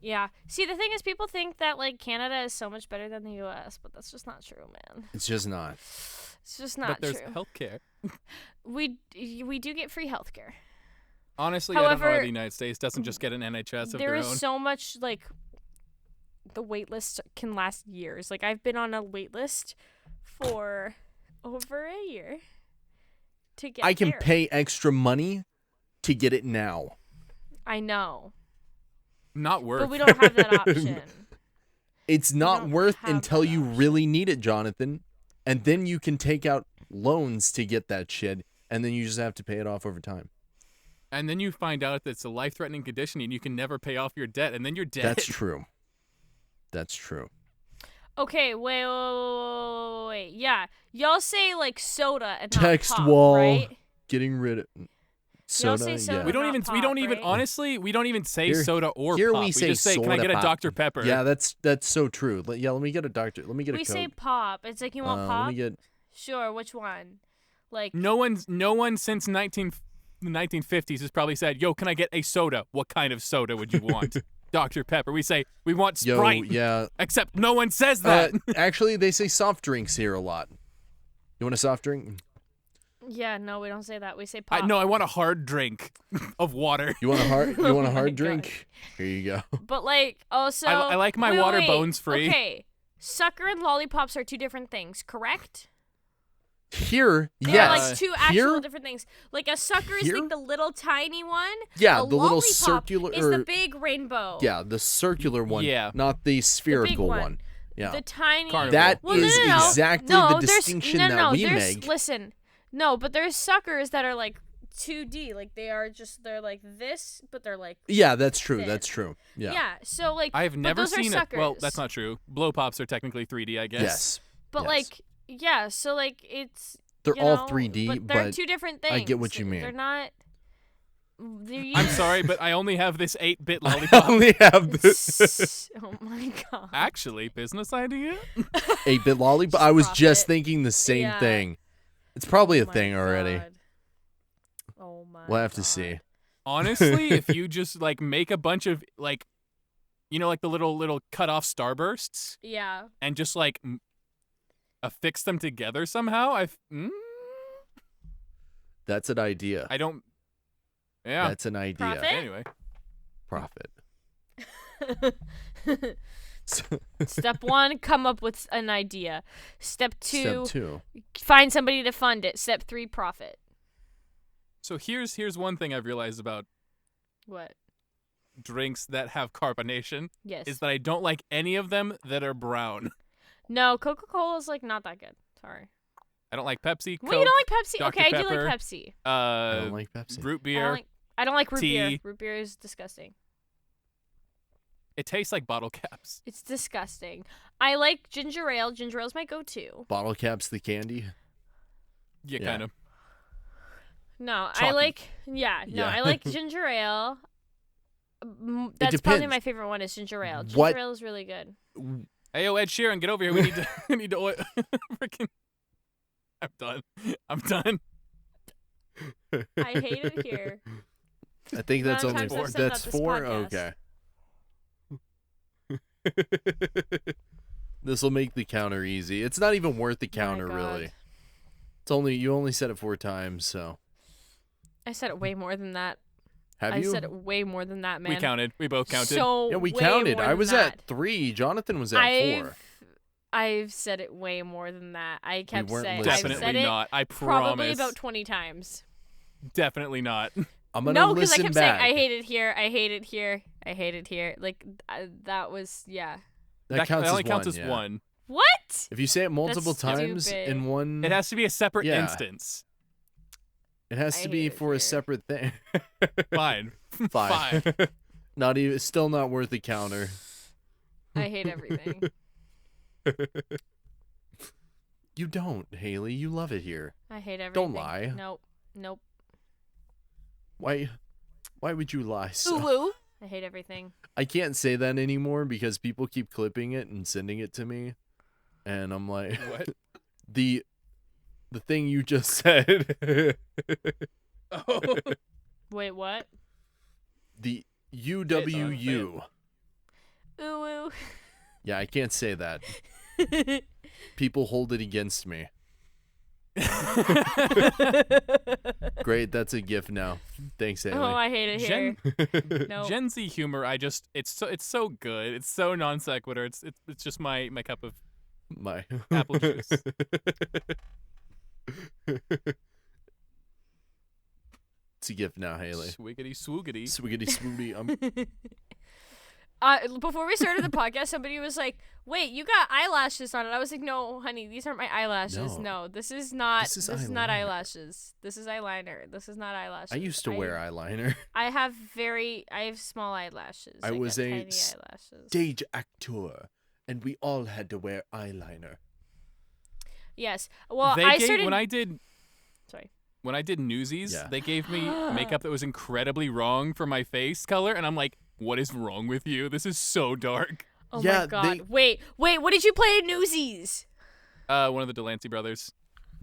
A: yeah. See, the thing is people think that like Canada is so much better than the US, but that's just not true, man.
B: It's just not.
A: It's just not true.
C: But there's healthcare.
A: We do get free healthcare.
C: Honestly,
A: However,
C: I don't know why the United States doesn't just get an NHS of
A: there
C: their
A: is
C: own.
A: so much like the wait list can last years. Like I've been on a wait list for over a year to get
B: I can
A: care.
B: pay extra money to get it now.
A: I know.
C: Not worth.
A: But we don't have that option.
B: It's not
A: don't
B: worth
A: have
B: until
A: that
B: you
A: option.
B: really need it, Jonathan. And then you can take out loans to get that shit, and then you just have to pay it off over time.
C: And then you find out that it's a life-threatening condition and you can never pay off your debt, and then you're dead.
B: That's true. That's true.
A: Okay, wait. Yeah. Y'all say like soda and
B: Text
A: not pop,
B: wall.
A: right?
B: Getting rid of
A: Y'all
B: soda.
A: say soda.
B: Yeah.
C: We don't
A: Not
C: even.
A: pop,
C: we don't even.
A: right?
C: Honestly, we don't even say
B: Here-
C: soda or
B: here
C: pop.
B: we say
C: just say, "Can I
B: soda
C: get a
B: pop."
C: Dr Pepper?"
B: Yeah, that's so true. Yeah, let me get a Dr. Let me get a
A: We
B: Coke.
A: say pop. It's like you want
B: Let
A: pop?
B: me get.
A: Sure, which one? Like
C: No one since the 1950s has probably said, "Yo, can I get a soda? What kind of soda would you want?" Dr. Pepper. We say we want Sprite.
B: Yeah.
C: Except no one says that.
B: Actually, they say soft drinks here a lot. You want a soft drink?
A: Yeah, no, we don't say that. We say pop.
C: No, I want a hard drink of water.
B: You want a hard? You want a hard
A: God.
B: drink? Here you go.
A: But like, also,
C: I like my water bones free.
A: Okay, sucker and lollipops are two different things, correct?
B: Here,
A: They're
B: yes.
A: like two actual
B: Here?
A: different things. Like a sucker is
B: Here?
A: like the little tiny one.
B: Yeah,
A: a
B: the little
A: lollipop
B: circular.
A: is the big rainbow.
B: Yeah, the circular one.
C: Yeah.
B: Not the spherical
A: one.
B: one. Yeah.
A: The tiny.
C: Carnival.
B: That
A: Well,
B: is
A: no.
B: exactly
A: No,
B: the
A: there's-
B: distinction
A: no,
B: that we
A: there's-
B: make.
A: Listen, no, but there's suckers that are like 2D. Like they're like this, but they're like.
B: Yeah, that's true.
A: thin.
B: That's true. Yeah.
A: Yeah. So like.
C: I've
A: but
C: never
A: those are
C: seen it. Well,
A: suckers.
C: that's not true. Blow pops are technically 3D, I guess.
B: Yes.
A: But
B: Yes.
A: like, yeah. So like, it's.
B: They're
A: you
B: all
A: know,
B: 3D,
A: but they're
B: but
A: two different things.
B: I get what you mean.
A: They're not. They're
C: I'm sorry, but I only have this 8-bit lollipop.
B: I only have this
A: Oh my god.
C: Actually, business idea?
B: 8-bit lollipop. I was just
A: Profit.
B: thinking the same
A: Yeah.
B: thing. It's probably
A: Oh
B: a
A: my
B: thing already.
A: God. Oh my.
B: We'll have to
A: God.
B: see.
C: Honestly, if you just like make a bunch of like, you know, like the little cut off starbursts
A: Yeah.
C: and just like affix them together somehow,
B: That's an idea.
C: I don't. Yeah.
B: That's an idea.
A: Profit?
C: Anyway,
B: Profit.
A: Step 1, come up with an idea. Step 2,
B: Step 2.
A: find somebody to fund it. Step 3, profit.
C: so here's one thing I've realized about
A: What?
C: drinks that have carbonation
A: Yes.
C: is that I don't like any of them that are brown.
A: No, Coca-Cola's like not that good. Sorry.
C: I don't like Pepsi.
A: Wait,
C: Coke,
A: you don't like Pepsi?
C: Dr.
A: Okay, I do
C: Pepper,
A: like Pepsi.
B: I don't like Pepsi.
C: root
A: I
C: beer.
A: don't like root beer.
C: tea.
A: Root beer is disgusting.
C: It tastes like bottle caps.
A: It's disgusting. I like ginger ale. Ginger ale's my go-to.
B: Bottle caps, the candy.
C: Yeah,
B: Yeah.
C: kind of.
A: No, I
C: Chalky.
A: like
B: Yeah.
A: I like ginger ale. That's probably
B: depends.
A: my favorite one is ginger ale. Ginger
B: What-
A: ale is really good.
C: Hey, yo, Ed Sheeran, get over here. We need to. We need to. Freaking. I'm done.
A: I hate it here.
B: I think that's
A: amount
B: only
A: of times
B: 4.
A: I've said
B: That's
A: that this
B: 4?
A: podcast.
B: Okay. This will make the counter easy. It's not even worth the counter,
A: God.
B: really. It's only you only said it 4 times, so.
A: I said it way more than that.
B: Have
A: I
B: you?
A: said it way more than that, man.
C: We counted. We both counted.
A: So
B: Yeah, we
A: way
B: counted.
A: more
B: I
A: than
B: was
A: that.
B: at 3. Jonathan was at 4.
A: I've said it way more than that. I kept
B: weren't
A: saying
B: listening.
A: I've said
C: Definitely
A: it
C: not. I
A: probably
C: promise.
A: about 20 times.
C: Definitely not.
B: I'm gonna
A: No, because I
B: listen
A: kept
B: back.
A: saying I hate it here. I hate it here. I hate it here. Like that was
B: that counts
C: only
B: as
C: counts
B: 1,
C: as
B: yeah.
C: one.
A: What?
B: If you say it multiple
A: That's
B: times
A: stupid.
B: in one,
C: It has to be a separate
B: Yeah.
C: instance.
B: it has
A: I
B: to be
A: hate it
B: for a
A: here.
B: separate thing.
C: Fine.
B: Fine.
C: Fine.
B: Not even. Still not worth the counter.
A: I hate everything.
B: You don't, Hayley. You love it here.
A: I hate everything.
B: Don't lie.
A: Nope.
B: Why would you lie? So?
A: Ooh. I hate everything.
B: I can't say that anymore because people keep clipping it and sending it to me, and I'm like,
C: What?
B: the thing you just said.
C: Oh.
A: Wait, what?
B: The UWU.
A: Ooh.
B: Yeah, I can't say that. People hold it against me. Great, that's a gift now. Thanks, Hayley.
A: Oh, I hate it here. No.
C: Gen Z humor, it's so good. It's so non sequitur. It's just my cup of
B: My
C: apple juice.
B: It's a gift now, Hayley.
C: Swiggity swoogity.
B: Swiggity swooty.
A: Before we started the podcast, somebody was like, "Wait, you got eyelashes on it?" I was like, "No, honey, these aren't my eyelashes.
B: No.
A: No, this is not.
B: This is
A: This is not
B: eyeliner.
A: eyelashes. This is eyeliner. This is not eyelashes."
B: I used to wear eyeliner.
A: I have small eyelashes.
B: I was
A: got
B: a
A: tiny eyelashes.
B: Stage actor, and we all had to wear eyeliner.
A: Yes. Well,
C: They
A: I
C: gave,
A: started.
C: when I did
A: Sorry.
C: when I did Newsies,
B: Yeah.
C: they gave me makeup that was incredibly wrong for my face color, and I'm like, what is wrong with you? This is so dark.
A: Oh
B: Yeah,
A: my god.
B: they-
A: Wait. What did you play in Newsies?
C: One of the Delancey brothers.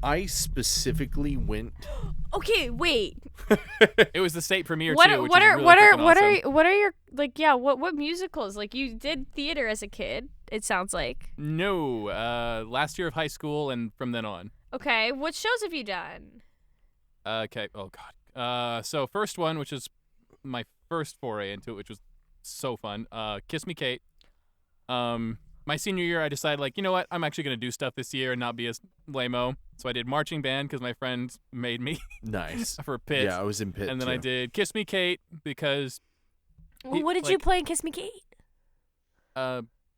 B: I specifically went.
A: Okay, wait.
C: It was the state premiere
A: What
C: too. Which
A: what
C: is
A: are
C: really
A: what are
C: freaking
A: what
C: awesome.
A: are what are your what musicals? Like you did theater as a kid, it sounds like.
C: No, last year of high school and from then on.
A: Okay, what shows have you done?
C: Okay. Oh God. So first one, which is my first foray into it, which was so fun. Kiss Me Kate. My senior year, I decided, like, you know what? I'm actually going to do stuff this year and not be as lame-o. So I did marching band because my friend made me
B: Nice.
C: for Pitt.
B: Yeah, I was in Pitt,
C: and then
B: too.
C: I did Kiss Me Kate because...
A: Well, what did you play in Kiss Me Kate?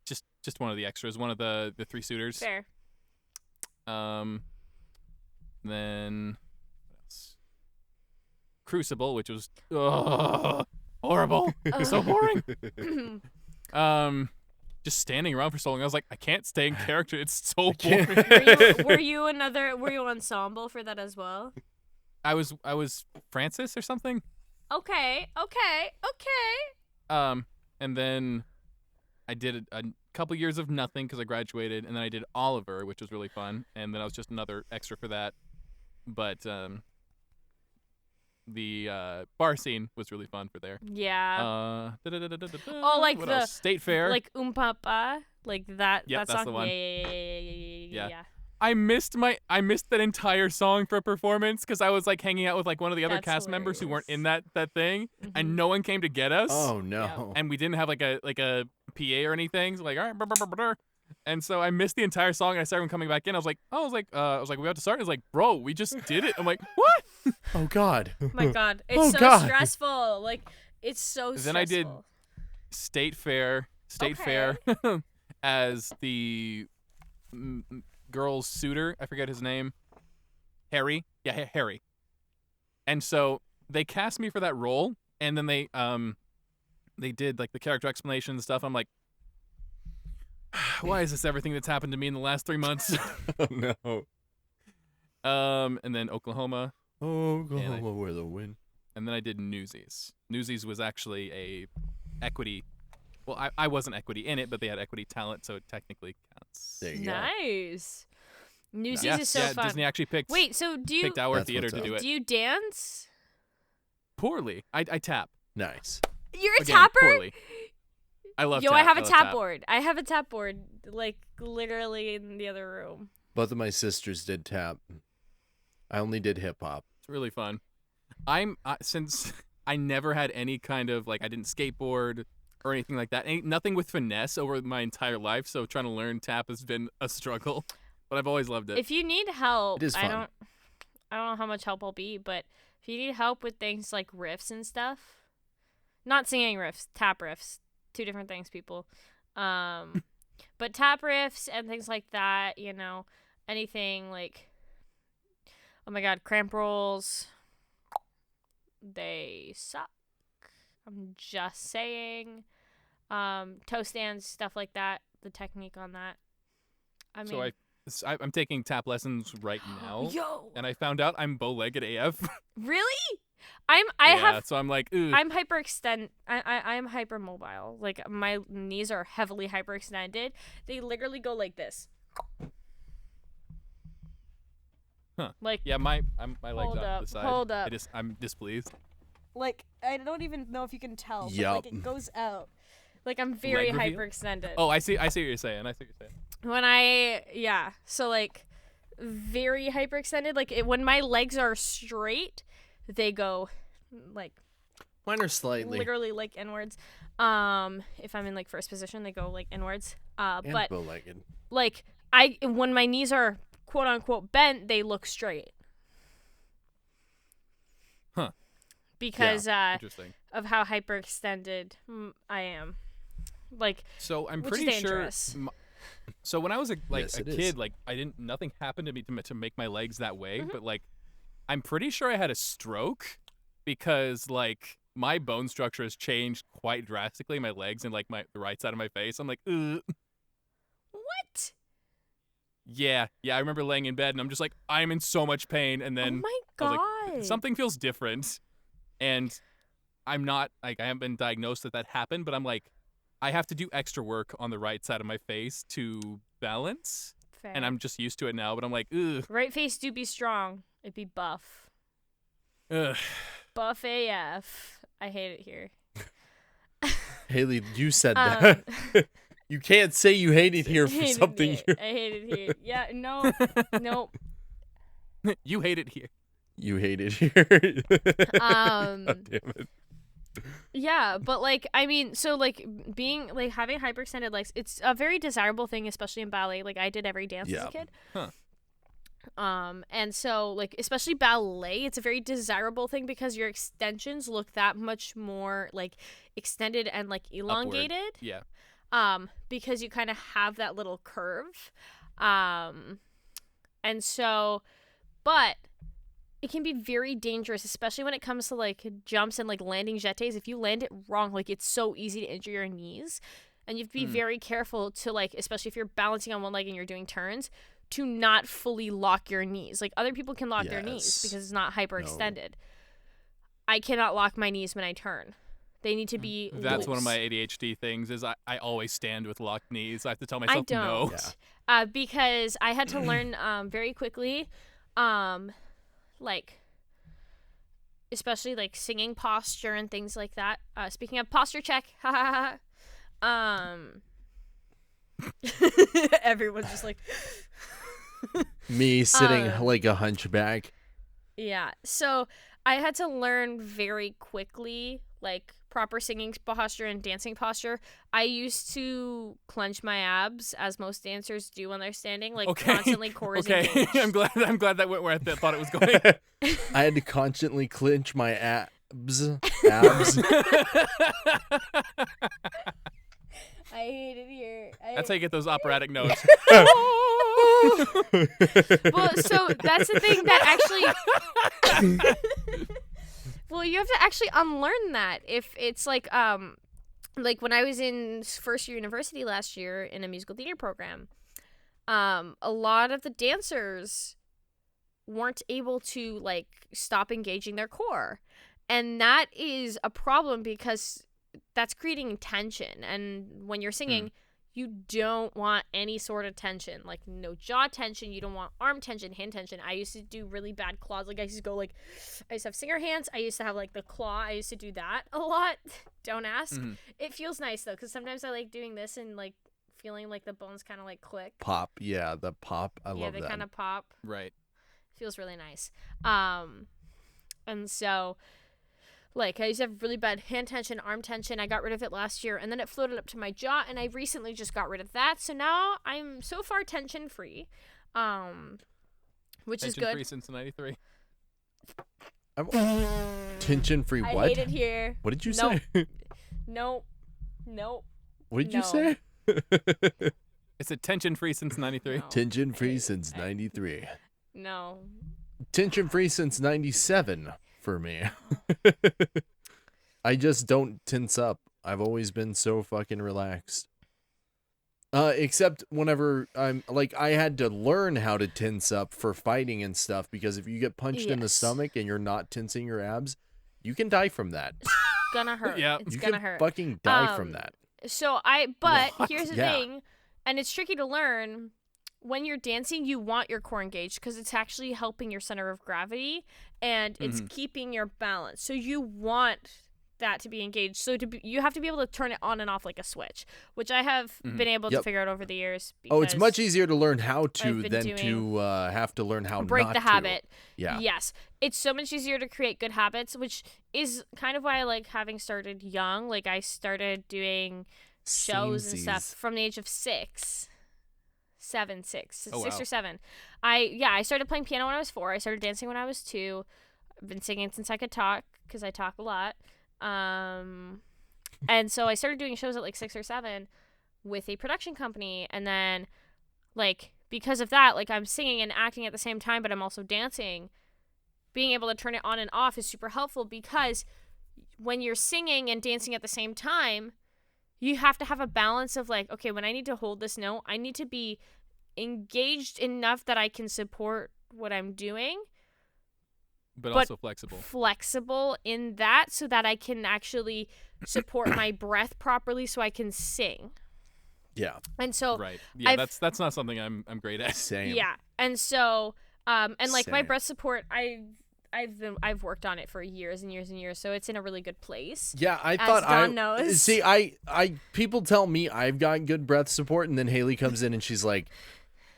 C: Just one of the extras, one of the three suitors.
A: Fair.
C: Then... What else? Crucible, which was... horrible. So boring. Just standing around for so long, I was like, I can't stay in character. It's so boring.
A: Were you ensemble for that as well?
C: I was Francis or something.
A: Okay.
C: And then I did a couple years of nothing because I graduated, and then I did Oliver, which was really fun, and then I was just another extra for that. But the bar scene was really fun for there.
A: Yeah.
C: Oh,
A: like
C: what
A: the
C: else? State Fair.
A: like Papa, like that.
C: Yep,
A: that
C: that's
A: song.
C: the one.
A: Yeah.
C: I missed that entire song for a performance because I was like hanging out with like one of the other
A: That's
C: cast members who weren't in
A: hilarious.
C: that thing, and
A: Mhm.
C: no one came to get us.
B: Oh no.
C: And we didn't have like a PA or anything. So like, all right, brr, brr, brr, brr. And so I missed the entire song. And I started coming back in. I was like, we have to start. It's like, bro, we just did it. I'm like, what?
B: Oh God.
A: Oh my God, it's
B: Oh,
A: so
B: God.
A: stressful. Like it's so stressful.
C: Then I did State Fair as the girl's suitor. I forget his name. Harry. Yeah, Harry. And so they cast me for that role, and then they did like the character explanation and stuff. I'm like, why is this everything that's happened to me in the last 3 months?
B: Oh no.
C: And then Oklahoma,
B: Oklahoma where the wind.
C: and then I did Newsies. Newsies was actually a equity. Well, I wasn't equity in it, but they had equity talent, so it technically counts.
B: There you go.
A: Nice. Newsies
C: Yeah,
A: is so fun.
C: Disney actually picked
A: so do you
C: picked our
B: That's
C: theater
B: what's
C: to
B: up.
C: do it.
A: do you dance?
C: Poorly. I tap.
B: Nice.
A: You're a
C: Again,
A: tapper?
C: Poorly. I love
A: Yo,
C: tap.
A: I have a
C: love
A: tap board. I have a tap board, like literally in the other room.
B: Both of my sisters did tap. I only did hip hop.
C: It's really fun. Since I never had any kind of like I didn't skateboard or anything like that. Nothing with finesse over my entire life, so trying to learn tap has been a struggle. But I've always loved it.
A: If you need help,
B: It is fun.
A: I don't know how much help I'll be, but if you need help with things like riffs and stuff, not singing riffs, tap riffs, two different things, people. But tap riffs and things like that, anything like, oh my God, cramp rolls, they suck. I'm just saying. Toe stands, stuff like that, the technique on that. I mean,
C: so I'm taking tap lessons right now.
A: Yo,
C: And I found out I'm bow-legged AF.
A: really?
C: So I'm like, ugh.
A: I'm hyperextend. I'm hypermobile. Like my knees are heavily hyperextended. They literally go like this.
C: Huh.
A: Like
C: Yeah, my legs
A: Hold
C: off
A: up,
C: to the side.
A: hold up.
C: I'm displeased.
A: like I don't even know if you can tell. But
B: Yup.
A: like it goes out. Like I'm very
C: Leg reveal?
A: hyperextended.
C: Oh, I see what you're saying.
A: So like very hyperextended. Like when my legs are straight, they go like
B: Mine are slightly.
A: literally like inwards. If I'm in like first position, they go like inwards.
B: And
A: But
B: bow-legged.
A: like when my knees are quote unquote bent, they look straight.
C: Huh.
A: Because
C: Interesting.
A: of how hyperextended I am. Like
C: So I'm
A: which is
C: pretty sure.
A: dangerous.
C: So when I was a
B: Yes, it is.
C: kid, like nothing happened to me to make my legs that way.
A: Mhm.
C: But like, I'm pretty sure I had a stroke because like my bone structure has changed quite drastically. My legs and like the right side of my face. I'm like, ugh.
A: what?
C: Yeah. I remember laying in bed and I'm just like, I'm in so much pain. And
A: Oh
C: then
A: my
C: I was
A: God.
C: like, something feels different, and I'm not like I haven't been diagnosed that happened, but I'm like, I have to do extra work on the right side of my face to balance.
A: Fair.
C: and I'm just used to it now. But I'm like, ugh.
A: Right face do be strong. It be buff.
C: Ugh.
A: Buff AF. I hate it here.
B: Hayley, you said that. You can't say you hate it here for something.
A: I hate it here. Yeah, no, nope.
C: You hate it here.
B: You hate it here. God damn it.
A: Yeah, but like, I mean, so like being like having hyperextended legs, it's a very desirable thing, especially in ballet. Like I did every dance as a kid.
C: Huh.
A: And so like especially ballet, it's a very desirable thing because your extensions look that much more like extended and like elongated.
C: Upward. Yeah.
A: Because you kind of have that little curve. And so, but it can be very dangerous, especially when it comes to like jumps and like landing jetés. If you land it wrong, like it's so easy to injure your knees. And you have to be very careful to like, especially if you're balancing on one leg and you're doing turns, to not fully lock your knees. Like other people can lock their knees because it's not hyperextended. No. I cannot lock my knees when I turn. They need to be
C: That's
A: loose.
C: one of my ADHD things is I always stand with locked knees. I have to tell myself no.
A: Because I had to learn very quickly, like, especially like singing posture and things like that. Speaking of posture check, everyone's just like
B: me sitting like a hunchback.
A: Yeah, so I had to learn very quickly like proper singing posture and dancing posture. I used to clench my abs as most dancers do when they're standing, like constantly core is engaged.
C: I'm glad that went where I thought it was going.
B: I had to constantly clench my abs.
A: I hate it here.
C: That's how you get those operatic notes.
A: Well, so that's the thing that actually well, you have to actually unlearn that. If it's like when I was in first year university last year in a musical theater program, a lot of the dancers weren't able to like stop engaging their core. And that is a problem because that's creating tension. And when you're singing, you don't want any sort of tension, like no jaw tension. You don't want arm tension, hand tension. I used to do really bad claws. Like I used to go like, I used to have singer hands. I used to have like the claw. I used to do that a lot. Don't ask. It feels nice though, because sometimes I like doing this and like feeling like the bones kind of like click.
B: Pop, yeah, the pop. I love that.
A: Yeah, they kind of pop.
C: Right.
A: Feels really nice. And so, like, I used to have really bad hand tension, arm tension. I got rid of it last year, and then it floated up to my jaw, and I recently just got rid of that. So now I'm so far tension-free, which is good.
C: Tension-free since '93.
B: Tension-free what?
A: I hate it here.
B: What did you say?
A: Nope.
B: What did you say?
C: It's a tension-free since '93.
B: No. Tension-free since '93.
A: No.
B: Tension-free since '97 for me. I just don't tense up. I've always been so fucking relaxed. Except whenever I'm like, I had to learn how to tense up for fighting and stuff, because if you get punched in the stomach and you're not tensing your abs, you can die from that.
A: It's gonna hurt.
C: Yeah.
A: It's
B: you
A: gonna
B: can
A: hurt.
B: fucking die from that.
A: So here's the thing, and it's tricky to learn. When you're dancing, you want your core engaged because it's actually helping your center of gravity and it's keeping your balance. So you want that to be engaged. So you have to be able to turn it on and off like a switch, which I have been able to figure out over the years.
B: Oh, it's much easier to learn how to than to have to learn how not to.
A: Break the habit.
B: Yeah.
A: Yes. It's so much easier to create good habits, which is kind of why I like having started young. Like I started doing shows and stuff from the age of 6 or 7. I started playing piano when I was 4. I started dancing when I was 2. I've been singing since I could talk because I talk a lot. And so I started doing shows at like 6 or 7 with a production company, and then like because of that, like I'm singing and acting at the same time, but I'm also dancing. Being able to turn it on and off is super helpful because when you're singing and dancing at the same time, you have to have a balance of like, okay, when I need to hold this note, I need to be engaged enough that I can support what I'm doing.
C: But also flexible.
A: Flexible in that so that I can actually support my breath properly so I can sing.
B: Yeah.
A: And so
C: right. Yeah, that's not something I'm great at.
B: Same.
A: Yeah. And so and like my
B: Same.
A: breath support, I've worked on it for years and years and years, so it's in a really good place.
B: Yeah, I
A: As
B: thought
A: Dawn knows.
B: See, I people tell me I've got good breath support, and then Hayley comes in and she's like,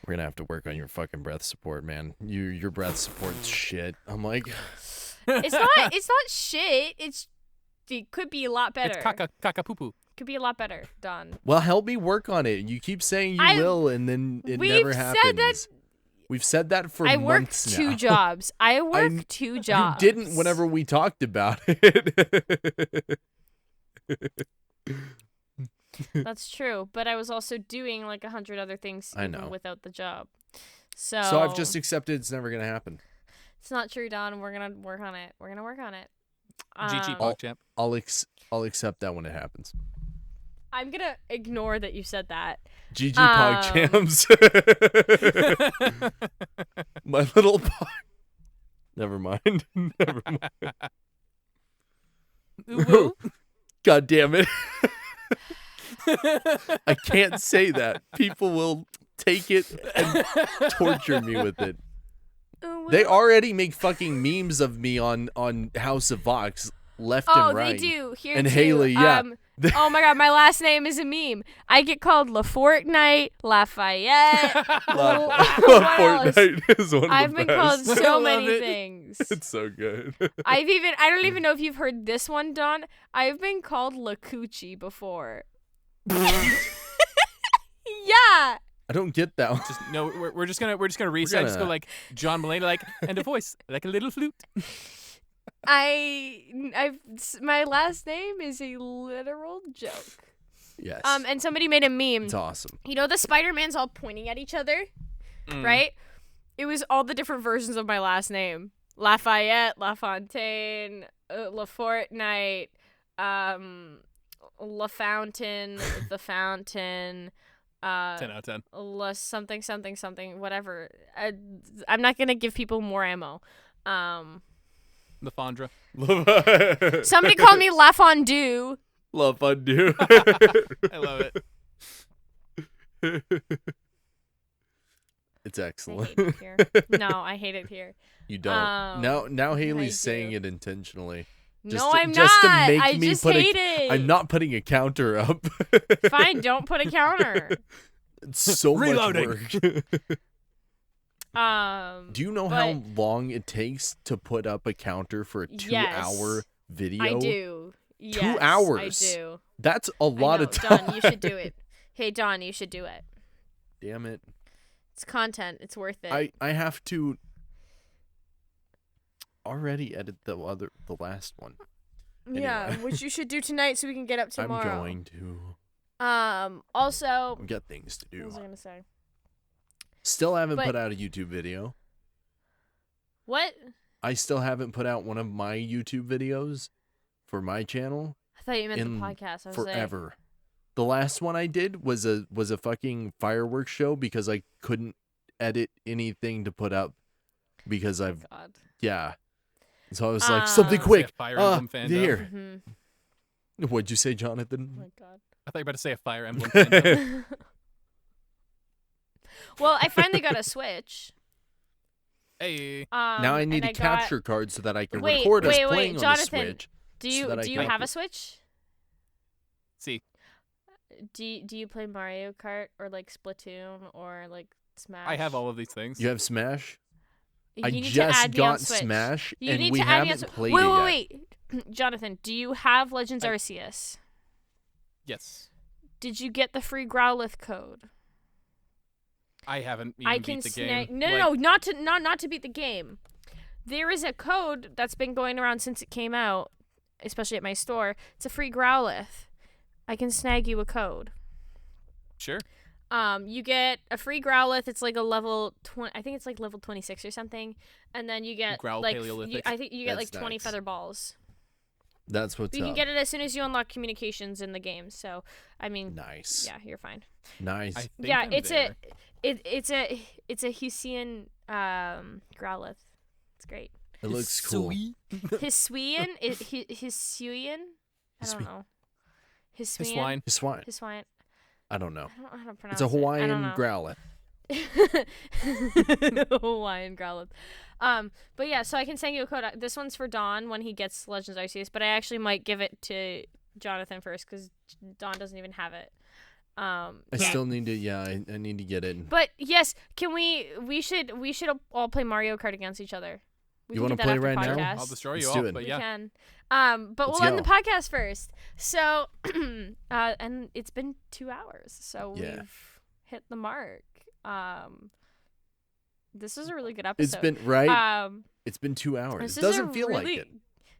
B: "We're gonna have to work on your fucking breath support, man. Your breath support's shit." I'm like,
A: It's not shit. It could be a lot better.
C: It's caca poo poo.
A: Could be a lot better, Don.
B: well, help me work on it. You keep saying you will, and then it never happens.
A: Said that.
B: We've said that for
A: I worked
B: months
A: two
B: now.
A: jobs. I worked two jobs.
B: You didn't whenever we talked about it.
A: That's true, but I was also doing like 100 other things
B: I
A: even
B: know.
A: without the job. So
B: I've just accepted it's never gonna happen.
A: It's not true, Don. We're gonna work on it.
C: GG PogChamp.
B: I'll accept that when it happens.
A: I'm gonna ignore that you said that.
B: GG PogChamps. My little pog. Never mind. Never mind.
C: Ooh,
B: God damn it. I can't say that. People will take it and torture me with it. They already make fucking memes of me on House of Vox left and right.
A: Oh, they do. Here
B: and
A: too.
B: Hayley, yeah.
A: Oh my god, my last name is a meme. I get called LaFortnite, Lafayette.
B: Fortnite is one of
A: I've
B: the
A: been
B: best.
A: called so
C: I
A: many
C: love it.
A: things.
B: It's so good.
A: I don't even know if you've heard this one, Don. I've been called La Coochie before. Yeah.
B: I don't get that one.
C: No, we're just gonna reset. Just go like John Mulaney, like, and a voice like a little flute.
A: My last name is a literal joke.
B: Yes.
A: And somebody made a meme.
B: It's awesome.
A: You know the Spider-Mans all pointing at each other, right? It was all the different versions of my last name: Lafayette, LaFontaine, LaFortnite, LaFountain, the Fountain.
C: 10 out of 10.
A: Something, something, something, whatever. I'm not gonna give people more ammo.
C: The Fondra.
A: Somebody called me La Fondue.
B: Love undo.
C: I love it.
B: It's
A: I
B: excellent.
A: hate it here. No, I hate it here.
B: You don't. Now Hayley's saying
A: do.
B: it intentionally.
A: No, I'm
B: just
A: not.
B: To make
A: I
B: me
A: just
B: put
A: hate it.
B: I'm not putting a counter up.
A: Fine, don't put a counter.
B: It's so
C: Reloading.
B: much
A: Um.
B: work. Do you know how long it takes to put up a counter for a 2-hour video?
A: I do.
B: 2
A: Yes,
B: hours.
A: I do.
B: That's a lot of time.
A: Don, you should do it. Hey, Don, you should do it.
B: Damn it.
A: It's content. It's worth it.
B: I have to already edit the last one.
A: Yeah,
B: Anyway.
A: which you should do tonight so we can get up tomorrow.
B: I'm going to.
A: Also,
B: I've got things to do.
A: what was I gonna say?
B: Still haven't
A: But-
B: put out a YouTube video.
A: What?
B: I still haven't put out one of my YouTube videos for my channel
A: I thought you meant
B: in
A: the podcast. I was
B: forever. The last one I did was a fucking fireworks show because I couldn't edit anything to put up because
A: like,
B: I've
A: God.
B: yeah. So I was like, something
A: Say
C: Say
B: quick.
C: a Fire Emblem fandom.
B: Here.
A: Mm-hmm.
B: What'd you say,
A: Oh
B: Jonathan?
A: my God.
C: I thought you were about to say a Fire Emblem fandom.
A: Well, I finally got a Switch.
C: Hey.
B: Now I need a
A: and
B: capture card so that I can
A: Wait,
B: record us
A: wait,
B: playing on
A: Jonathan,
B: the Switch.
A: Do
B: so
A: you
B: that I
A: do you
B: can-
A: have a Switch?
C: See.
A: Do you play Mario Kart or like Splatoon or like Smash?
C: I have all of these things.
B: You have Smash?
A: You
B: I
A: need to
B: just
A: add me on
B: got
A: Switch.
B: Smash,
A: You
B: and
A: need
B: we
A: to add me on
B: haven't
A: Switch.
B: played
A: wait,
B: it yet.
A: wait. Jonathan, do you have Legends Arceus?
C: Yes.
A: Did you get the free Growlithe code?
C: I haven't even
A: I can
C: beat the
A: snag.
C: game.
A: No, not to beat the game. There is a code that's been going around since it came out, especially at my store. It's a free Growlithe. I can snag you a code.
C: Sure.
A: You get a free Growlithe. It's like a level 20. I think it's like level 26 or something. And then you get
C: Growl
A: like
C: Paleolithic.
A: I think you get
B: That's
A: like 20
B: nice.
A: feather balls.
B: That's what's
A: But you
B: up.
A: can get it as soon as you unlock communications in the game. So, I mean,
B: Nice.
A: yeah, you're fine.
B: Nice.
C: I think
A: Yeah,
C: I'm
A: it's
C: there.
A: it's a Hisuian Growlithe. It's great.
B: It looks cool.
C: Sweet.
A: Hisuian? Hisuian? I don't
B: Hisui-
A: know.
C: His
A: Hisuian?
C: swine.
B: His swine.
A: Hisuian.
B: I don't know.
A: I don't know how to pronounce
B: It's a
A: it. I don't
B: Hawaiian
A: know.
B: growlithe.
A: Hawaiian growlithe. But yeah, so I can send you a code. This one's for Don when he gets Legends Arceus, but I actually might give it to Jonathan first because Don doesn't even have it.
B: I still need to. Yeah, I need to get it.
A: But yes, can we should all play Mario Kart against each other.
B: You want to play right
A: podcast.
B: now?
C: I'll destroy you
B: Let's
C: all,
B: do it.
C: but yeah.
A: We can. But
B: Let's
A: we'll end
B: go.
A: the podcast first. So, and it's been 2 hours, so
B: Yeah.
A: we've hit the mark. This is a really good episode.
B: It's been right. It's been 2 hours.
A: This
B: It
A: is
B: doesn't feel like
A: really-
B: it.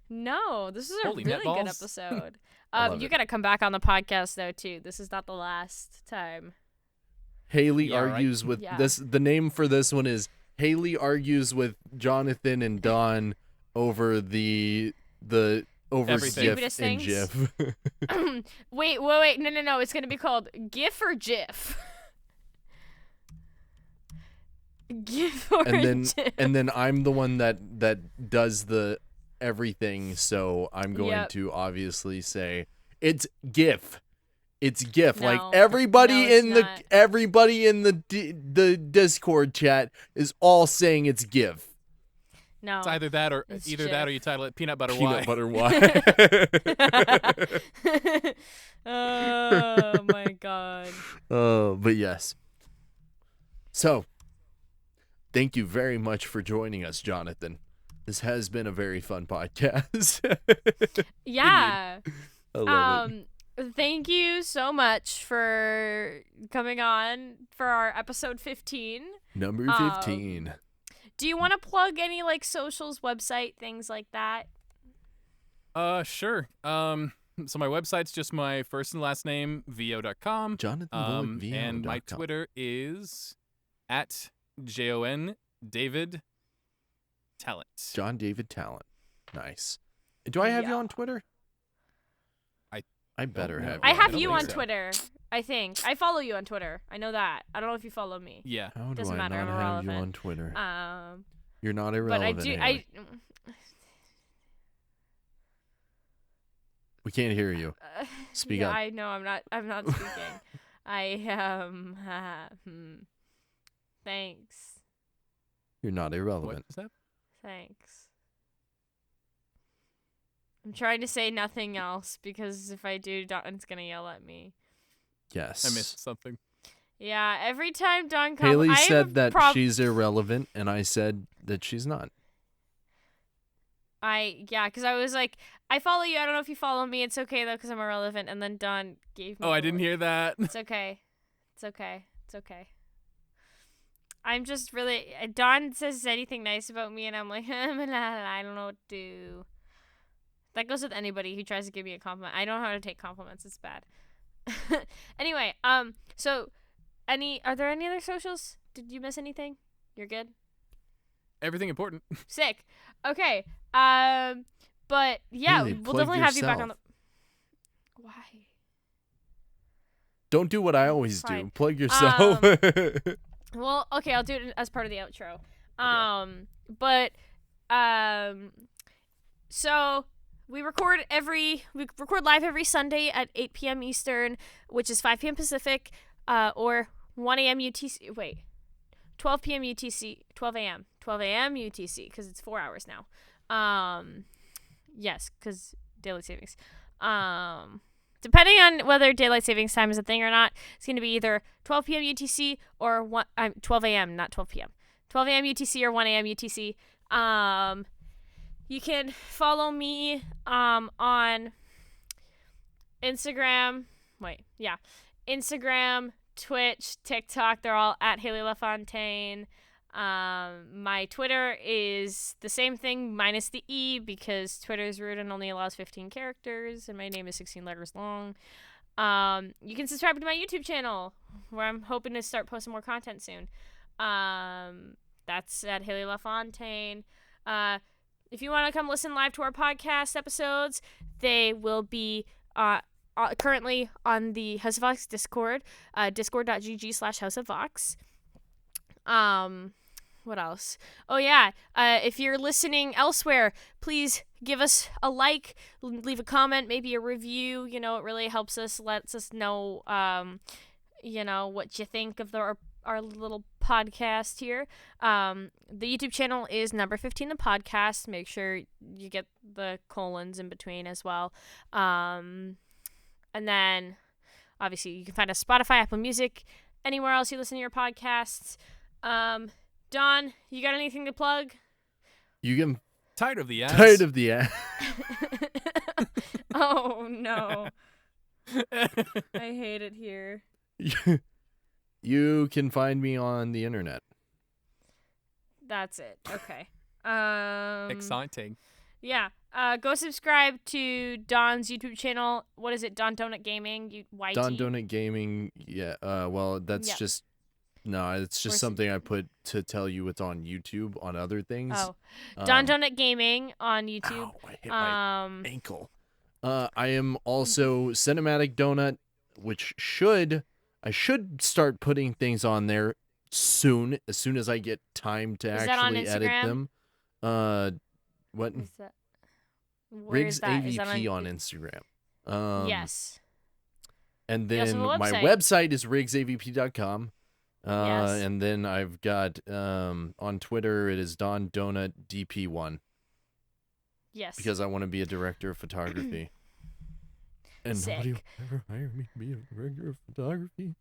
A: No, this is a
C: Holy
A: really good
C: nutballs.
A: episode.
B: I love
A: You
B: it.
A: gotta come back on the podcast though too. This is not the last time.
B: Haley
C: Yeah, right.
B: argues with
A: Yeah.
B: this. The name for this one is Haley argues with Jonathan and Don over the over
C: Everything.
B: GIF
A: Stupidest
B: and
A: things.
B: GIF.
A: Wait, no. It's gonna be called GIF or GIF. GIF or GIF.
B: and then I'm the one that does the everything, so I'm going
A: Yep.
B: to obviously say it's GIF. It's GIF.
A: No.
B: Like everybody
A: No, it's
B: in
A: not.
B: the Discord chat is all saying it's GIF.
A: No.
C: It's either that or
A: It's
C: or you title it Peanut Butter
B: Peanut
C: Y.
B: butter Y.
A: Oh my god.
B: But yes. So, thank you very much for joining us, Jonathan. This has been a very fun podcast.
A: Yeah.
B: I love it.
A: Thank you so much for coming on for our episode 15.
B: Number 15.
A: Do you want to plug any like socials, website, things like that?
C: Sure. So my website's just my first and last name, vo.com.
B: Jonathan Bullock,
C: And my
B: VO.com.
C: Twitter is at JON David Talent.
B: John David Talent. Nice. Do I have you
A: Yeah.
B: on Twitter? I better
C: know.
B: have you.
A: I
C: I
A: have
C: don't
A: you
C: think
A: on
C: so.
A: Twitter. I think I follow you on Twitter. I know that. I don't know if you follow me.
C: Yeah.
B: How do
A: Doesn't
B: I
A: matter,
B: not
A: I'm
B: have you
A: irrelevant.
B: on Twitter?
A: Um,
B: You're not
A: but
B: irrelevant.
A: I do.
B: Haley. We can't hear you. Speak
A: yeah,
B: up.
A: I know. I'm not speaking. Thanks.
B: You're not
C: What
B: irrelevant.
C: is that?
A: Thanks. I'm trying to say nothing else because if I do, Don's gonna yell at me.
B: Yes.
C: I missed something.
A: Yeah, every time Don comes,
B: Haley
A: I have
B: said
A: a
B: that she's irrelevant, and I said that she's not.
A: because I was like, I follow you. I don't know if you follow me. It's okay though, because I'm irrelevant. And then Don gave me.
C: Oh, I
A: the
C: didn't
A: look.
C: hear that.
A: It's okay. It's okay. It's okay. I'm just really. Don says anything nice about me, and I'm like, I don't know what to do. That goes with anybody who tries to give me a compliment. I don't know how to take compliments. It's bad. Anyway, so, are there any other socials? Did you miss anything? You're good?
C: Everything important.
A: Sick. Okay. But yeah,
B: Haley,
A: we'll
B: plug
A: definitely have you back on
B: yourself.
A: the. Why?
B: Don't do what I always do.
A: Fine.
B: Plug yourself.
A: Well, okay, I'll do it as part of the outro. So we record live every Sunday at 8 p.m. Eastern, which is 5 p.m. Pacific, or 1 a.m. UTC. Wait, 12 p.m. UTC, 12 a.m. UTC, because it's 4 hours now. Yes, because daylight savings. Depending on whether daylight savings time is a thing or not, it's going to be either 12 p.m. UTC or 12 a.m., not 12 p.m. 12 a.m. UTC or 1 a.m. UTC. You can follow me on Instagram. Instagram, Twitch, TikTok. They're all at Hayley LaFontaine. My Twitter is the same thing minus the E because Twitter is rude and only allows 15 characters, and my name is 16 letters long. You can subscribe to my YouTube channel where I'm hoping to start posting more content soon. That's at Hayley LaFontaine. If you want to come listen live to our podcast episodes, they will be currently on the House of Vox Discord, discord.gg/House of Vox. What else? Oh, yeah. If you're listening elsewhere, please give us a like, leave a comment, maybe a review. You know, it really helps us, lets us know what you think of our little podcast here. The YouTube channel is number 15 the podcast. Make sure you get the colons in between as well. And then obviously you can find us Spotify, Apple Music, anywhere else you listen to your podcasts. Don, you got anything to plug?
B: You can.
C: Tired of the ads.
B: Tired of the ads.
A: Oh no. I hate it here.
B: You can find me on the internet.
A: That's it. Okay.
C: Exciting.
A: Yeah. Go subscribe to Don's YouTube channel. What is it? Don Donut Gaming. YT.
B: Don Donut Gaming. Yeah. Well, that's just. No, it's just something I put to tell you it's on YouTube on other things.
A: Oh, Don Donut Gaming on YouTube.
B: Ow, I hit my ankle. I am also Cinematic Donut, which I should start putting things on there soon, as soon as I get time to actually edit them. What?
A: Is that,
B: Riggs AVP on Instagram.
A: Yes.
B: And then my website is riggsavp.com.
A: Yes.
B: And then I've got on Twitter it is Don Donut DP1.
A: Yes.
B: Because I want to be a director of photography. And
A: Sick.
B: nobody will ever hire me to be a director of photography.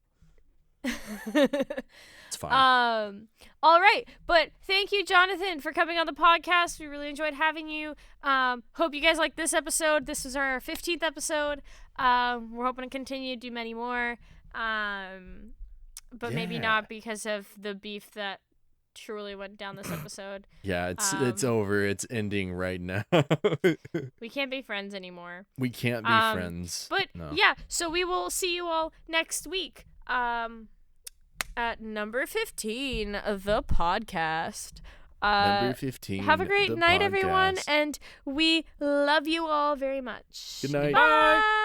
B: It's fine.
A: All right, but thank you, Jonathan, for coming on the podcast. We really enjoyed having you. Hope you guys liked this episode. This was our 15th episode. We're hoping to continue to do many more. But maybe not because of the beef that truly went down this episode.
B: Yeah, it's over. It's ending right now.
A: We can't be friends anymore.
B: We can't be friends.
A: But
B: no.
A: Yeah, so we will see you all next week. At number 15 of the podcast.
B: Number 15.
A: Have a great night,
B: podcast.
A: everyone, and we love you all very much.
B: Good night.
A: Bye.